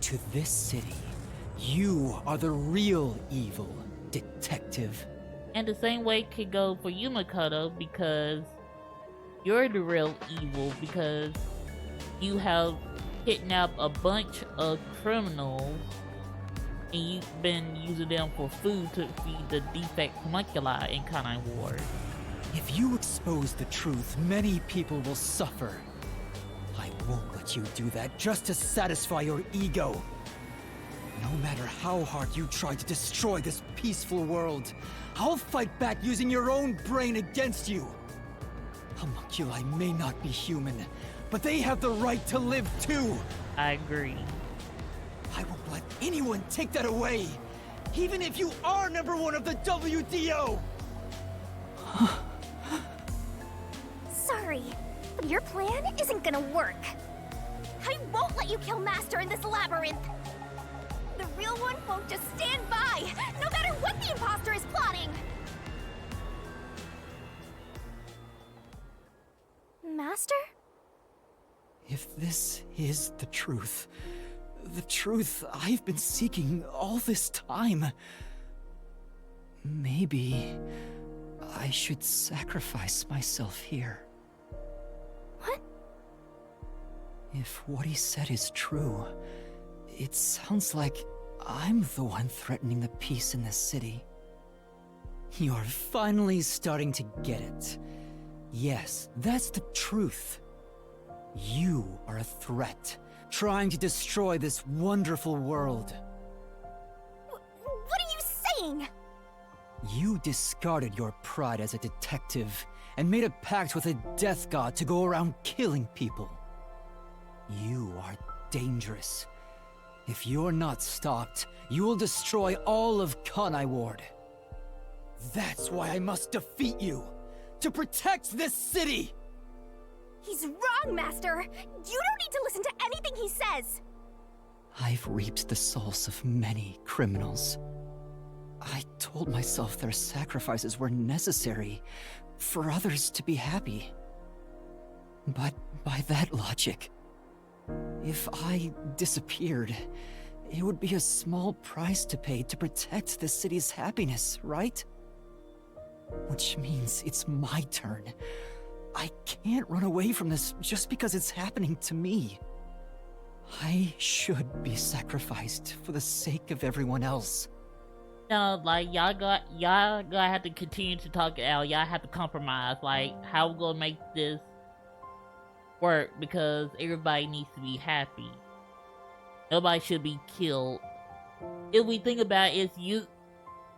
Speaker 6: To this city, you are the real evil, detective.
Speaker 1: And the same way could go for you, Makoto, because you're the real evil, because you have kidnapped a bunch of criminals and you've been using them for food to feed the defect homunculi in Kanai Ward.
Speaker 6: If you expose the truth, many people will suffer. I won't let you do that just to satisfy your ego. No matter how hard you try to destroy this peaceful world, I'll fight back using your own brain against you. Homunculi may not be human, but they have the right to live too.
Speaker 1: I agree.
Speaker 6: I won't let anyone take that away, even if you are #1 of the WDO!
Speaker 4: Sorry, but your plan isn't gonna work. I won't let you kill Master in this labyrinth. The real one won't just stand by, no matter what the imposter is plotting. Master?
Speaker 6: If this is the truth I've been seeking all this time, maybe I should sacrifice myself here.
Speaker 4: What?
Speaker 6: If what he said is true, it sounds like I'm the one threatening the peace in this city. You're finally starting to get it. Yes, that's the truth. You are a threat, trying to destroy this wonderful world.
Speaker 4: What are you saying?
Speaker 6: You discarded your pride as a detective and made a pact with a death god to go around killing people. You are dangerous. If you're not stopped, you will destroy all of Kanai Ward. That's why I must defeat you, to protect this city!
Speaker 4: He's wrong, Master! You don't need to listen to anything he says!
Speaker 6: I've reaped the souls of many criminals. I told myself their sacrifices were necessary for others to be happy. But by that logic, if I disappeared, it would be a small price to pay to protect the city's happiness, right? Which means it's my turn. I can't run away from this just because it's happening to me. I should be sacrificed for the sake of everyone else.
Speaker 1: No, like, y'all gotta have to continue to talk it out. Y'all have to compromise. Like, how we gonna make this work, because everybody needs to be happy. Nobody should be killed. If we think about it,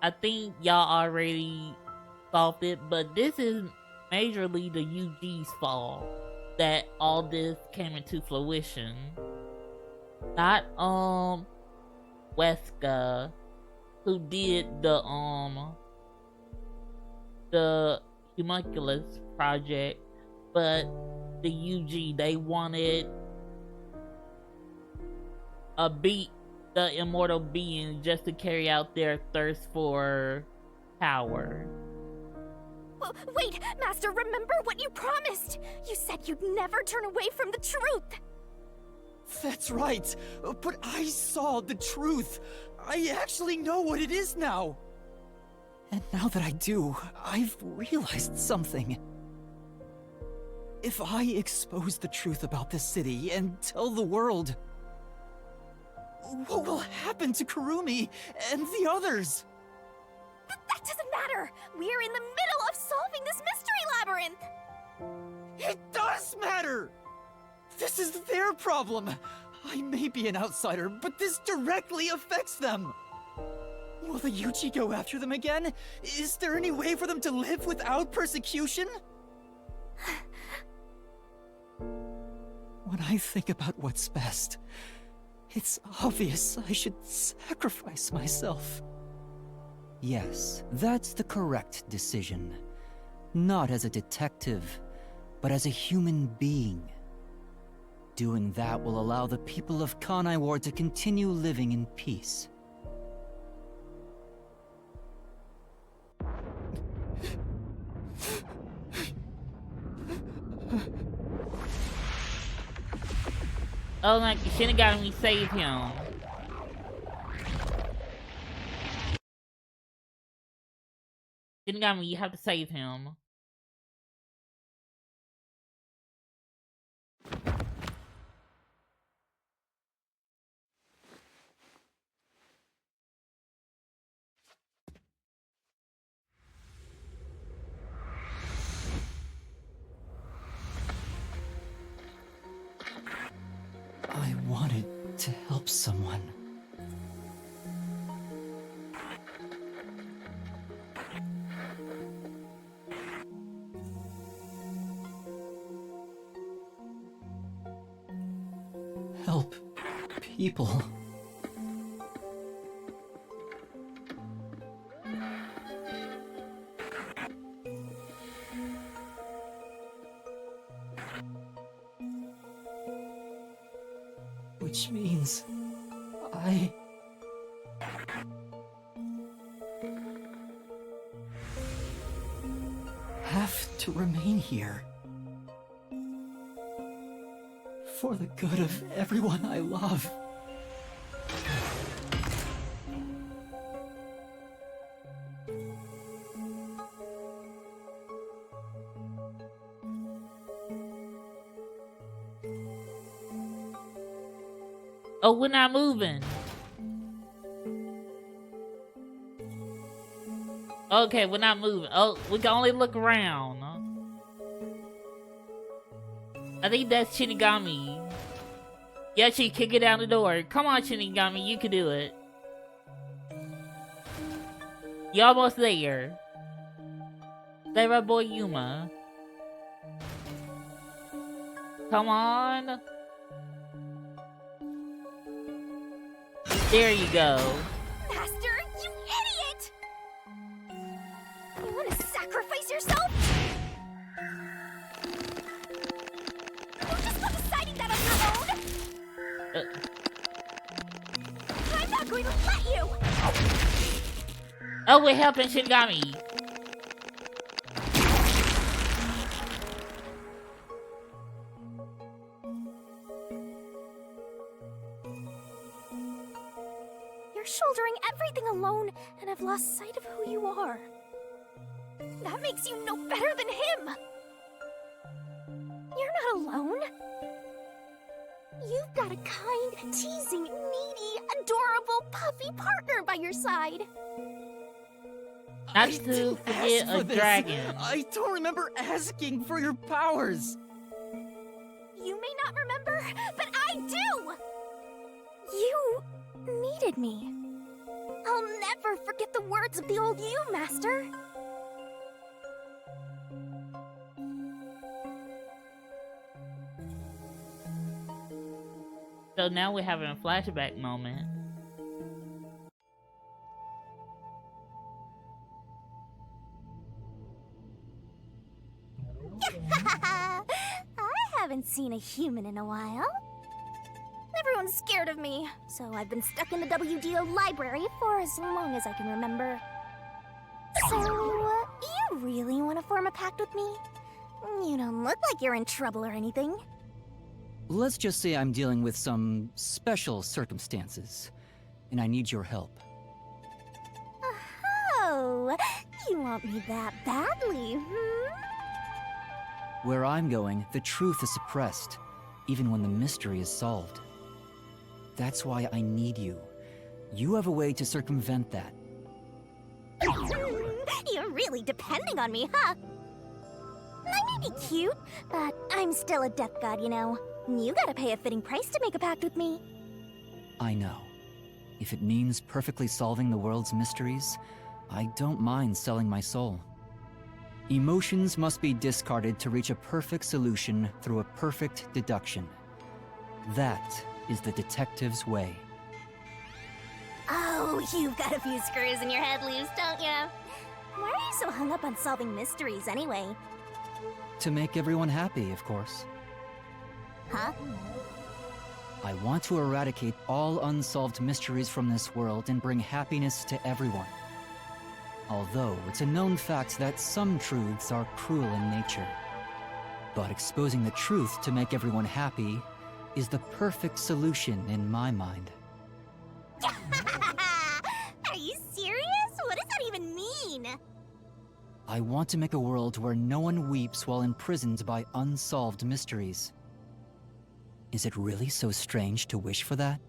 Speaker 1: I think y'all already solved it, but this is majorly the UG's fault that all this came into fruition. Not Weska, who did the Homunculus project, but the UG, they wanted the immortal being just to carry out their thirst for power.
Speaker 4: Wait, Master, remember what you promised! You said you'd never turn away from the truth!
Speaker 6: That's right. But I saw the truth. I actually know what it is now. And now that I do, I've realized something. If I expose the truth about this city and tell the world, what will happen to Kurumi and the others?
Speaker 4: That doesn't matter! We're in the middle of solving this mystery labyrinth!
Speaker 6: It does matter! This is their problem. I may be an outsider, but this directly affects them. Will the Yuchi go after them again? Is there any way for them to live without persecution? When I think about what's best, it's obvious I should sacrifice myself.
Speaker 3: Yes, that's the correct decision. Not as a detective, but as a human being. Doing that will allow the people of Kanai Ward to continue living in peace.
Speaker 1: Oh, like Shinigami saved him. Shinigami, you have to save him.
Speaker 6: I wanted to help someone. Help people. Which means I have to remain here for the good of everyone I love.
Speaker 1: Oh, we're not moving. Okay, we're not moving. Oh, we can only look around. I think that's Shinigami. Yeah, she kick it down the door. Come on, Shinigami, you can do it. You're almost there. Save our boy Yuma. Come on. There you go.
Speaker 4: Master, you idiot! You want to sacrifice yourself? Don't just go deciding that on your own! I'm not going to let you!
Speaker 1: Oh, we're helping Shinigami.
Speaker 4: Shouldering everything alone, and I've lost sight of who you are. That makes you no better than him! You're not alone. You've got a kind, teasing, needy, adorable, puppy partner by your side.
Speaker 1: Not to forget a dragon.
Speaker 6: I don't remember asking for your powers.
Speaker 4: You may not remember, but I do! You needed me. I'll never forget the words of the old you, Master.
Speaker 1: So now we're having a flashback moment.
Speaker 4: I haven't seen a human in a while. Everyone's scared of me, so I've been stuck in the WDO library for as long as I can remember. So, you really want to form a pact with me? You don't look like you're in trouble or anything.
Speaker 3: Let's just say I'm dealing with some special circumstances, and I need your help.
Speaker 4: Oh, you want me that badly, hmm?
Speaker 3: Where I'm going, the truth is suppressed, even when the mystery is solved. That's why I need you. You have a way to circumvent that.
Speaker 4: You're really depending on me, huh? I may be cute, but I'm still a death god, you know. You gotta pay a fitting price to make a pact with me.
Speaker 3: I know. If it means perfectly solving the world's mysteries, I don't mind selling my soul. Emotions must be discarded to reach a perfect solution through a perfect deduction. That is the detective's way.
Speaker 4: Oh, you've got a few screws in your head loose, don't you? Why are you so hung up on solving mysteries anyway?
Speaker 3: To make everyone happy, of course.
Speaker 4: Huh?
Speaker 3: I want to eradicate all unsolved mysteries from this world and bring happiness to everyone. Although it's a known fact that some truths are cruel in nature. But exposing the truth to make everyone happy is the perfect solution in my mind.
Speaker 4: Are you serious? What does that even mean?
Speaker 3: I want to make a world where no one weeps while imprisoned by unsolved mysteries. Is it really so strange to wish for that?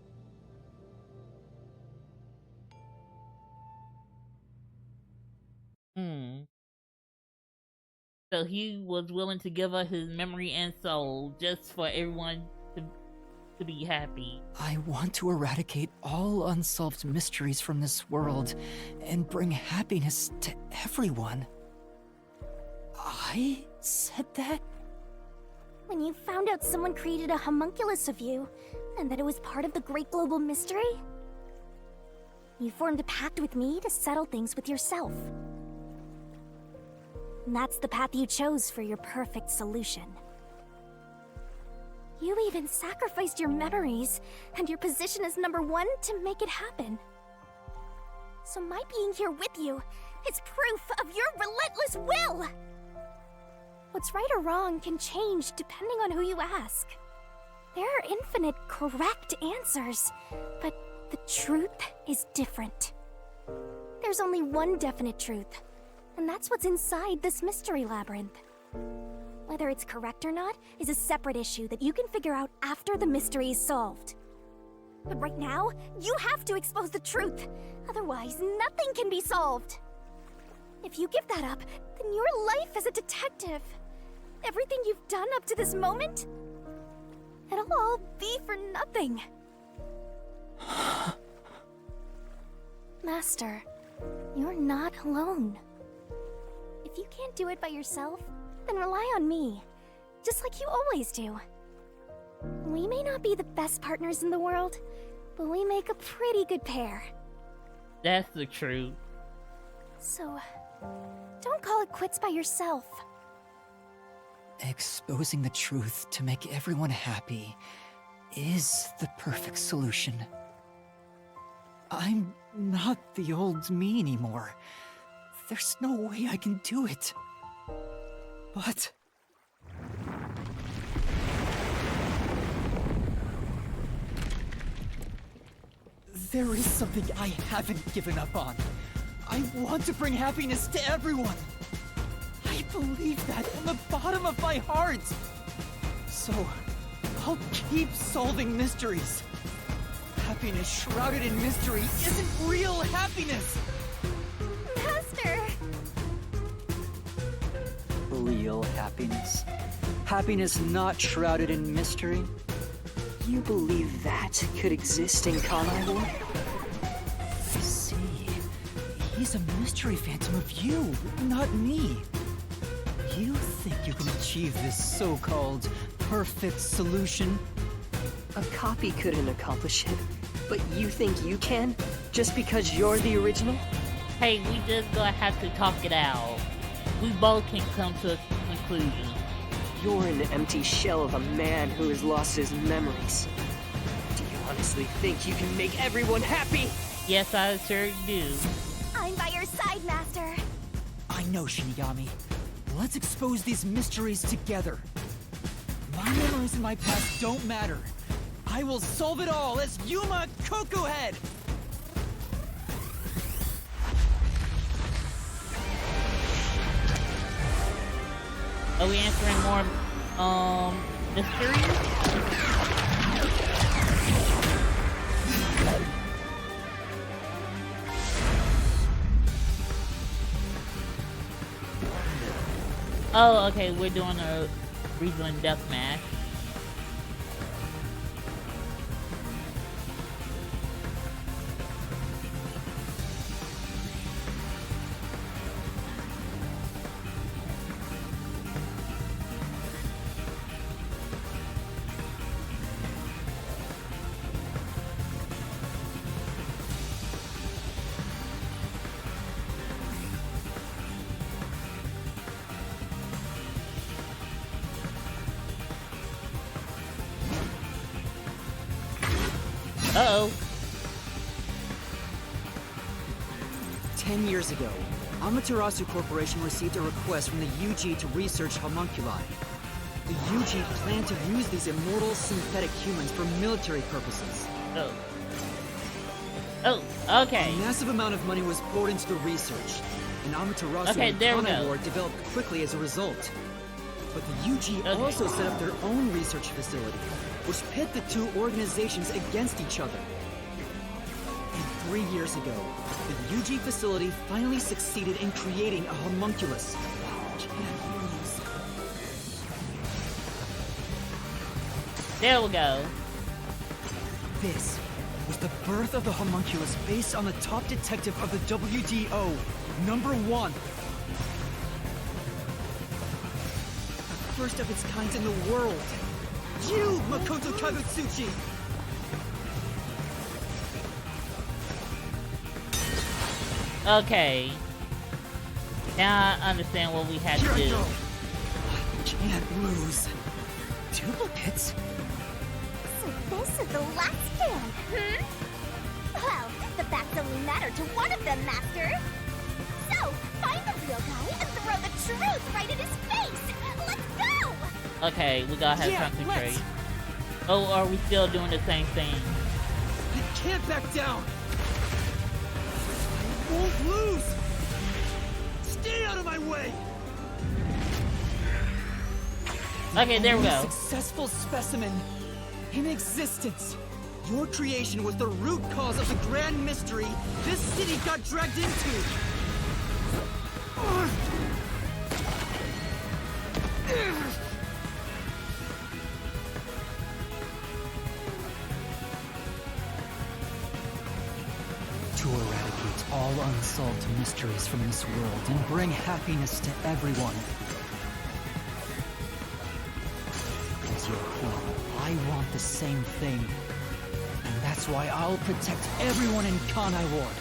Speaker 1: So he was willing to give up his memory and soul just for everyone to be happy.
Speaker 3: I want to eradicate all unsolved mysteries from this world and bring happiness to everyone. I said that?
Speaker 4: When you found out someone created a homunculus of you, and that it was part of the great global mystery, you formed a pact with me to settle things with yourself. And that's the path you chose for your perfect solution. You even sacrificed your memories and your position as #1 to make it happen. So my being here with you is proof of your relentless will! What's right or wrong can change depending on who you ask. There are infinite correct answers, but the truth is different. There's only one definite truth, and that's what's inside this mystery labyrinth. Whether it's correct or not is a separate issue that you can figure out after the mystery is solved. But right now, you have to expose the truth. Otherwise, nothing can be solved. If you give that up, then your life as a detective, everything you've done up to this moment, it'll all be for nothing. Master, you're not alone. If you can't do it by yourself, then rely on me, just like you always do. We may not be the best partners in the world, but we make a pretty good pair.
Speaker 1: That's the truth.
Speaker 4: So, don't call it quits by yourself.
Speaker 3: Exposing the truth to make everyone happy is the perfect solution. I'm not the old me anymore. There's no way I can do it. But... there is something I haven't given up on. I want to bring happiness to everyone. I believe that from the bottom of my heart. So, I'll keep solving mysteries. Happiness shrouded in mystery isn't real happiness.
Speaker 4: Master!
Speaker 3: Real happiness. Happiness not shrouded in mystery.
Speaker 8: You believe that could exist in Kanai Ward?
Speaker 3: I see. He's a mystery phantom of you, not me. You think you can achieve this so-called perfect solution?
Speaker 8: A copy couldn't accomplish it, but you think you can? Just because you're the original?
Speaker 1: Hey, we just gonna have to talk it out. We both can come to a conclusion.
Speaker 8: You're an empty shell of a man who has lost his memories. Do you honestly think you can make everyone happy?
Speaker 1: Yes, I sure do.
Speaker 4: I'm by your side, Master.
Speaker 3: I know, Shinigami. Let's expose these mysteries together. My
Speaker 6: Your memories in my past don't matter. I will solve it all as Yuma Coco Head!
Speaker 1: Are we answering more, mysteries? Oh, okay, we're doing a redoing deathmatch. Uh-oh.
Speaker 6: 10 years ago, Amaterasu Corporation received a request from the UG to research homunculi. The UG planned to use these immortal synthetic humans for military purposes.
Speaker 1: Oh. Oh, okay.
Speaker 6: A massive amount of money was poured into the research, and Amaterasu and Kanai Ward developed quickly as a result. But the UG also set up their own research facility, which pit the two organizations against each other. And 3 years ago, the UG facility finally succeeded in creating a homunculus.
Speaker 1: There we go.
Speaker 6: This was the birth of the homunculus based on the top detective of the WDO, #1. The first of its kind in the world. You, Makoto Kagutsuchi!
Speaker 1: Okay. Now I understand what we had to do.
Speaker 6: I can't lose. Duplicates?
Speaker 4: So this is the last stand, Well, the facts only matter to one of them, Master. So, find the real guy and throw the truth right in his face! Let's go!
Speaker 1: Okay, we gotta have concentrate. Oh, are we still doing the same thing?
Speaker 6: I can't back down! I won't lose! Stay out of my way!
Speaker 1: Okay, there we go.
Speaker 6: Successful specimen in existence. Your creation was the root cause of the grand mystery this city got dragged into. To eradicate all unsolved mysteries from this world and bring happiness to everyone. As your clone, I want the same thing. And that's why I'll protect everyone in Kanai Ward.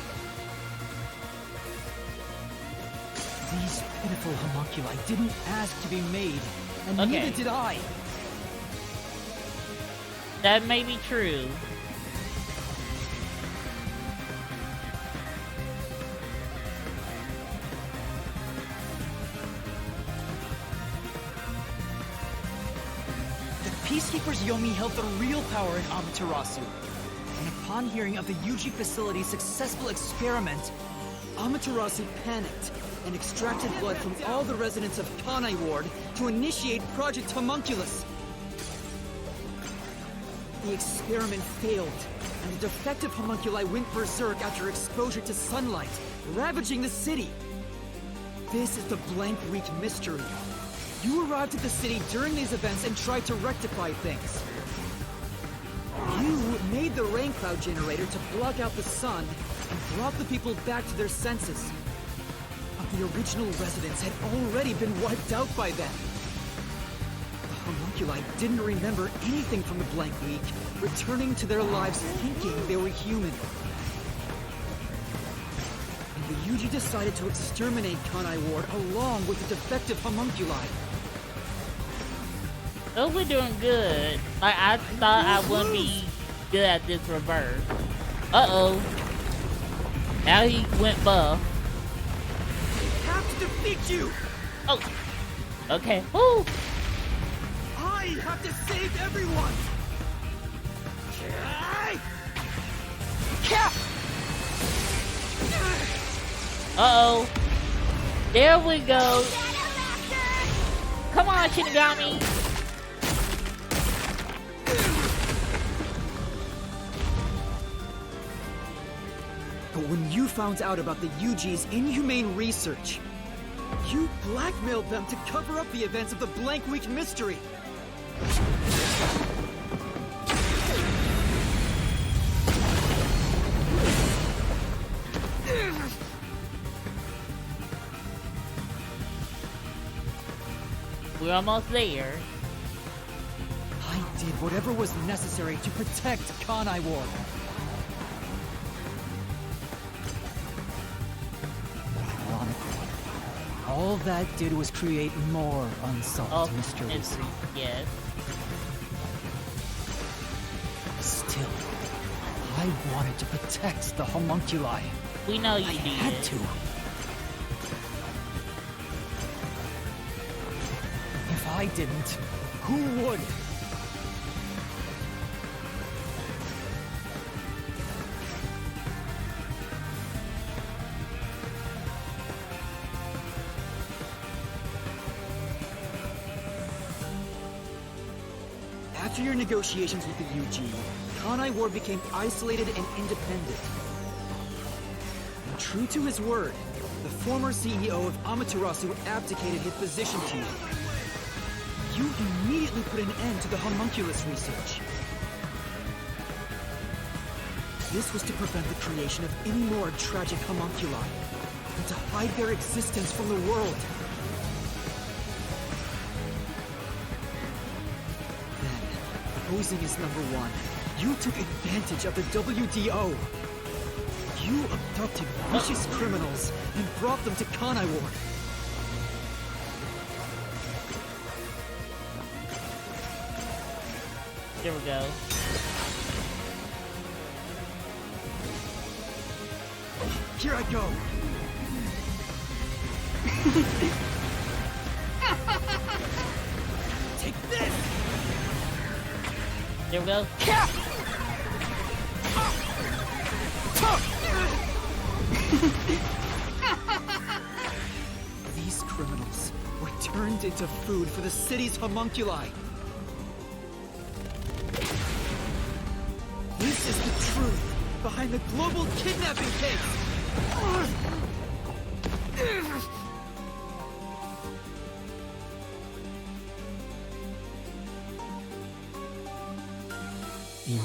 Speaker 6: These pitiful homunculi didn't ask to be made, and neither did I.
Speaker 1: That may be true.
Speaker 6: Peacekeeper's Yomi held the real power in Amaterasu. And upon hearing of the UG facility's successful experiment, Amaterasu panicked and extracted blood from all the residents of Kanai Ward to initiate Project Homunculus. The experiment failed, and the defective homunculi went berserk after exposure to sunlight, ravaging the city. This is the Blank Week mystery. You arrived at the city during these events and tried to rectify things. You made the rain cloud generator to block out the sun and brought the people back to their senses. But the original residents had already been wiped out by then. The homunculi didn't remember anything from the Blank Week, returning to their lives thinking they were human. And the UG decided to exterminate Kanai Ward along with the defective homunculi.
Speaker 1: Oh, we're doing good. Like, I thought I wouldn't be good at this reverse. Uh-oh. Now he went buff.
Speaker 6: I have to defeat you!
Speaker 1: Oh. Okay. Woo!
Speaker 6: I I have to save everyone!
Speaker 1: Uh-oh. There we go. Come on, Shinigami.
Speaker 6: But when you found out about the UG's inhumane research, you blackmailed them to cover up the events of the Blank Week mystery.
Speaker 1: We're almost there.
Speaker 6: I did whatever was necessary to protect Kanai Ward. Ironically, all that did was create more unsolved mysteries.
Speaker 1: Yes.
Speaker 6: Still, I wanted to protect the homunculi.
Speaker 1: We know you
Speaker 6: I
Speaker 1: did.
Speaker 6: had to. If I didn't, who would? After your negotiations with the UG, Kanai Ward became isolated and independent. And true to his word, the former CEO of Amaterasu abdicated his position to you. You immediately put an end to the homunculus research. This was to prevent the creation of any more tragic homunculi, and to hide their existence from the world. Then, posing as number one, you took advantage of the WDO. You abducted vicious criminals and brought them to Kanai Ward.
Speaker 1: There we go.
Speaker 6: Here I go. Take this.
Speaker 1: There we go.
Speaker 6: These criminals were turned into food for the city's homunculi. This is the truth behind the global kidnapping case!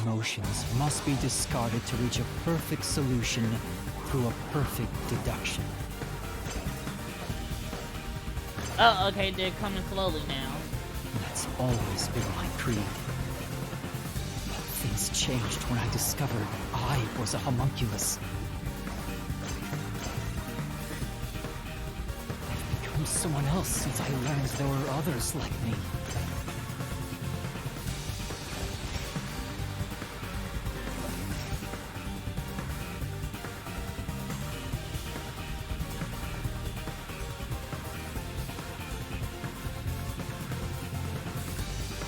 Speaker 6: Emotions must be discarded to reach a perfect solution through a perfect deduction.
Speaker 1: Oh, okay, they're coming slowly now.
Speaker 6: That's always been my creed. But things changed when I discovered I was a homunculus. I've become someone else since I learned there were others like me.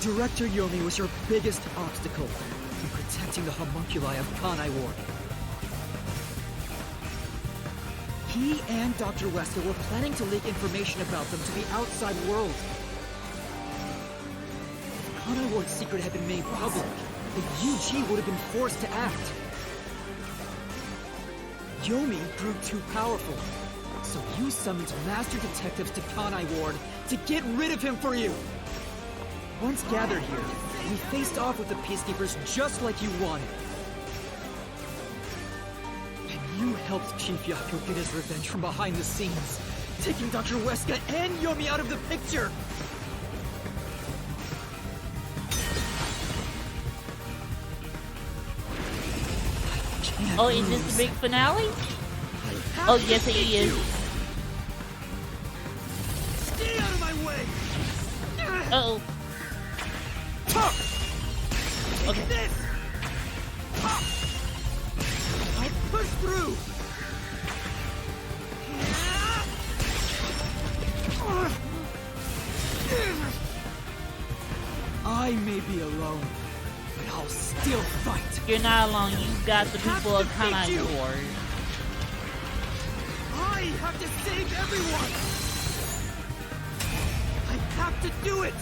Speaker 6: Director Yomi was your biggest obstacle in protecting the homunculi of Kanai Ward. He and Dr. Wesker were planning to leak information about them to the outside world. If Kanai Ward's secret had been made public, the UG would have been forced to act. Yomi grew too powerful, so you summoned master detectives to Kanai Ward to get rid of him for you. Once gathered here, we faced off with the Peacekeepers just like you wanted. And you helped Chief Yako get his revenge from behind the scenes, taking Dr. Wesker and Yomi out of the picture!
Speaker 1: Oh, is this the big finale? Oh, yes, it is.
Speaker 6: Stay out of my way!
Speaker 1: Uh-oh. Okay.
Speaker 6: This! I'll push through! I may be alone, but I'll still fight.
Speaker 1: You're not alone. You got the people of Kanai Ward.
Speaker 6: I have to save everyone! I have to do it!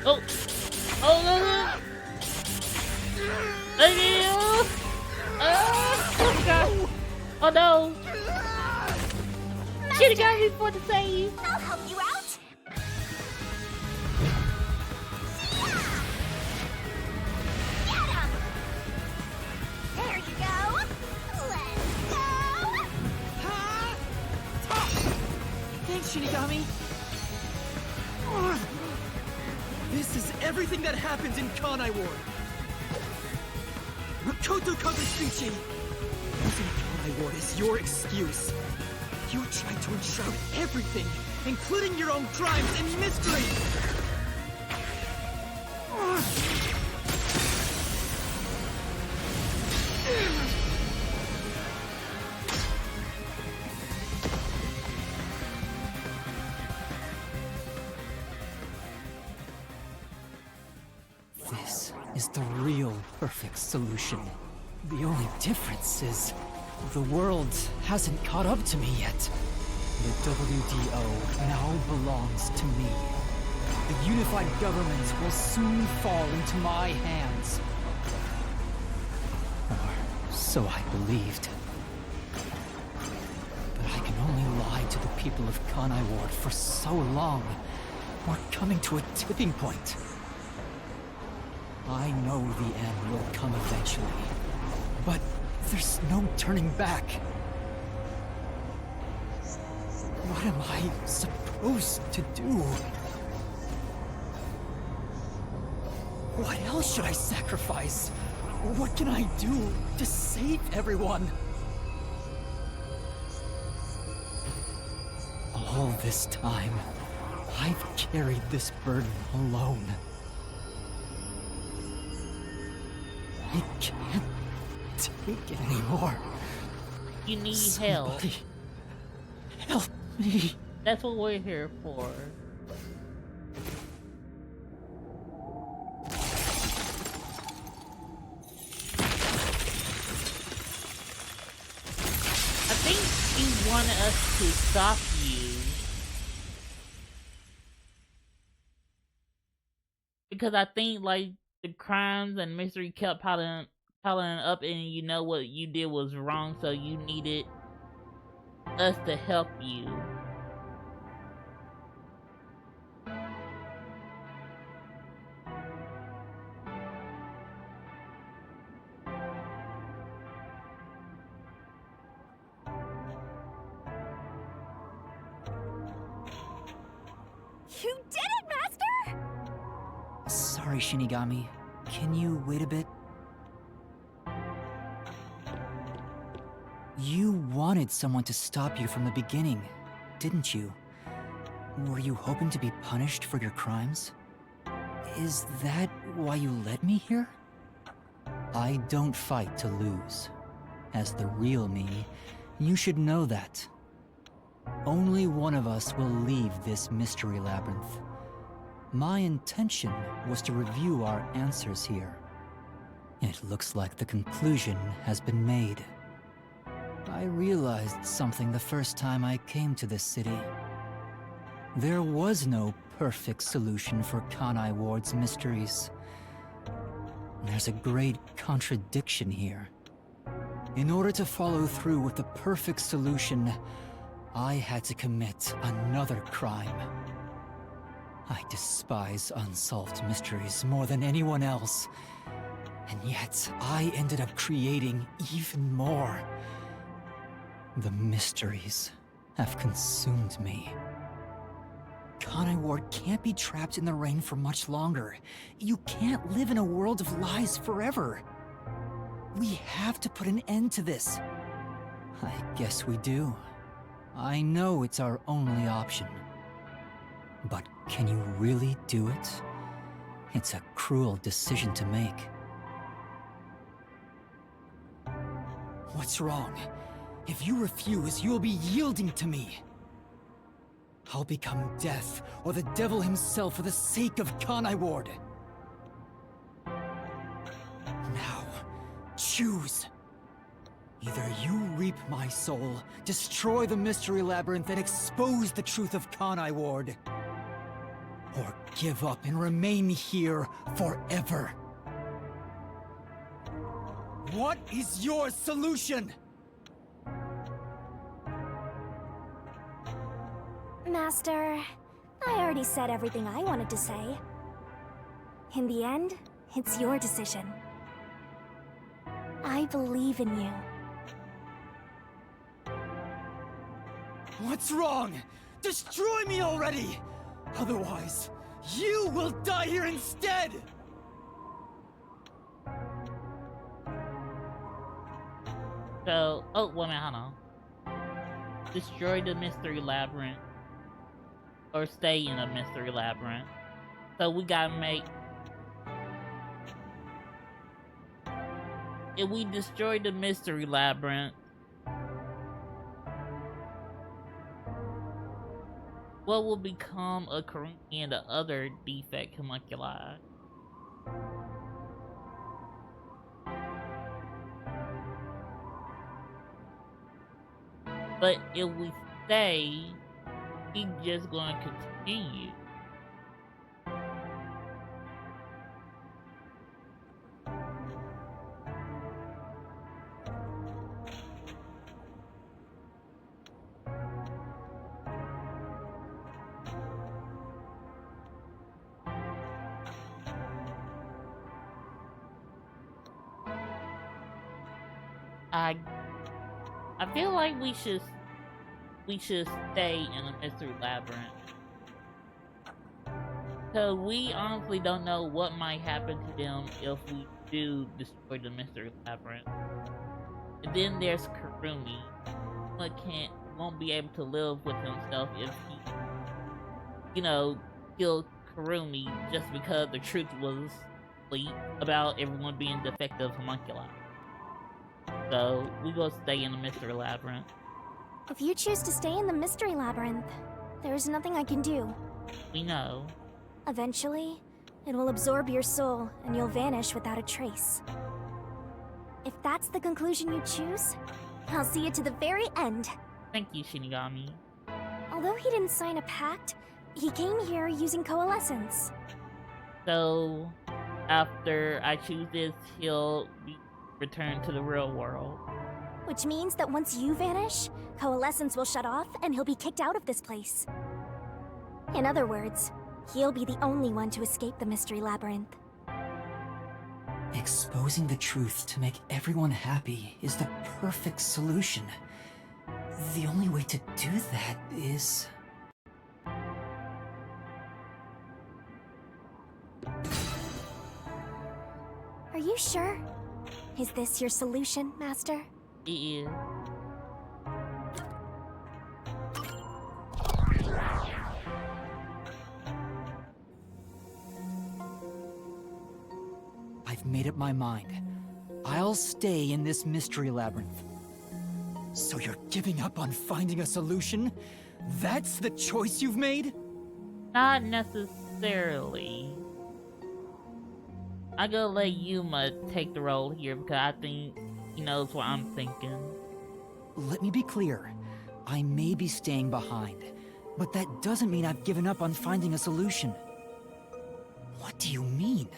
Speaker 1: Oh! Oh no! Thank you! Oh my god! Oh no! Shinigami for the save!
Speaker 4: I'll help you out! Get him! There you go! Let's go!
Speaker 6: Thanks, Shinigami! This is everything that happens in Kanai Ward! Makoto Kazusuchi! Using Kanai Ward is your excuse. You tried to enshroud everything, including your own crimes and mysteries!
Speaker 8: This is the real perfect solution. The only difference is the world hasn't caught up to me yet. The WDO now belongs to me. The unified government will soon fall into my hands. Or so I believed. But I can only lie to the people of Kanai Ward for so long. We're coming to a tipping point. I know the end will come eventually, but there's no turning back. What am I supposed to do? What else should I sacrifice? What can I do to save everyone? All this time, I've carried this burden alone. I can't take it anymore.
Speaker 1: You need help.
Speaker 8: Somebody help me.
Speaker 1: That's what we're here for. I think he wanted us to stop you. Because I think, like, the crimes and mystery kept piling up, and you know what you did was wrong, so you needed us to help you.
Speaker 4: You did it, Master!
Speaker 3: Sorry, Shinigami. Can you wait a bit? You wanted someone to stop you from the beginning, didn't you? Were you hoping to be punished for your crimes? Is that why you led me here? I don't fight to lose. As the real me, you should know that. Only one of us will leave this mystery labyrinth. My intention was to review our answers here. It looks like the conclusion has been made. I realized something the first time I came to this city. There was no perfect solution for Kanai Ward's mysteries. There's a great contradiction here. In order to follow through with the perfect solution, I had to commit another crime. I despise unsolved mysteries more than anyone else. And yet, I ended up creating even more. The mysteries have consumed me. Kanai Ward can't be trapped in the rain for much longer. You can't live in a world of lies forever. We have to put an end to this. I guess we do. I know it's our only option. But can you really do it? It's a cruel decision to make.
Speaker 6: What's wrong? If you refuse, you will be yielding to me. I'll become death or the devil himself for the sake of Kanai Ward. Now, choose. Either you reap my soul, destroy the Mystery Labyrinth, and expose the truth of Kanai Ward, or give up and remain here forever. What is your solution?
Speaker 4: Master, I already said everything I wanted to say. In the end, it's your decision. I believe in you.
Speaker 6: What's wrong? Destroy me already! Otherwise, you will die here instead!
Speaker 1: So, oh, wait a minute, hold on. Destroy the Mystery Labyrinth. Or stay in a Mystery Labyrinth. So we gotta make... If we destroy the Mystery Labyrinth, what will become of Karumi and the other defect homunculi? But if we stay, he's just going to continue. I feel like we should stay in the Mystery Labyrinth. Cause we honestly don't know what might happen to them if we do destroy the Mystery Labyrinth. And then there's Karumi. Won't be able to live with himself if he, killed Karumi just because the truth was leaked about everyone being defective homunculi. So, we go stay in the Mystery Labyrinth.
Speaker 4: If you choose to stay in the Mystery Labyrinth, there's nothing I can do.
Speaker 1: We know.
Speaker 4: Eventually, it will absorb your soul, and you'll vanish without a trace. If that's the conclusion you choose, I'll see you to the very end.
Speaker 1: Thank you, Shinigami.
Speaker 4: Although he didn't sign a pact, he came here using coalescence.
Speaker 1: So, after I choose this, he'll be returned to the real world.
Speaker 4: Which means that once you vanish, coalescence will shut off and he'll be kicked out of this place. In other words, he'll be the only one to escape the Mystery Labyrinth.
Speaker 3: Exposing the truth to make everyone happy is the perfect solution. The only way to do that is...
Speaker 4: Are you sure? Is this your solution, Master?
Speaker 1: It is.
Speaker 6: I've made up my mind. I'll stay in this Mystery Labyrinth. So you're giving up on finding a solution? That's the choice you've made?
Speaker 1: Not necessarily. I gotta let Yuma take the role here because I think he knows what I'm thinking.
Speaker 6: Let me be clear. I may be staying behind, but that doesn't mean I've given up on finding a solution. What do you mean?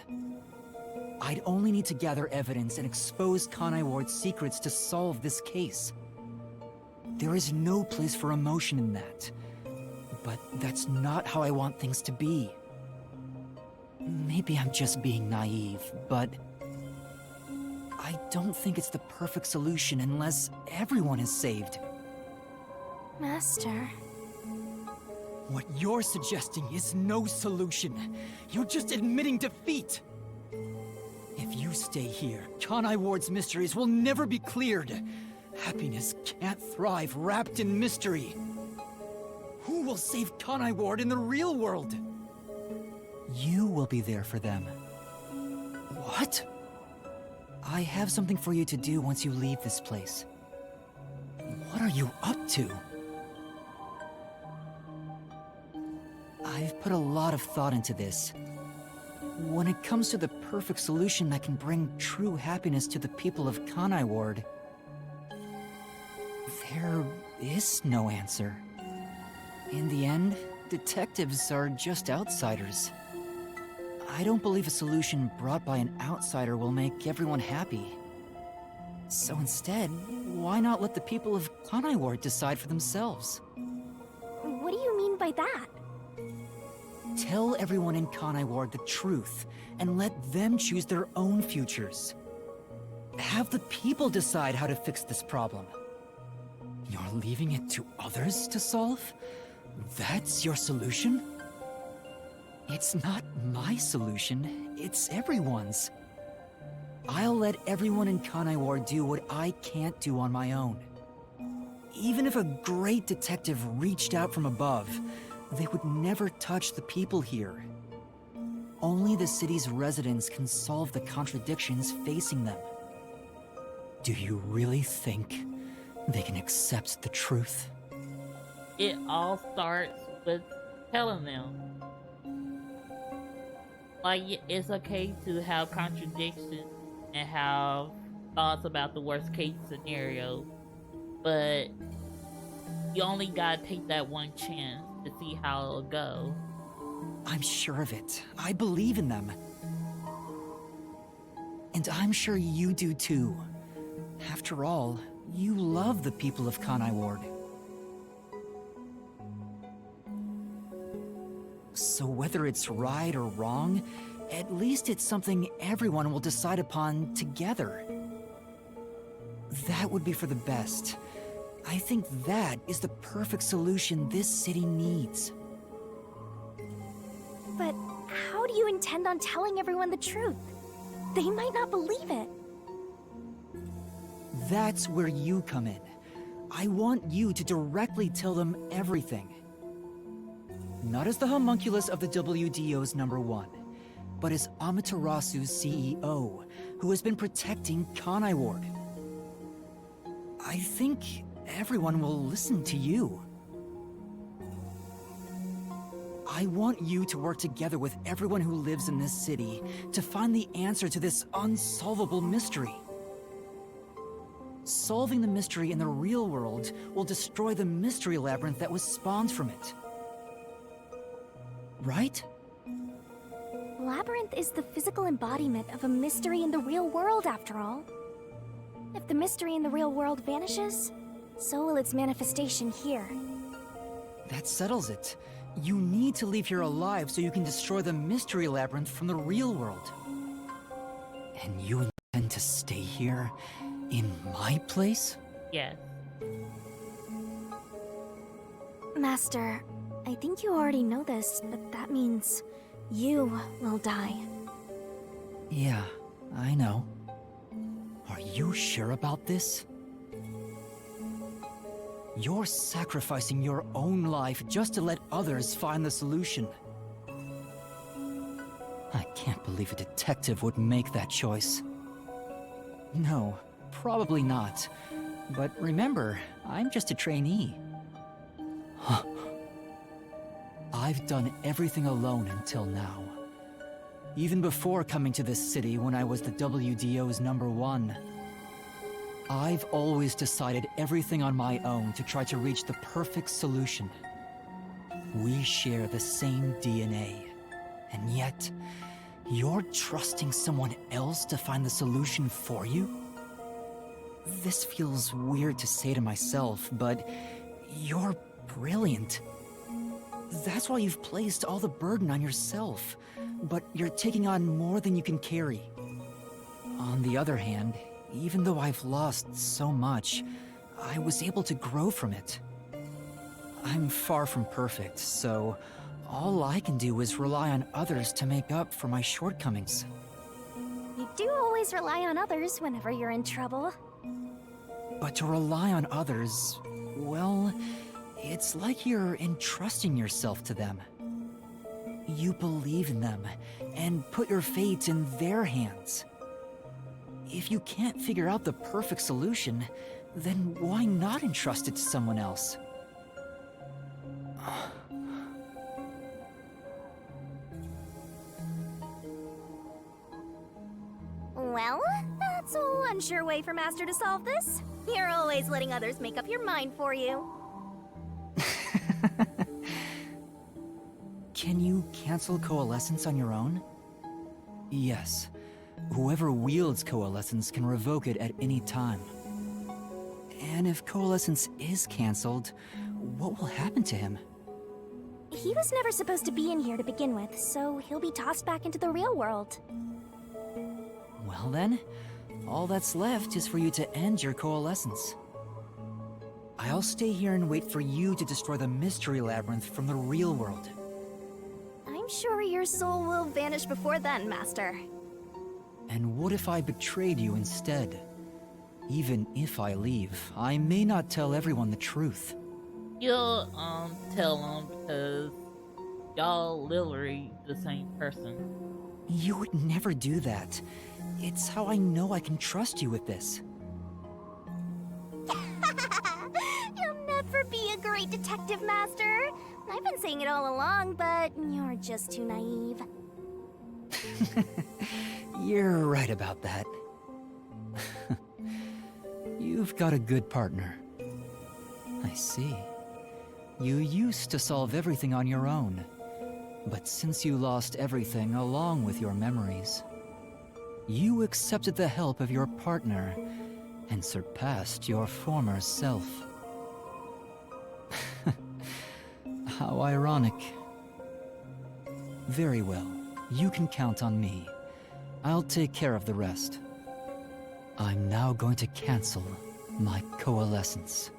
Speaker 6: I'd only need to gather evidence and expose Kanai Ward's secrets to solve this case. There is no place for emotion in that. But that's not how I want things to be. Maybe I'm just being naive, but... I don't think it's the perfect solution unless everyone is saved.
Speaker 4: Master...
Speaker 6: What you're suggesting is no solution. You're just admitting defeat. If you stay here, Kanai Ward's mysteries will never be cleared. Happiness can't thrive wrapped in mystery. Who will save Kanai Ward in the real world?
Speaker 3: You will be there for them.
Speaker 6: What?
Speaker 3: I have something for you to do once you leave this place.
Speaker 6: What are you up to?
Speaker 3: put a lot of thought into this. When it comes to the perfect solution that can bring true happiness to the people of Kanai Ward, there is no answer. In the end, detectives are just outsiders. I don't believe a solution brought by an outsider will make everyone happy. So instead, why not let the people of Kanai Ward decide for themselves?
Speaker 4: What do you mean by that?
Speaker 3: Tell everyone in Kanai Ward the truth, and let them choose their own futures. Have the people decide how to fix this problem. You're leaving it to others to solve? That's your solution? It's not my solution, it's everyone's. I'll let everyone in Kanai Ward do what I can't do on my own. Even if a great detective reached out from above, they would never touch the people here. Only the city's residents can solve the contradictions facing them. Do you really think they can accept the truth?
Speaker 1: It all starts with telling them. Like, it's okay to have contradictions and have thoughts about the worst case scenario, but you only gotta take that one chance to see how it'll go.
Speaker 3: I'm sure of it. I believe in them. And I'm sure you do too. After all, you love the people of Kanai Ward. So whether it's right or wrong, at least it's something everyone will decide upon together. That would be for the best. I think that is the perfect solution this city needs.
Speaker 4: But how do you intend on telling everyone the truth? They might not believe it.
Speaker 3: That's where you come in. I want you to directly tell them everything. Not as the homunculus of the WDO's #1, but as Amaterasu's CEO, who has been protecting Kanai Ward. I think everyone will listen to you. I want you to work together with everyone who lives in this city to find the answer to this unsolvable mystery. Solving the mystery in the real world will destroy the mystery labyrinth that was spawned from it. Right?
Speaker 4: Labyrinth is the physical embodiment of a mystery in the real world, after all. If the mystery in the real world vanishes, so will its manifestation here.
Speaker 3: That settles it. You need to leave here alive so you can destroy the mystery labyrinth from the real world. And you intend to stay here, in my place?
Speaker 1: Yes.
Speaker 4: Master, I think you already know this, but that means you will die.
Speaker 3: Yeah, I know. Are you sure about this? You're sacrificing your own life just to let others find the solution. I can't believe a detective would make that choice. No, probably not. But remember, I'm just a trainee. Huh. I've done everything alone until now. Even before coming to this city when I was the WDO's #1. I've always decided everything on my own to try to reach the perfect solution. We share the same DNA, and yet, you're trusting someone else to find the solution for you? This feels weird to say to myself, but you're brilliant. That's why you've placed all the burden on yourself, but you're taking on more than you can carry. On the other hand, even though I've lost so much, I was able to grow from it. I'm far from perfect, so all I can do is rely on others to make up for my shortcomings.
Speaker 4: You do always rely on others whenever you're in trouble.
Speaker 3: But to rely on others, well, it's like you're entrusting yourself to them. You believe in them, and put your fate in their hands. If you can't figure out the perfect solution, then why not entrust it to someone else?
Speaker 4: Well, that's one sure way for Master to solve this. You're always letting others make up your mind for you.
Speaker 3: Can you cancel Coalescence on your own? Yes. Whoever wields Coalescence can revoke it at any time. And if Coalescence is cancelled, what will happen to him?
Speaker 4: He was never supposed to be in here to begin with, so he'll be tossed back into the real world.
Speaker 3: Well then, all that's left is for you to end your Coalescence. I'll stay here and wait for you to destroy the Mystery Labyrinth from the real world.
Speaker 4: I'm sure your soul will vanish before then, Master.
Speaker 3: And what if I betrayed you instead? Even if I leave, I may not tell everyone the truth.
Speaker 1: You'll tell them because y'all literally the same person.
Speaker 3: You would never do that. It's how I know I can trust you with this.
Speaker 4: You'll never be a great detective, Master. I've been saying it all along, but you're just too naive.
Speaker 3: You're right about that. You've got a good partner. I see. You used to solve everything on your own. But since you lost everything along with your memories, you accepted the help of your partner and surpassed your former self. How ironic. Very well. You can count on me. I'll take care of the rest. I'm now going to cancel my Coalescence.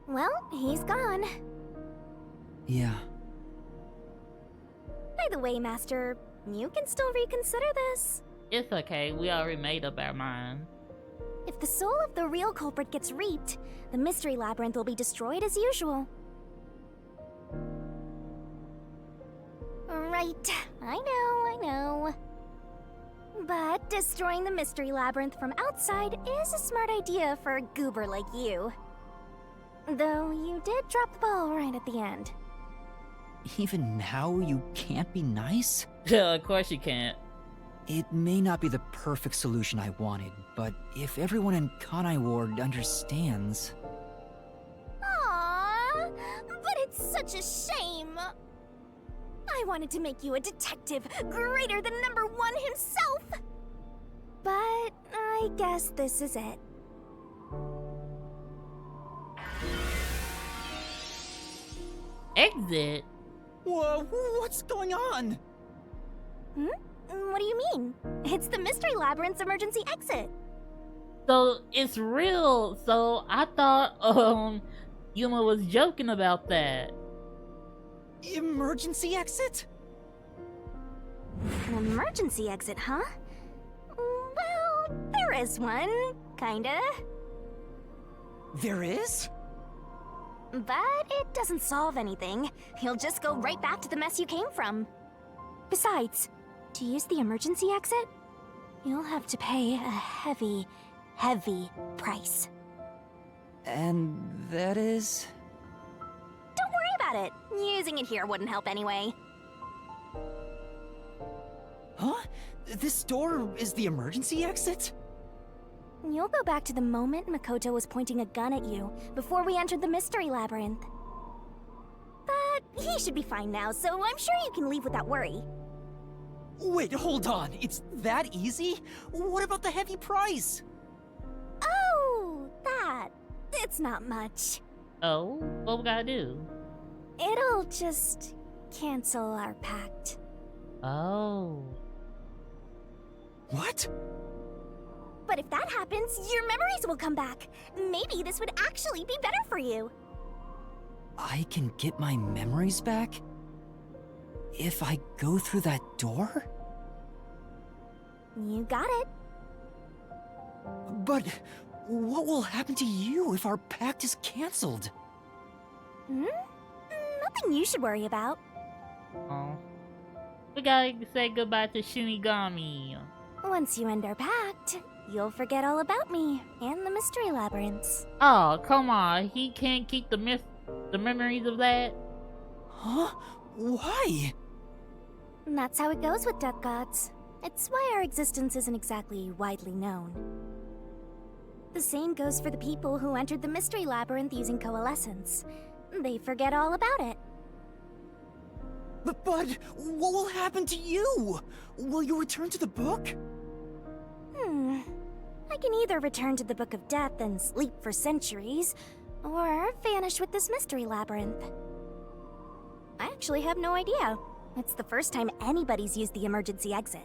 Speaker 4: Well, he's gone.
Speaker 3: Yeah.
Speaker 4: By the way, Master, you can still reconsider this.
Speaker 1: It's okay, we already made up our mind.
Speaker 4: If the soul of the real culprit gets reaped, the Mystery Labyrinth will be destroyed as usual. Right, I know. But destroying the Mystery Labyrinth from outside is a smart idea for a goober like you. Though you did drop the ball right at the end.
Speaker 3: Even now, you can't be nice?
Speaker 1: Yeah, of course you can't.
Speaker 3: It may not be the perfect solution I wanted, but if everyone in Kanai Ward understands...
Speaker 4: Aww, but it's such a shame. I wanted to make you a detective greater than #1 himself. But I guess this is it.
Speaker 1: Exit?
Speaker 6: Whoa, what's going on?
Speaker 4: What do you mean? It's the Mystery Labyrinth's emergency exit.
Speaker 1: So it's real. So I thought Yuma was joking about that.
Speaker 6: Emergency exit?
Speaker 4: An emergency exit, huh? Well, there is one, kinda.
Speaker 6: There is?
Speaker 4: But it doesn't solve anything. You'll just go right back to the mess you came from. Besides, to use the emergency exit, you'll have to pay a heavy, heavy price.
Speaker 3: And that is...
Speaker 4: Don't worry about it. Using it here wouldn't help anyway.
Speaker 6: Huh? This door is the emergency exit?
Speaker 4: You'll go back to the moment Makoto was pointing a gun at you before we entered the Mystery Labyrinth. But he should be fine now, so I'm sure you can leave without worry.
Speaker 6: Wait, hold on. It's that easy? What about the heavy price?
Speaker 4: Oh, that. It's not much.
Speaker 1: Oh, what we gotta do?
Speaker 4: It'll just cancel our pact.
Speaker 1: Oh.
Speaker 6: What?
Speaker 4: But if that happens, your memories will come back. Maybe this would actually be better for you.
Speaker 3: I can get my memories back? If I go through that door?
Speaker 4: You got it.
Speaker 3: But what will happen to you if our pact is cancelled?
Speaker 4: Nothing you should worry about.
Speaker 1: Oh. We gotta say goodbye to Shinigami.
Speaker 4: Once you end our pact, you'll forget all about me and the mystery labyrinths.
Speaker 1: Oh, come on. He can't keep the memories of that?
Speaker 6: Huh? Why?
Speaker 4: And that's how it goes with duck gods. It's why our existence isn't exactly widely known. The same goes for the people who entered the mystery labyrinth using coalescence. They forget all about it.
Speaker 6: But what will happen to you? Will you return to the book?
Speaker 4: I can either return to the Book of Death and sleep for centuries, or vanish with this mystery labyrinth. I actually have no idea. It's the first time anybody's used the emergency exit.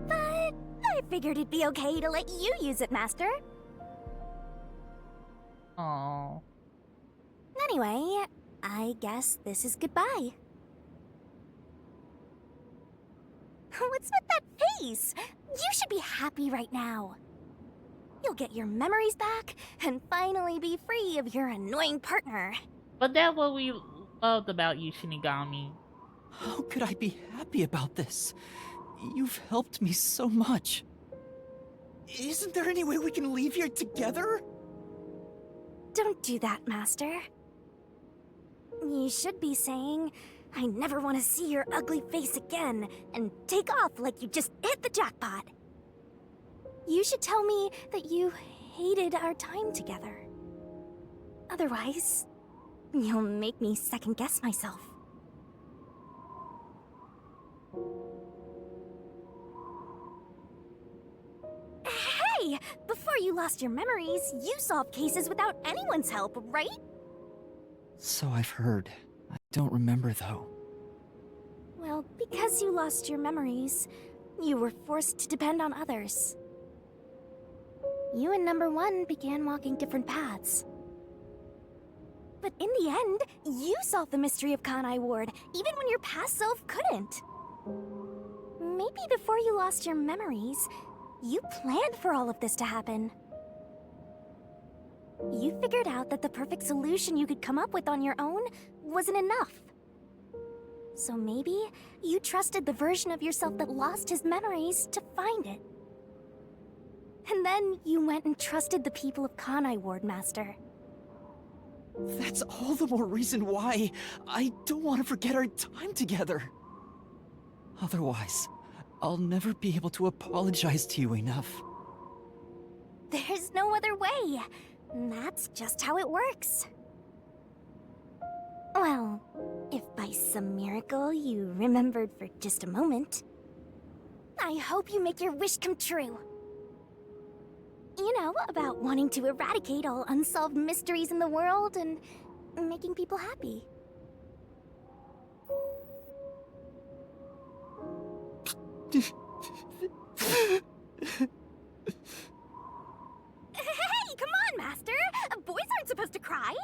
Speaker 4: But I figured it'd be okay to let you use it, Master.
Speaker 1: Oh.
Speaker 4: Anyway, I guess this is goodbye. What's with that face? You should be happy right now. You'll get your memories back and finally be free of your annoying partner.
Speaker 1: But that's what we loved about you, Shinigami.
Speaker 6: How could I be happy about this? You've helped me so much. Isn't there any way we can leave here together?
Speaker 4: Don't do that, Master. You should be saying, I never want to see your ugly face again, and take off like you just hit the jackpot. You should tell me that you hated our time together. Otherwise, you'll make me second-guess myself. Hey! Before you lost your memories, you solved cases without anyone's help, right?
Speaker 6: So I've heard. I don't remember, though.
Speaker 4: Well, because you lost your memories, you were forced to depend on others. You and Number 1 began walking different paths. But in the end, you solved the mystery of Kanai Ward, even when your past self couldn't. Maybe before you lost your memories, you planned for all of this to happen. You figured out that the perfect solution you could come up with on your own wasn't enough. So maybe you trusted the version of yourself that lost his memories to find it. And then you went and trusted the people of Kanai Ward, Master.
Speaker 6: That's all the more reason why I don't want to forget our time together. Otherwise, I'll never be able to apologize to you enough.
Speaker 4: There's no other way. That's just how it works. Well, if by some miracle you remembered for just a moment, I hope you make your wish come true. You know, about wanting to eradicate all unsolved mysteries in the world and making people happy. Hey, come on, Master! Boys aren't supposed to cry!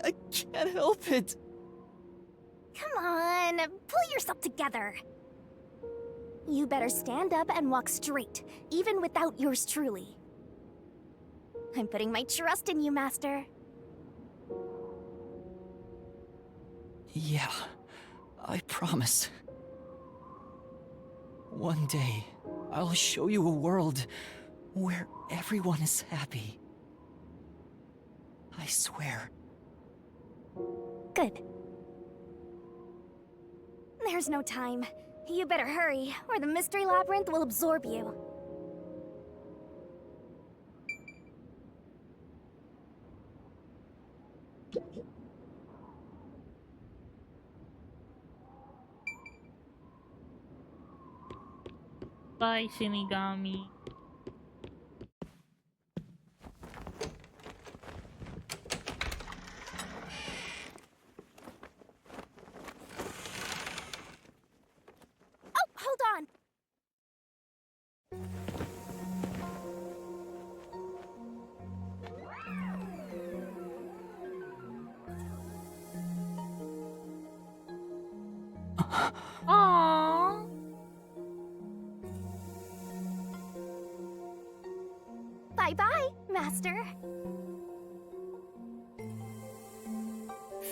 Speaker 6: I can't help it.
Speaker 4: Come on, pull yourself together. You better stand up and walk straight, even without yours truly. I'm putting my trust in you, Master.
Speaker 6: Yeah, I promise. One day, I'll show you a world where everyone is happy. I swear.
Speaker 4: Good. There's no time. You better hurry, or the mystery labyrinth will absorb you.
Speaker 1: Bye, Shinigami.
Speaker 4: Oh, hold on!
Speaker 1: Aww.
Speaker 4: Bye-bye, Master.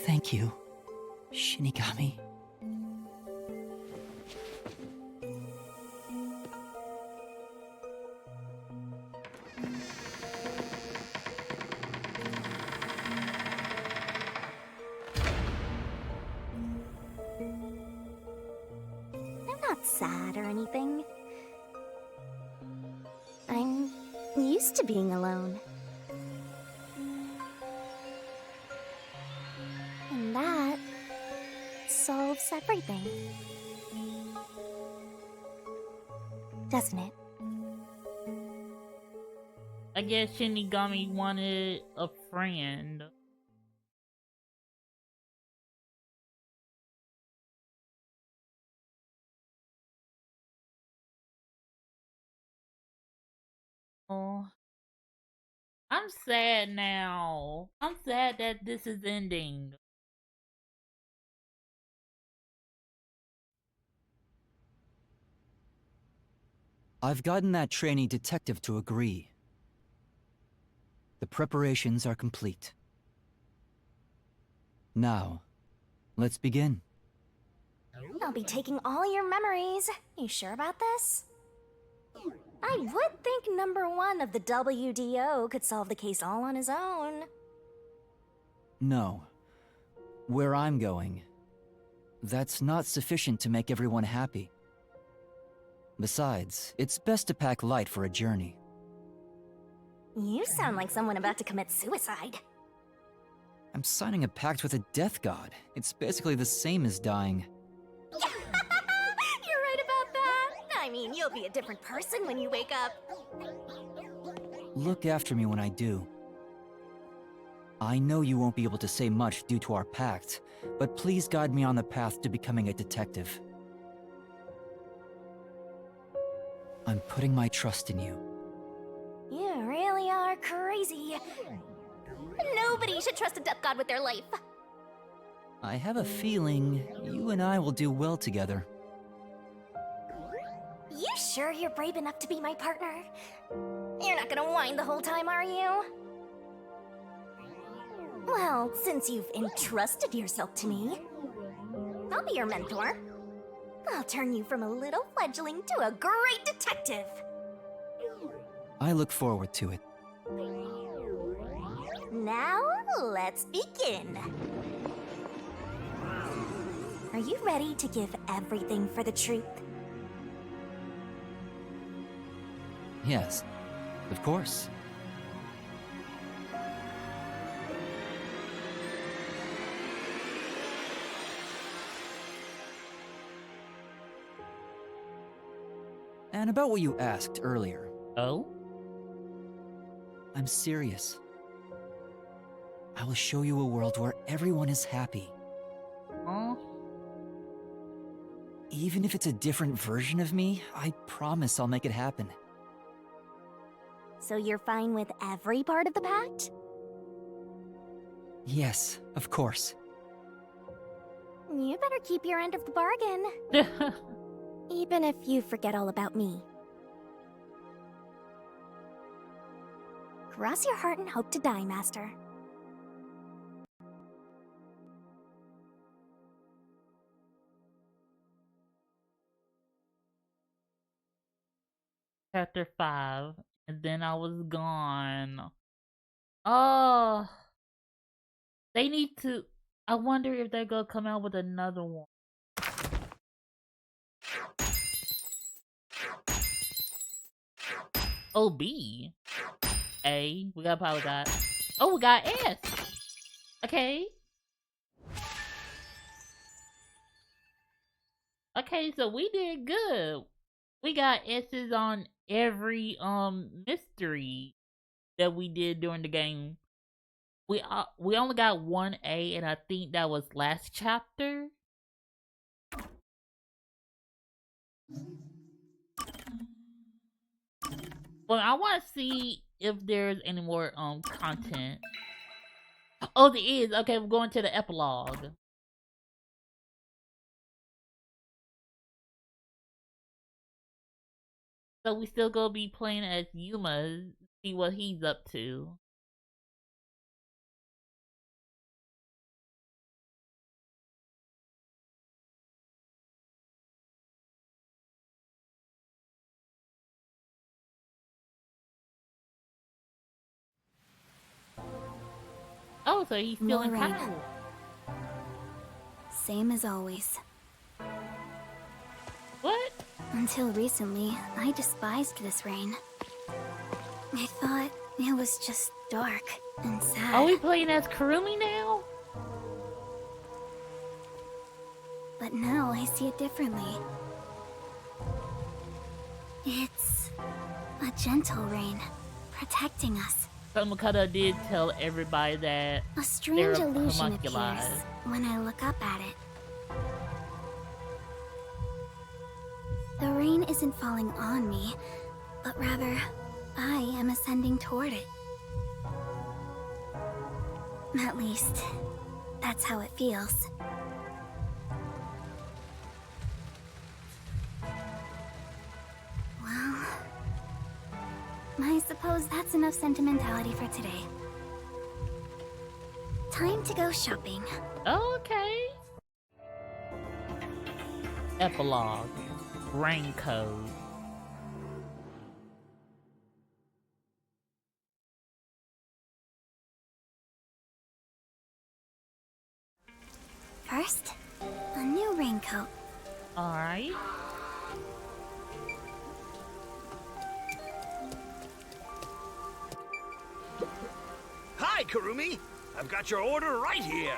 Speaker 6: Thank you,
Speaker 3: Shinigami.
Speaker 4: I'm not sad or anything. I'm used to being alone. And that solves everything. Doesn't it?
Speaker 1: I guess Shinigami wanted a friend. Oh, I'm sad now. I'm sad that this is ending.
Speaker 3: I've gotten that trainee detective to agree. The preparations are complete. Now, let's begin.
Speaker 4: I'll be taking all your memories. You sure about this? I would think number one of the WDO could solve the case all on his own.
Speaker 3: No. Where I'm going, that's not sufficient to make everyone happy. Besides, it's best to pack light for a journey.
Speaker 4: You sound like someone about to commit suicide.
Speaker 3: I'm signing a pact with a death god. It's basically the same as dying.
Speaker 4: You're right about that. I mean, you'll be a different person when you wake up.
Speaker 3: Look after me when I do. I know you won't be able to say much due to our pact, but please guide me on the path to becoming a detective. I'm putting my trust in you.
Speaker 4: You really are crazy. Nobody should trust a death god with their life.
Speaker 3: I have a feeling you and I will do well together.
Speaker 4: You sure you're brave enough to be my partner? You're not gonna whine the whole time, are you? Well, since you've entrusted yourself to me, I'll be your mentor. I'll turn you from a little fledgling to a great detective.
Speaker 3: I look forward to it.
Speaker 4: Now, let's begin. Are you ready to give everything for the truth?
Speaker 3: Yes, of course. And about what you asked earlier.
Speaker 1: Oh?
Speaker 3: I'm serious. I will show you a world where everyone is happy.
Speaker 1: Huh?
Speaker 3: Even if it's a different version of me, I promise I'll make it happen.
Speaker 4: So you're fine with every part of the pact?
Speaker 3: Yes, of course.
Speaker 4: You better keep your end of the bargain. Even if you forget all about me. Cross your heart and hope to die, Master.
Speaker 1: Chapter 5. And then I was gone. Oh. They need to... I wonder if they're gonna come out with another one. Oh, B. A. We got probably got... Oh, we got S. Okay. Okay, so we did good. We got S's on every mystery that we did during the game. We only got one A, and I think that was last chapter. Well, I want to see if there's any more content. Oh, there is. Okay, we're going to the epilogue. So we still gonna be playing as Yuma, see what he's up to. Oh, so he's still in
Speaker 4: More rain.
Speaker 1: Kanai Ward.
Speaker 4: Same as always.
Speaker 1: What?
Speaker 4: Until recently, I despised this rain. I thought it was just dark and sad.
Speaker 1: Are we playing as Kurumi now?
Speaker 4: But now I see it differently. It's a gentle rain, protecting us.
Speaker 1: So Makoto did tell everybody that
Speaker 4: A strange
Speaker 1: they're
Speaker 4: illusion
Speaker 1: homunculi.
Speaker 4: appears when I look up at it. The rain isn't falling on me, but rather, I am ascending toward it. At least, that's how it feels. Well, I suppose that's enough sentimentality for today. Time to go shopping.
Speaker 1: Okay. Epilogue. Raincoat.
Speaker 4: First, a new raincoat.
Speaker 1: Alright.
Speaker 10: Hi, Kurumi. I've got your order right here.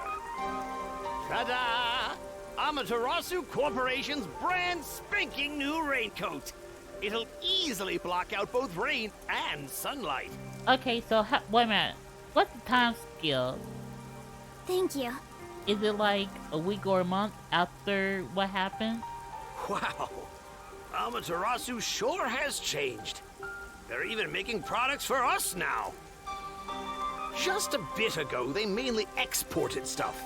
Speaker 10: Ta-da! Amaterasu Corporation's brand spanking new raincoat. It'll easily block out both rain and sunlight.
Speaker 1: Okay, so wait a minute. What's the time scale?
Speaker 4: Thank you.
Speaker 1: Is it like a week or a month after what happened?
Speaker 10: Wow. Amaterasu sure has changed. They're even making products for us now. Just a bit ago, they mainly exported stuff,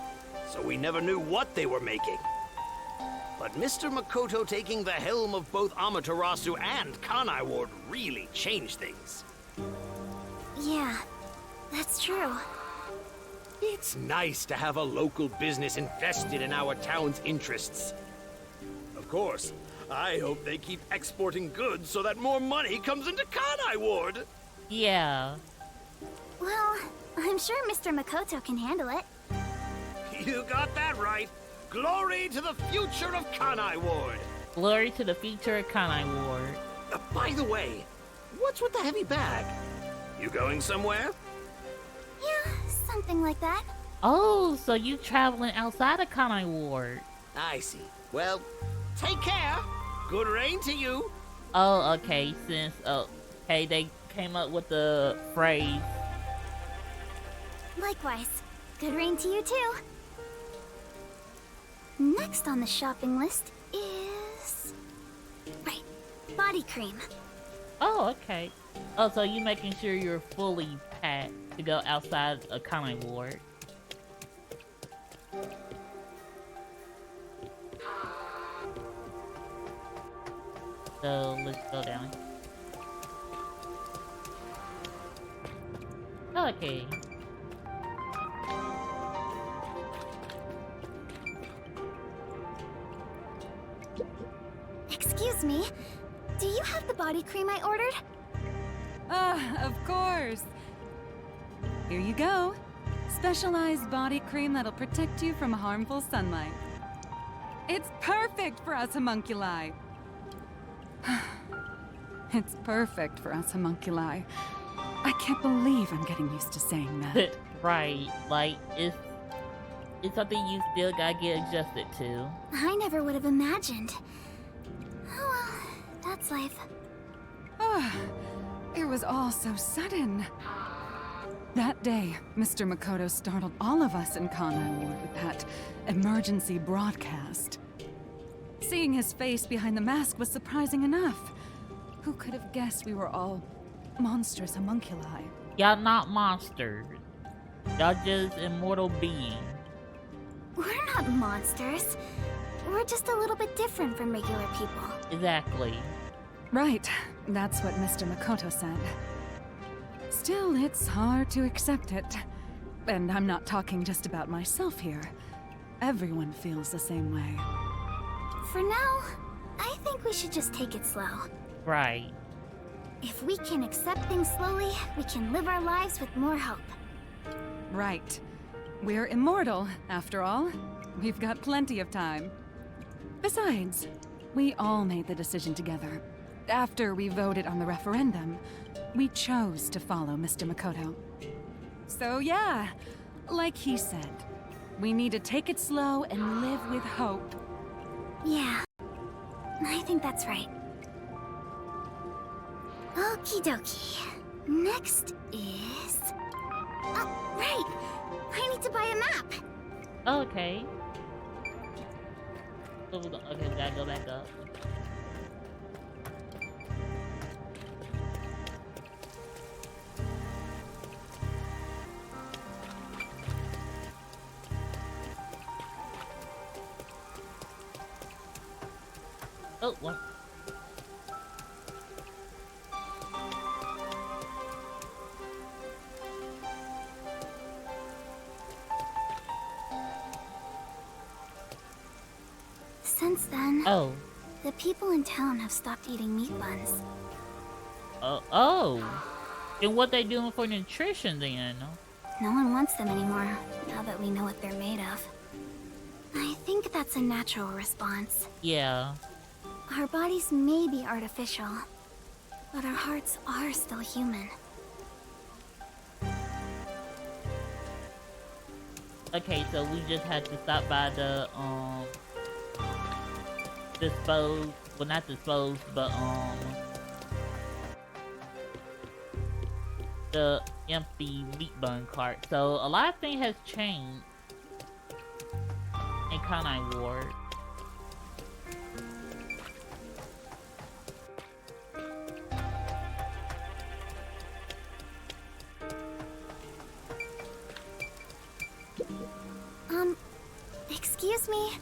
Speaker 10: so we never knew what they were making. But Mr. Makoto taking the helm of both Amaterasu and Kanai Ward really changed things.
Speaker 4: Yeah, that's true.
Speaker 10: It's nice to have a local business invested in our town's interests. Of course, I hope they keep exporting goods so that more money comes into Kanai Ward.
Speaker 1: Yeah.
Speaker 4: Well, I'm sure Mr. Makoto can handle it.
Speaker 10: You got that right. Glory to the future of Kanai Ward.
Speaker 1: Glory to the future of Kanai Ward.
Speaker 10: By the way, what's with the heavy bag? You going somewhere?
Speaker 4: Yeah, something like that.
Speaker 1: Oh, so you traveling outside of Kanai Ward.
Speaker 10: I see. Well, take care. Good rain to you.
Speaker 1: Oh, okay, since, hey, they came up with the phrase.
Speaker 4: Likewise. Good rain to you too. Next on the shopping list is... Right, body cream.
Speaker 1: Oh, okay. Oh, so you making sure you're fully packed to go outside of Kanai Ward. So, let's go down. Okay.
Speaker 4: Excuse me, do you have the body cream I ordered?
Speaker 11: Of course. Here you go. Specialized body cream that'll protect you from harmful sunlight. It's perfect for us homunculi. It's perfect for us homunculi. I can't believe I'm getting used to saying that.
Speaker 1: Right, like, it's something you still gotta get adjusted to.
Speaker 4: I never would have imagined. Oh well, that's life.
Speaker 11: It was all so sudden. That day, Mr. Makoto startled all of us in Kanai Ward with that emergency broadcast. Seeing his face behind the mask was surprising enough. Who could have guessed we were all monstrous homunculi?
Speaker 1: Y'all not monsters. Y'all just immortal beings.
Speaker 4: We're not monsters. We're just a little bit different from regular people.
Speaker 1: Exactly.
Speaker 11: Right, that's what Mr. Makoto said. Still, it's hard to accept it. And I'm not talking just about myself here. Everyone feels the same way.
Speaker 4: For now, I think we should just take it slow.
Speaker 1: Right.
Speaker 4: If we can accept things slowly, we can live our lives with more hope.
Speaker 11: Right. We're immortal, after all. We've got plenty of time. Besides, we all made the decision together. After we voted on the referendum, we chose to follow Mr. Makoto. So yeah, like he said, we need to take it slow and live with hope.
Speaker 4: Yeah, I think that's right. Okie dokie. Next is... Oh, right! I need to buy a map!
Speaker 1: Okay. Okay, we gotta go back up. Oh, what?
Speaker 4: Since then,
Speaker 1: Oh.
Speaker 4: the people in town have stopped eating meat buns.
Speaker 1: Oh. And what they doing for nutrition then?
Speaker 4: No one wants them anymore, now that we know what they're made of. I think that's a natural response.
Speaker 1: Yeah.
Speaker 4: Our bodies may be artificial, but our hearts are still human.
Speaker 1: Okay, so we just had to stop by the, disposed, well not disposed, but, the empty meat bun cart. So a lot of things has changed in Kanai Ward.
Speaker 4: Excuse me?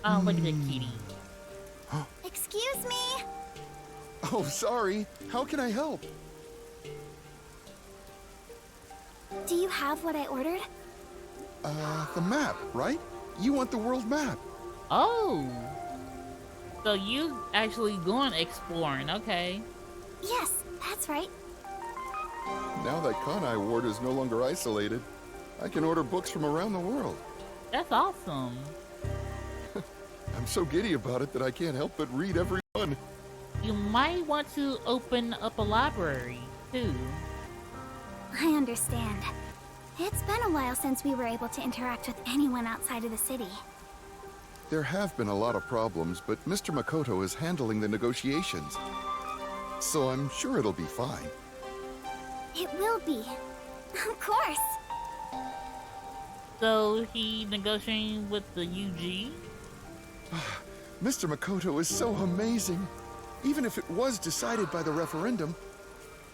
Speaker 1: Oh, look at the kitty.
Speaker 4: Excuse me?
Speaker 12: Oh, sorry. How can I help?
Speaker 4: Do you have what I ordered?
Speaker 12: The map, right? You want the world map.
Speaker 1: Oh. So you actually going exploring, okay.
Speaker 4: Yes, that's right.
Speaker 12: Now that Kanai Ward is no longer isolated, I can order books from around the world.
Speaker 1: That's awesome.
Speaker 12: I'm so giddy about it that I can't help but read every one.
Speaker 1: You might want to open up a library, too.
Speaker 4: I understand. It's been a while since we were able to interact with anyone outside of the city.
Speaker 12: There have been a lot of problems, but Mr. Makoto is handling the negotiations. So I'm sure it'll be fine.
Speaker 4: It will be. Of course.
Speaker 1: So he negotiating with the UG?
Speaker 12: Mr. Makoto is so amazing. Even if it was decided by the referendum,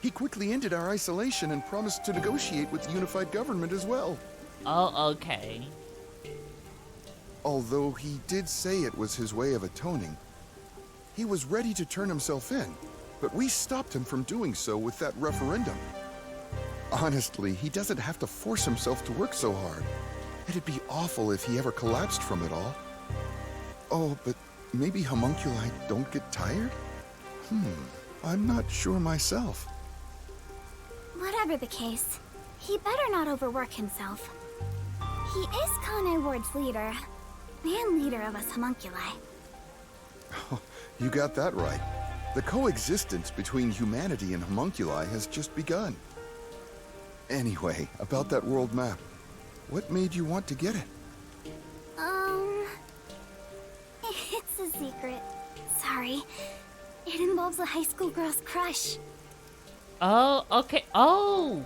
Speaker 12: he quickly ended our isolation and promised to negotiate with the unified government as well.
Speaker 1: Oh, okay.
Speaker 12: Although he did say it was his way of atoning, he was ready to turn himself in, but we stopped him from doing so with that referendum. Honestly, he doesn't have to force himself to work so hard. It'd be awful if he ever collapsed from it all. Oh, but maybe homunculi don't get tired? I'm not sure myself.
Speaker 4: Whatever the case, he better not overwork himself. He is Kanai Ward's leader, and leader of us homunculi.
Speaker 12: Oh, you got that right. The coexistence between humanity and homunculi has just begun. Anyway, about that world map. What made you want to get it?
Speaker 4: It's a secret. Sorry. It involves a high school girl's crush.
Speaker 1: Oh, okay. Oh!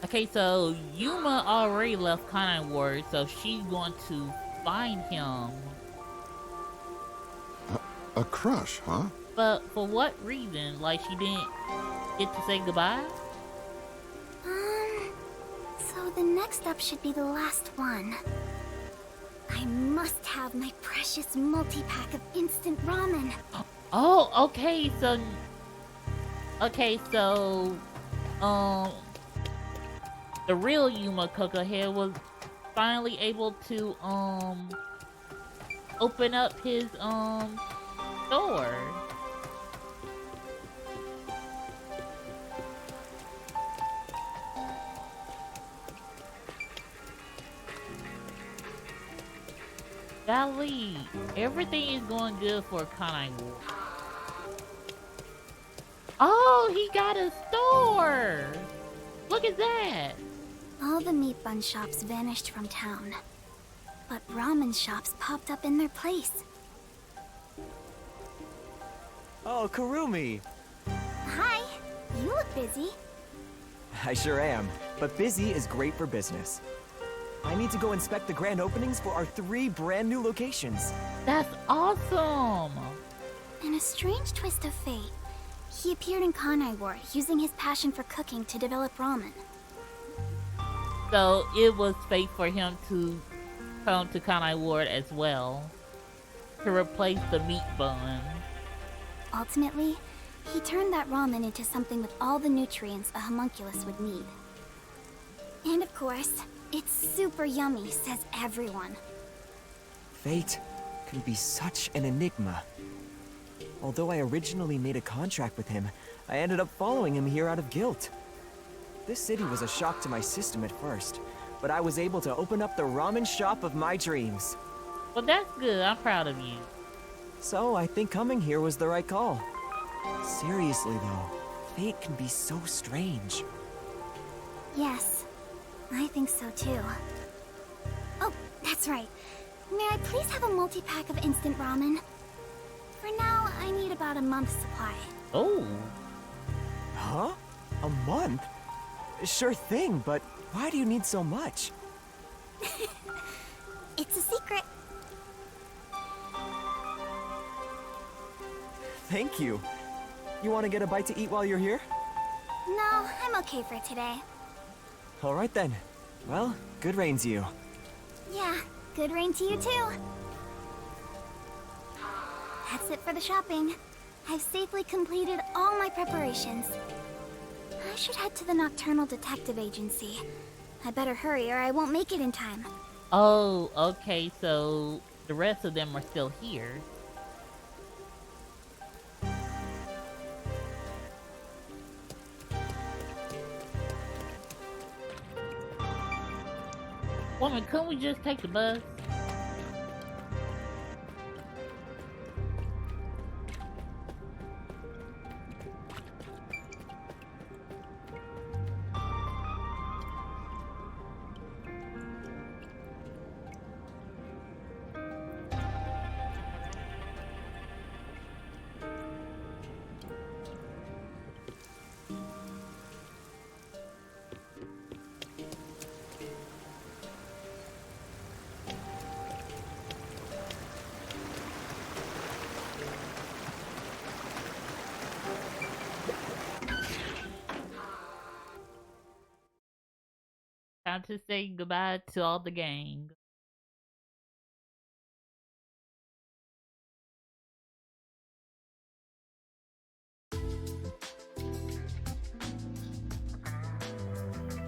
Speaker 1: Okay, so Yuma already left Kanai Ward, so she's going to find him.
Speaker 12: A crush, huh?
Speaker 1: But for what reason? Like she didn't get to say goodbye?
Speaker 4: So the next step should be the last one. I must have my precious multi-pack of instant ramen.
Speaker 1: Oh, okay, so... Okay, so... The real Yuma Coca here was finally able to, open up his, store. Golly, everything is going good for Kanai Ward. Oh, he got a store! Look at that!
Speaker 4: All the meat bun shops vanished from town, but ramen shops popped up in their place.
Speaker 13: Oh, Kurumi!
Speaker 4: Hi, you look busy.
Speaker 13: I sure am, but busy is great for business. I need to go inspect the grand openings for our 3 brand new locations.
Speaker 1: That's awesome!
Speaker 4: In a strange twist of fate, he appeared in Kanai Ward using his passion for cooking to develop ramen.
Speaker 1: So it was fate for him to come to Kanai Ward as well, to replace the meat bun.
Speaker 4: Ultimately, he turned that ramen into something with all the nutrients a homunculus would need. And of course, it's super yummy, says everyone.
Speaker 13: Fate can be such an enigma. Although I originally made a contract with him, I ended up following him here out of guilt. This city was a shock to my system at first, but I was able to open up the ramen shop of my dreams.
Speaker 1: Well, that's good. I'm proud of you.
Speaker 13: So I think coming here was the right call. Seriously though, fate can be so strange.
Speaker 4: Yes, I think so too. Oh, that's right. May I please have a multi-pack of instant ramen? For now, I need about a month's supply.
Speaker 1: Oh.
Speaker 13: Huh? A month? Sure thing, but why do you need so much?
Speaker 4: It's a secret.
Speaker 13: Thank you. You want to get a bite to eat while you're here?
Speaker 4: No, I'm okay for today.
Speaker 13: All right then. Well, good rain to you.
Speaker 4: Yeah, good rain to you too. That's it for the shopping. I've safely completed all my preparations. I should head to the Nocturnal Detective Agency. I better hurry or I won't make it in time.
Speaker 1: Oh, okay, so the rest of them are still here. Woman, couldn't we just take the bus? Time to say goodbye to all the gang.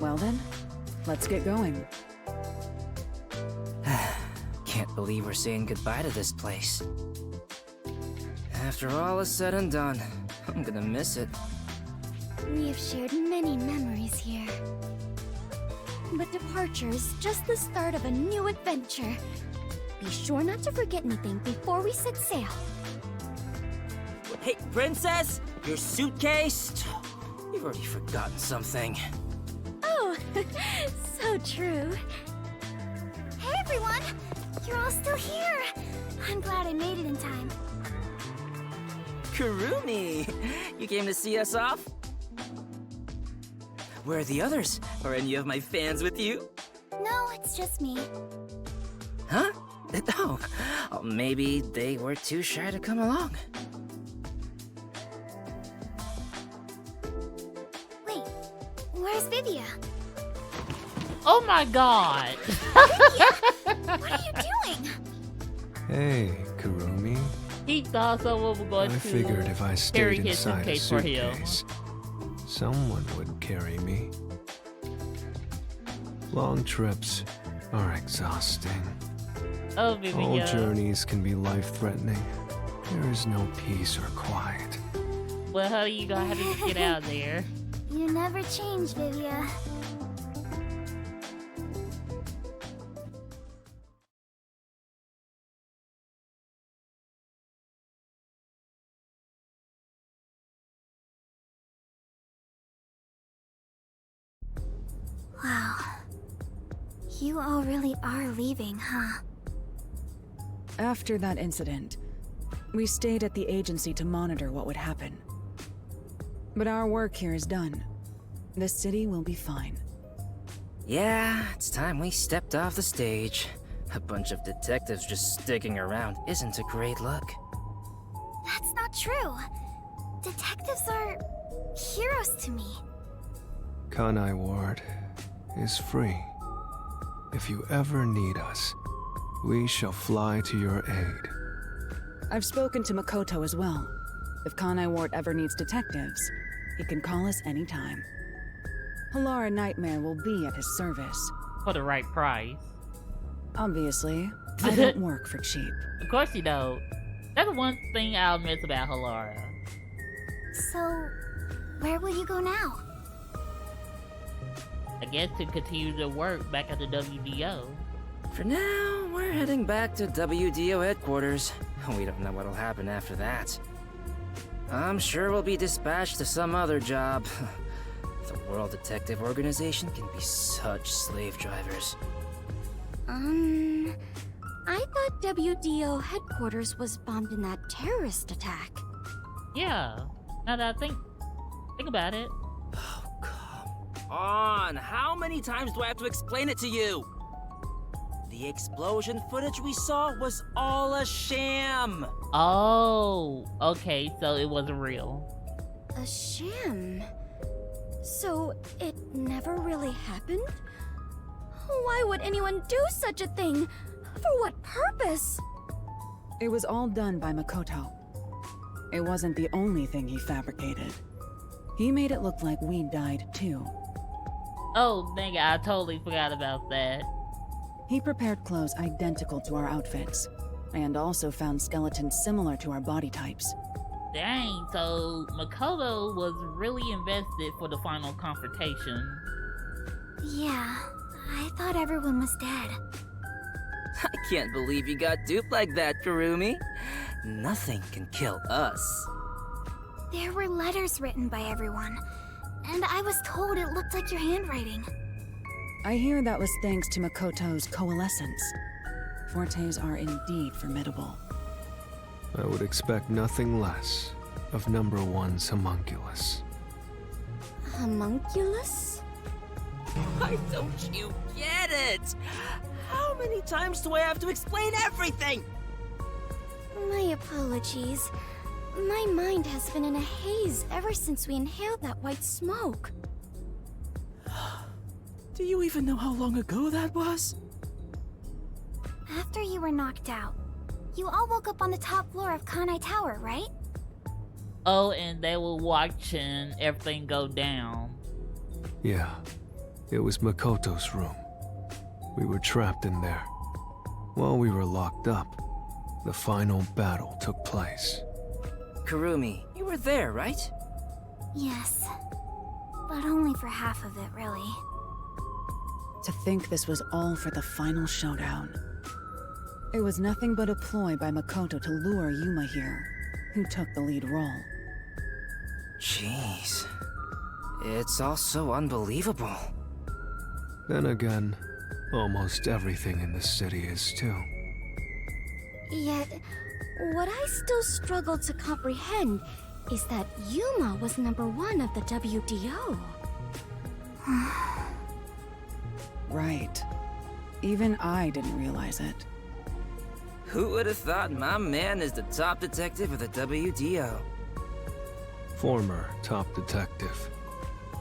Speaker 11: Well then, let's get going.
Speaker 14: Can't believe we're saying goodbye to this place. After all is said and done, I'm gonna miss it.
Speaker 4: We have shared many memories here. But departure is just the start of a new adventure. Be sure not to forget anything before we set sail.
Speaker 14: Hey, Princess! Your suitcase? You've already forgotten something.
Speaker 4: Oh, so true. Hey everyone! You're all still here! I'm glad I made it in time.
Speaker 14: Kurumi! You came to see us off? Where are the others? Are any of my fans with you?
Speaker 4: No, it's just me.
Speaker 14: Huh? Oh, maybe they were too shy to come along.
Speaker 4: Wait, where's Vivia?
Speaker 1: Oh my god!
Speaker 4: What are you doing?
Speaker 7: Hey, Kurumi.
Speaker 1: He thought someone was going
Speaker 7: I
Speaker 1: to
Speaker 7: figured if I
Speaker 1: carry
Speaker 7: stayed
Speaker 1: his
Speaker 7: inside a
Speaker 1: suitcase for him.
Speaker 7: suitcase, someone would carry me. Long trips are exhausting.
Speaker 1: Oh, Vivia.
Speaker 7: All journeys can be life-threatening. There is no peace or quiet.
Speaker 1: Well, how are you gonna have to get out of there?
Speaker 4: You never change, Vivia. Wow. You all really are leaving, huh?
Speaker 11: After that incident, we stayed at the agency to monitor what would happen. But our work here is done. The city will be fine.
Speaker 14: Yeah, it's time we stepped off the stage. A bunch of detectives just sticking around isn't a great look.
Speaker 4: That's not true. Detectives are heroes to me.
Speaker 7: Kanai Ward is free. If you ever need us, we shall fly to your aid.
Speaker 11: I've spoken to Makoto as well. If Kanai Ward ever needs detectives, he can call us anytime. Halara Nightmare will be at his service.
Speaker 1: For the right price.
Speaker 11: Obviously, I don't work for cheap.
Speaker 1: Of course you don't. That's the one thing I'll miss about Halara.
Speaker 4: So, where will you go now?
Speaker 1: I guess to continue to work back at the WDO.
Speaker 14: For now, we're heading back to WDO headquarters. We don't know what'll happen after that. I'm sure we'll be dispatched to some other job. The World Detective Organization can be such slave drivers.
Speaker 4: I thought WDO headquarters was bombed in that terrorist attack.
Speaker 1: Yeah, now that I think about it.
Speaker 14: On! How many times do I have to explain it to you? The explosion footage we saw was all a sham!
Speaker 1: Oh, okay, so it wasn't real.
Speaker 4: A sham? So, it never really happened? Why would anyone do such a thing? For what purpose?
Speaker 11: It was all done by Makoto. It wasn't the only thing he fabricated. He made it look like we died too.
Speaker 1: Oh, dang it, I totally forgot about that.
Speaker 11: He prepared clothes identical to our outfits, and also found skeletons similar to our body types.
Speaker 1: Dang, so Makoto was really invested for the final confrontation.
Speaker 4: Yeah, I thought everyone was dead.
Speaker 14: I can't believe you got duped like that, Kurumi. Nothing can kill us.
Speaker 4: There were letters written by everyone, and I was told it looked like your handwriting.
Speaker 11: I hear that was thanks to Makoto's coalescence. Fortes are indeed formidable.
Speaker 7: I would expect nothing less of #1's homunculus.
Speaker 4: Homunculus?
Speaker 14: Why don't you get it? How many times do I have to explain everything?
Speaker 4: My apologies. My mind has been in a haze ever since we inhaled that white smoke.
Speaker 14: Do you even know how long ago that was?
Speaker 4: After you were knocked out, you all woke up on the top floor of Kanai Tower, right?
Speaker 1: Oh, and they were watching everything go down.
Speaker 7: Yeah, it was Makoto's room. We were trapped in there. While we were locked up, the final battle took place.
Speaker 14: Kurumi, you were there, right?
Speaker 4: Yes. But only for half of it, really.
Speaker 11: To think this was all for the final showdown. It was nothing but a ploy by Makoto to lure Yuma here, who took the lead role.
Speaker 14: Jeez. It's all so unbelievable.
Speaker 7: Then again, almost everything in the city is too.
Speaker 4: Yet, what I still struggle to comprehend is that Yuma was #1 of the WDO.
Speaker 11: Right. Even I didn't realize it.
Speaker 14: Who would have thought my man is the top detective of the WDO?
Speaker 7: Former top detective.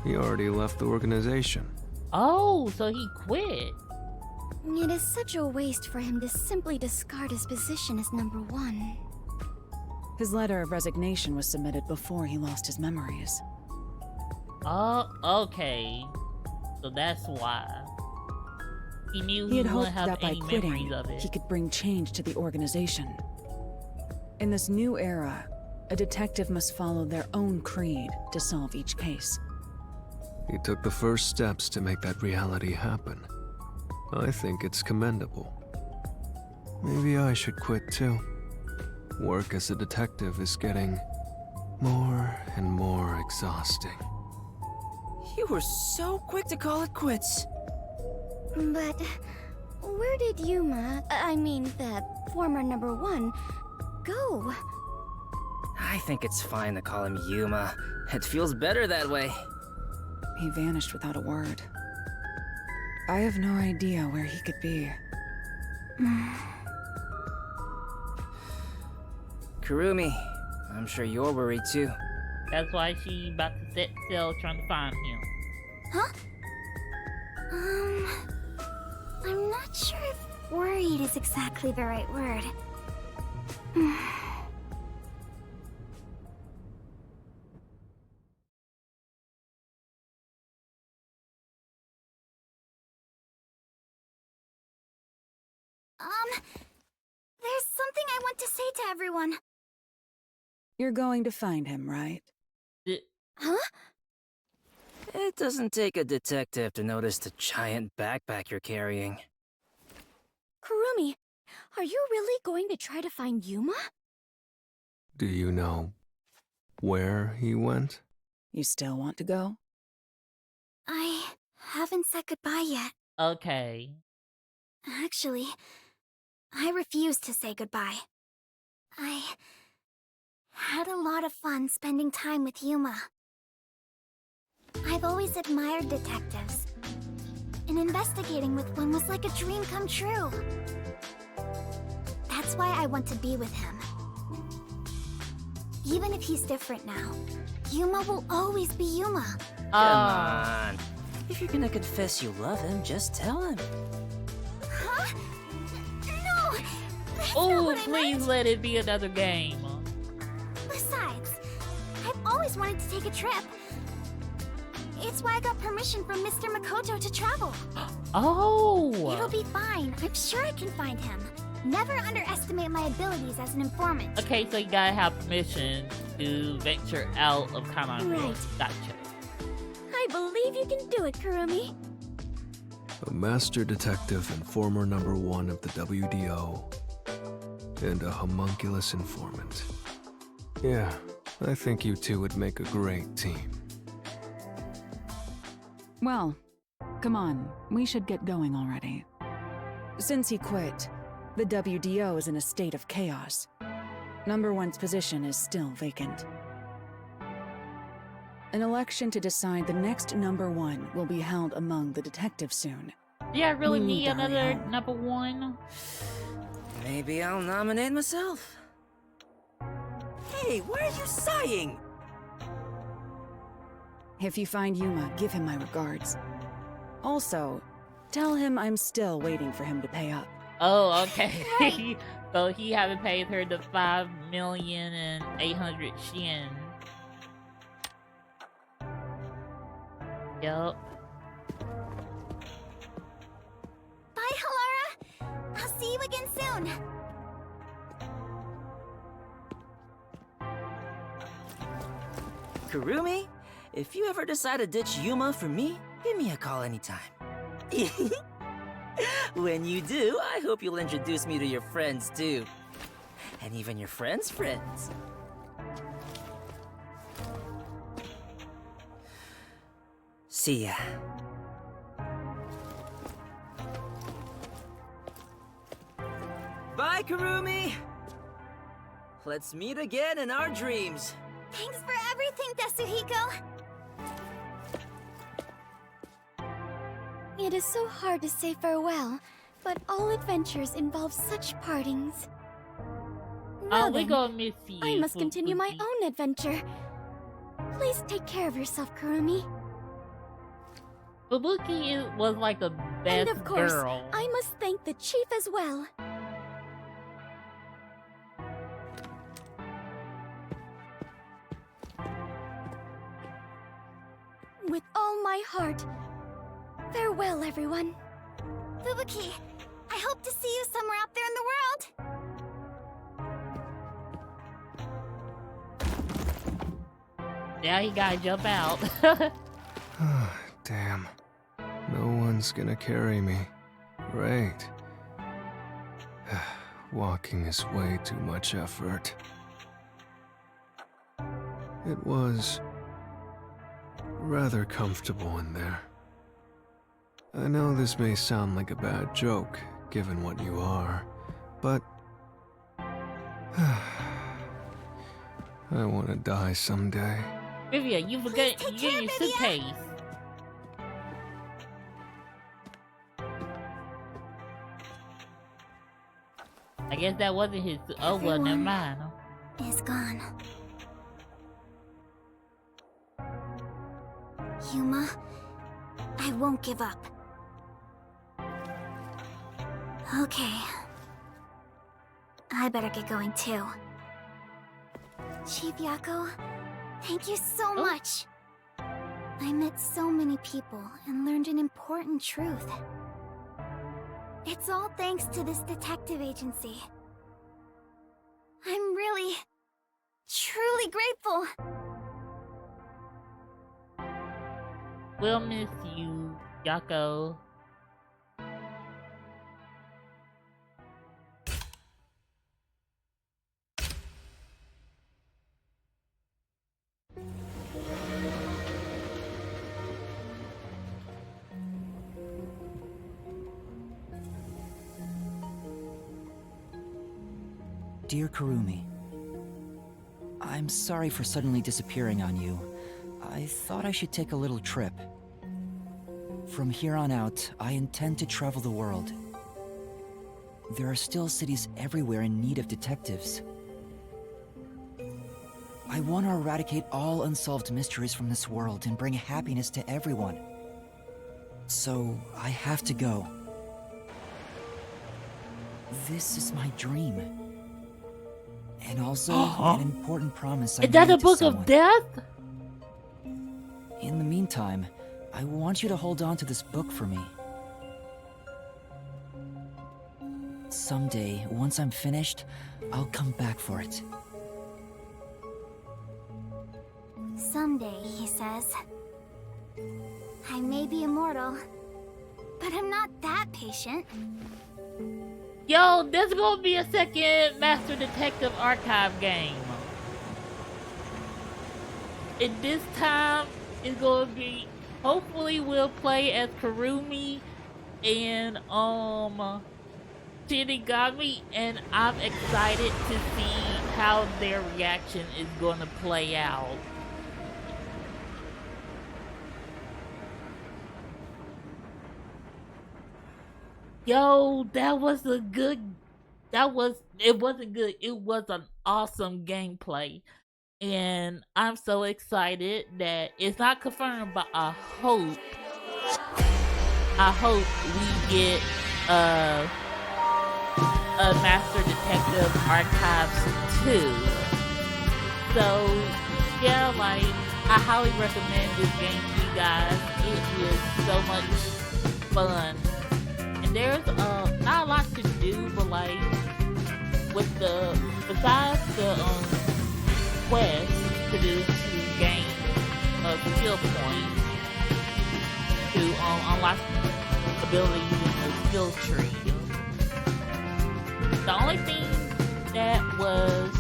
Speaker 7: He already left the organization.
Speaker 1: Oh, so he quit.
Speaker 4: It is such a waste for him to simply discard his position as #1.
Speaker 11: His letter of resignation was submitted before he lost his memories.
Speaker 1: Oh, okay. So that's why. He knew
Speaker 11: He had
Speaker 1: wouldn't
Speaker 11: hoped
Speaker 1: have
Speaker 11: that by
Speaker 1: any
Speaker 11: quitting,
Speaker 1: memories of it.
Speaker 11: he could bring change to the organization. In this new era, a detective must follow their own creed to solve each case.
Speaker 7: He took the first steps to make that reality happen. I think it's commendable. Maybe I should quit too. Work as a detective is getting more and more exhausting.
Speaker 14: You were so quick to call it quits.
Speaker 4: But where did Yuma, I mean the former #1, go?
Speaker 14: I think it's fine to call him Yuma. It feels better that way.
Speaker 11: He vanished without a word. I have no idea where he could be.
Speaker 14: Kurumi, I'm sure you're worried too.
Speaker 1: That's why she about to set sail trying to find him.
Speaker 4: Huh? I'm not sure if worried is exactly the right word. There's something I want to say to everyone.
Speaker 11: You're going to find him, right?
Speaker 4: Huh?
Speaker 14: It doesn't take a detective to notice the giant backpack you're carrying.
Speaker 4: Kurumi, are you really going to try to find Yuma?
Speaker 7: Do you know where he went?
Speaker 11: You still want to go?
Speaker 4: I haven't said goodbye yet.
Speaker 1: Okay.
Speaker 4: Actually, I refuse to say goodbye. I had a lot of fun spending time with Yuma. I've always admired detectives, and investigating with one was like a dream come true. That's why I want to be with him. Even if he's different now, Yuma will always be Yuma.
Speaker 14: Come on. If you're gonna confess you love him, just tell him.
Speaker 4: Huh? No! That's not
Speaker 1: Oh,
Speaker 4: what I
Speaker 1: please
Speaker 4: meant.
Speaker 1: let it be another game.
Speaker 4: Besides, I've always wanted to take a trip. It's why I got permission from Mr. Makoto to travel.
Speaker 1: Oh!
Speaker 4: It'll be fine. I'm sure I can find him. Never underestimate my abilities as an informant.
Speaker 1: Okay, so you gotta have permission to venture out of Kanai Ward.
Speaker 4: Right.
Speaker 1: Gotcha.
Speaker 4: I believe you can do it, Kurumi.
Speaker 7: A master detective and former #1 of the WDO. And a homunculus informant. Yeah, I think you two would make a great team.
Speaker 11: Well, come on. We should get going already. Since he quit, the WDO is in a state of chaos. #1's position is still vacant. An election to decide the next #1 will be held among the detectives soon.
Speaker 1: Yeah, I really
Speaker 11: We
Speaker 1: need
Speaker 11: to hurry
Speaker 1: another
Speaker 11: home.
Speaker 1: #1.
Speaker 14: Maybe I'll nominate myself. Hey, why are you sighing?
Speaker 11: If you find Yuma, give him my regards. Also, tell him I'm still waiting for him to pay up.
Speaker 1: Oh, okay. So he haven't paid her the 5,800,000 yen. Yup.
Speaker 4: Bye, Halara. I'll see you again soon.
Speaker 14: Kurumi, if you ever decide to ditch Yuma for me, give me a call anytime. When you do, I hope you'll introduce me to your friends too. And even your friends' friends. See ya. Bye, Kurumi! Let's meet again in our dreams.
Speaker 4: Thanks for everything, Tetsuhiko. It is so hard to say farewell, but all adventures involve such partings. Now
Speaker 1: Oh, we
Speaker 4: then,
Speaker 1: gonna miss you.
Speaker 4: I must continue my own adventure. Please take care of yourself, Kurumi.
Speaker 1: Fubuki was like the
Speaker 4: And
Speaker 1: best
Speaker 4: of course,
Speaker 1: girl.
Speaker 4: I must thank the chief as well. With all my heart. Farewell, everyone. Fubuki, I hope to see you somewhere out there in the world.
Speaker 1: Now he gotta jump out.
Speaker 7: Damn. No one's gonna carry me. Great. Walking is way too much effort. It was rather comfortable in there. I know this may sound like a bad joke, given what you are, but I want to die someday.
Speaker 1: Rivia, you forgot your suitcase. I guess that wasn't his. Oh well, never mind.
Speaker 4: Is gone. Yuma, I won't give up. Okay. I better get going too. Chief Yako, thank you so much. I met so many people and learned an important truth. It's all thanks to this detective agency. I'm really, truly grateful.
Speaker 1: We'll miss you, Yako.
Speaker 3: Dear Kurumi, I'm sorry for suddenly disappearing on you. I thought I should take a little trip. From here on out, I intend to travel the world. There are still cities everywhere in need of detectives. I want to eradicate all unsolved mysteries from this world and bring happiness to everyone. So, I have to go. This is my dream. And also, an important promise I made to someone.
Speaker 1: Is that a book of death?
Speaker 3: In the meantime, I want you to hold on to this book for me. Someday, once I'm finished, I'll come back for it.
Speaker 4: Someday, he says. I may be immortal, but I'm not that patient.
Speaker 1: Yo, there's gonna be a second Master Detective Archive game. And this time, it's gonna be, hopefully we'll play as Kurumi and Shinigami, and I'm excited to see how their reaction is gonna play out. Yo, that was a good, it wasn't good, it was an awesome gameplay. And I'm so excited that it's not confirmed, but I hope we get a Master Detective Archives 2. So yeah, like, I highly recommend this game to you guys. It is so much fun. And there's not a lot to do, but like, with besides the quest to do to gain skill points to unlock abilities in the skill tree. The only thing that was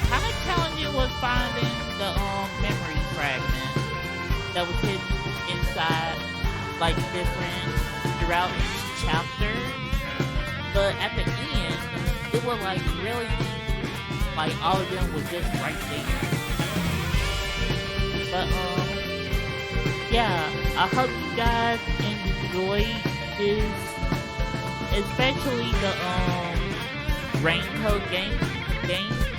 Speaker 1: kind of challenging was finding the memory fragment that was hidden inside, like, different throughout each chapter. But at the end, it was like really easy. Like, all of them was just right there. But yeah, I hope you guys enjoyed this, especially the Raincoat game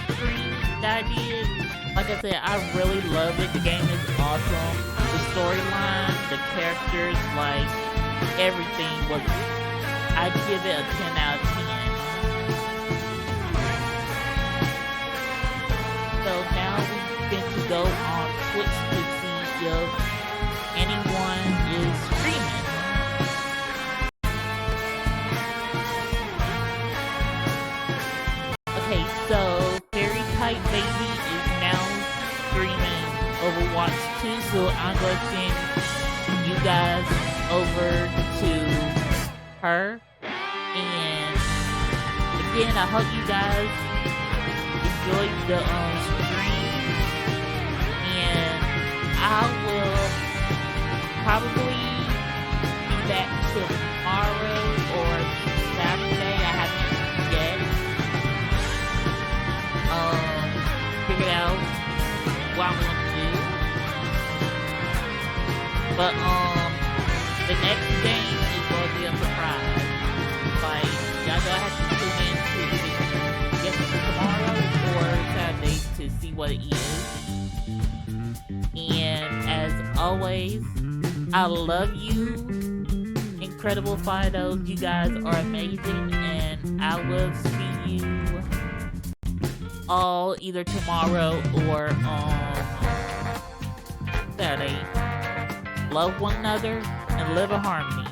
Speaker 1: stream that I did. Like I said, I really love it. The game is awesome. The storyline, the characters, like, everything was, I'd give it a 10 out of 10. So now we get to go on Twitch to see if anyone is streaming. Okay, so Fairy Kite Baby is now streaming Overwatch 2, so I'm going to send you guys over to her. And again, I hope you guys enjoyed the stream. I will probably be back tomorrow or Saturday. I haven't yet figured out what I'm gonna do. But the next game is gonna be a surprise. Like, y'all know I have to tune in to either tomorrow or Saturday to see what it is. And as always, I love you, incredible Fidos. You guys are amazing, and I will see you all either tomorrow or Saturday. Love one another and live in harmony.